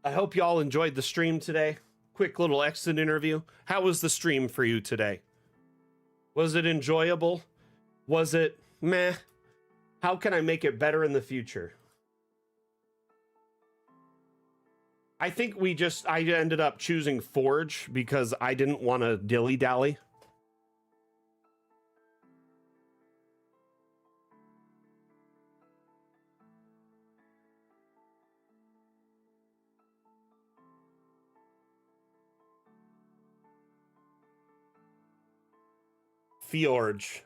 I hope y'all enjoyed the stream today. Quick little exit interview. How was the stream for you today? Was it enjoyable? Was it meh? How can I make it better in the future? I think I ended up choosing Forge because I didn't want to dilly-dally. Fjorge.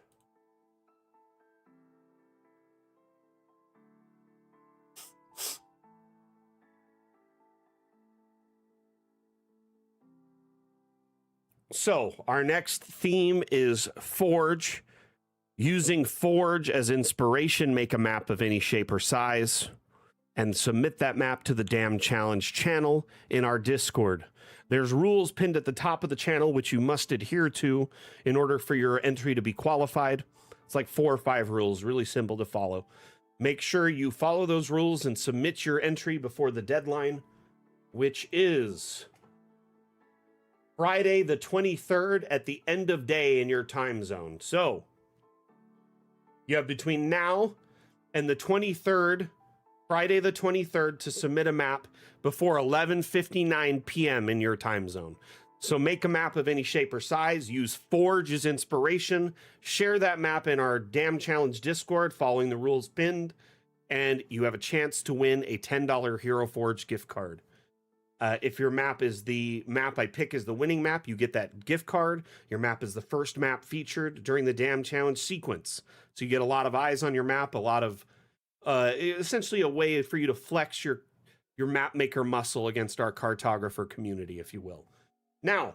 So our next theme is Forge. Using Forge as inspiration, make a map of any shape or size and submit that map to the Damn Challenge channel in our Discord. There's rules pinned at the top of the channel which you must adhere to in order for your entry to be qualified. It's like 4 or 5 rules, really simple to follow. Make sure you follow those rules and submit your entry before the deadline, which is Friday the 23rd at the end of day in your time zone. So you have between now and the 23rd, Friday the 23rd, to submit a map before 11:59 p.m. in your time zone. So make a map of any shape or size, use Forge as inspiration, share that map in our Damn Challenge Discord following the rules pinned, and you have a chance to win a $10 Hero Forge gift card. If your map is the map I pick as the winning map, you get that gift card. Your map is the first map featured during the Damn Challenge sequence. So you get a lot of eyes on your map, a lot of, essentially a way for you to flex your map maker muscle against our cartographer community, if you will. Now,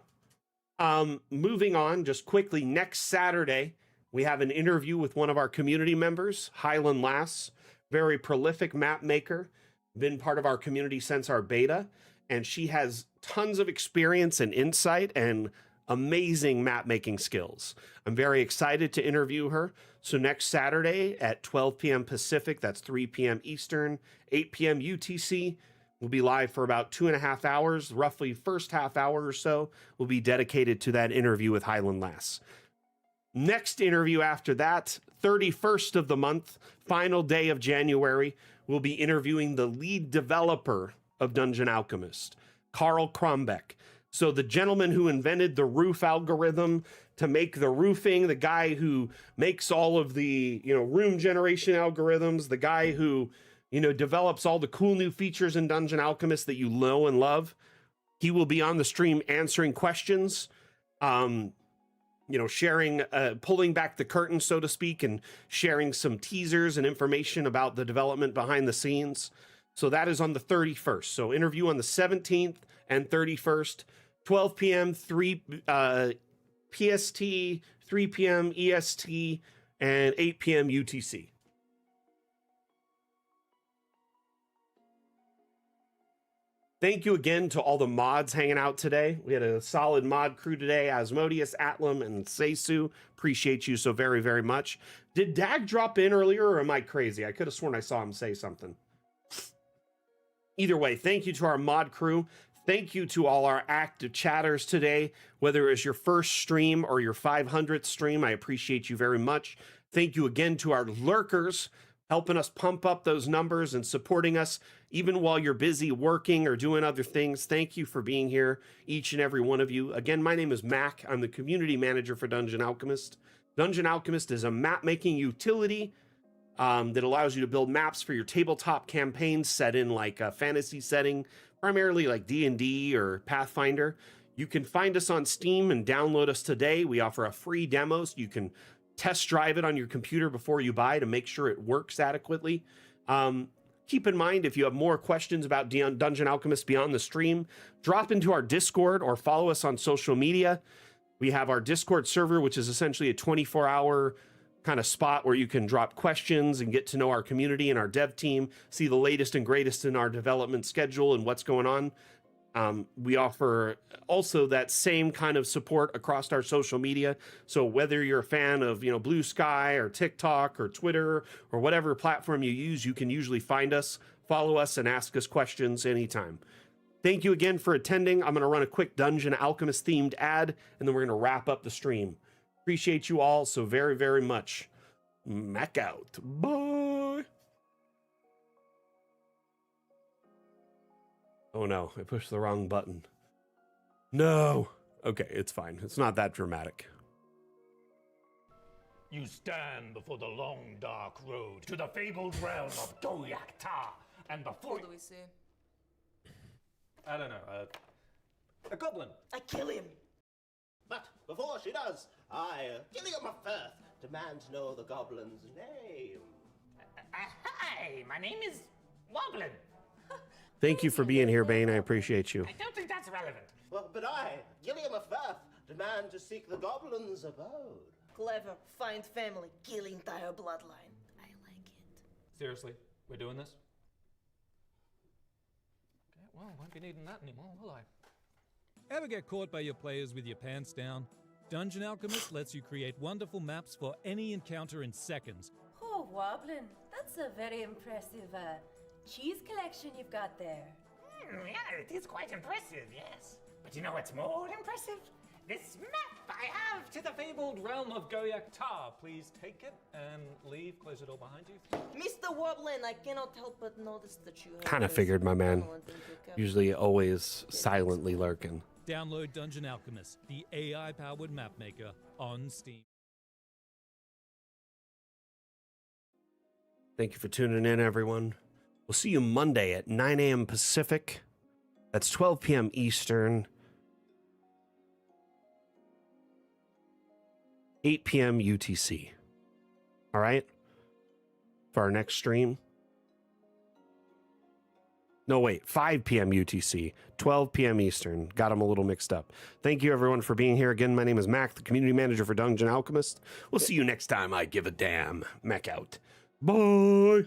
moving on just quickly, next Saturday, we have an interview with one of our community members, Highland Lass, very prolific map maker, been part of our community since our beta. And she has tons of experience and insight and amazing map making skills. I'm very excited to interview her. So next Saturday at 12 p.m. Pacific, that's 3 p.m. Eastern, 8 p.m. UTC, we'll be live for about 2.5 hours. Roughly first half hour or so will be dedicated to that interview with Highland Lass. Next interview after that, 31st of the month, final day of January, we'll be interviewing the lead developer of Dungeon Alchemist, Carl Krombeck. So the gentleman who invented the roof algorithm to make the roofing, the guy who makes all of the, room generation algorithms, the guy who, develops all the cool new features in Dungeon Alchemist that you know and love. He will be on the stream answering questions, sharing, pulling back the curtain, so to speak, and sharing some teasers and information about the development behind the scenes. So that is on the 31st. So interview on the 17th and 31st, 12 p.m., 3 PST, 3 p.m. EST, and 8 p.m. UTC. Thank you again to all the mods hanging out today. We had a solid mod crew today, Asmodeus, Atlam, and Seisu. Appreciate you so very, very much. Did Dag drop in earlier, or am I crazy? I could have sworn I saw him say something. Either way, thank you to our mod crew. Thank you to all our active chatters today, whether it's your first stream or your 500th stream. I appreciate you very much. Thank you again to our lurkers, helping us pump up those numbers and supporting us even while you're busy working or doing other things. Thank you for being here, each and every one of you. Again, my name is Mac. I'm the community manager for Dungeon Alchemist. Dungeon Alchemist is a map-making utility that allows you to build maps for your tabletop campaigns set in like a fantasy setting, primarily like D&D or Pathfinder. You can find us on Steam and download us today. We offer a free demo so you can test drive it on your computer before you buy to make sure it works adequately. Keep in mind, if you have more questions about Dungeon Alchemist beyond the stream, drop into our Discord or follow us on social media. We have our Discord server, which is essentially a 24-hour kind of spot where you can drop questions and get to know our community and our dev team, see the latest and greatest in our development schedule and what's going on. We offer also that same kind of support across our social media. So whether you're a fan of, Blue Sky or TikTok or Twitter or whatever platform you use, you can usually find us, follow us, and ask us questions anytime. Thank you again for attending. I'm going to run a quick Dungeon Alchemist themed ad, and then we're going to wrap up the stream. Appreciate you all so very, very much. Mac out. Bye. Oh no, I pushed the wrong button. No. Okay, it's fine. It's not that dramatic. You stand before the long, dark road to the fabled realm of Goyak-Ta, and before Who do we see? I don't know, a goblin. I kill him. But before she does, I, Gilliam of Firth, demand to know the goblin's name. Hi, my name is Woblin. Thank you for being here, Bane. I appreciate you. I don't think that's relevant. Well, but I, Gilliam of Firth, demand to seek the goblin's abode. Clever. Find family. Kill entire bloodline. I like it. Seriously, we're doing this? Okay, well, won't be needing that anymore, will I? Ever get caught by your players with your pants down? Dungeon Alchemist lets you create wonderful maps for any encounter in seconds. Oh, Woblin, that's a very impressive cheese collection you've got there. Yeah, it is quite impressive, yes. But you know what's more impressive? This map I have To the fabled realm of Goyak-Ta. Please take it and leave. Close the door behind you. Mr. Woblin, I cannot help but notice that you have Kinda a figured, my man. talent in your cap- Usually always silently lurking. Download Dungeon Alchemist, the AI-powered map maker, on Steam. Thank you for tuning in, everyone. We'll see you Monday at 9 a.m. Pacific. That's 12 p.m. Eastern. 8 p.m. UTC. All right? For our next stream. No, wait. 5 p.m. UTC. 12 p.m. Eastern. Got them a little mixed up. Thank you, everyone, for being here. Again, my name is Mac, the community manager for Dungeon Alchemist. We'll see you next time. I give a damn. Mac out. Bye.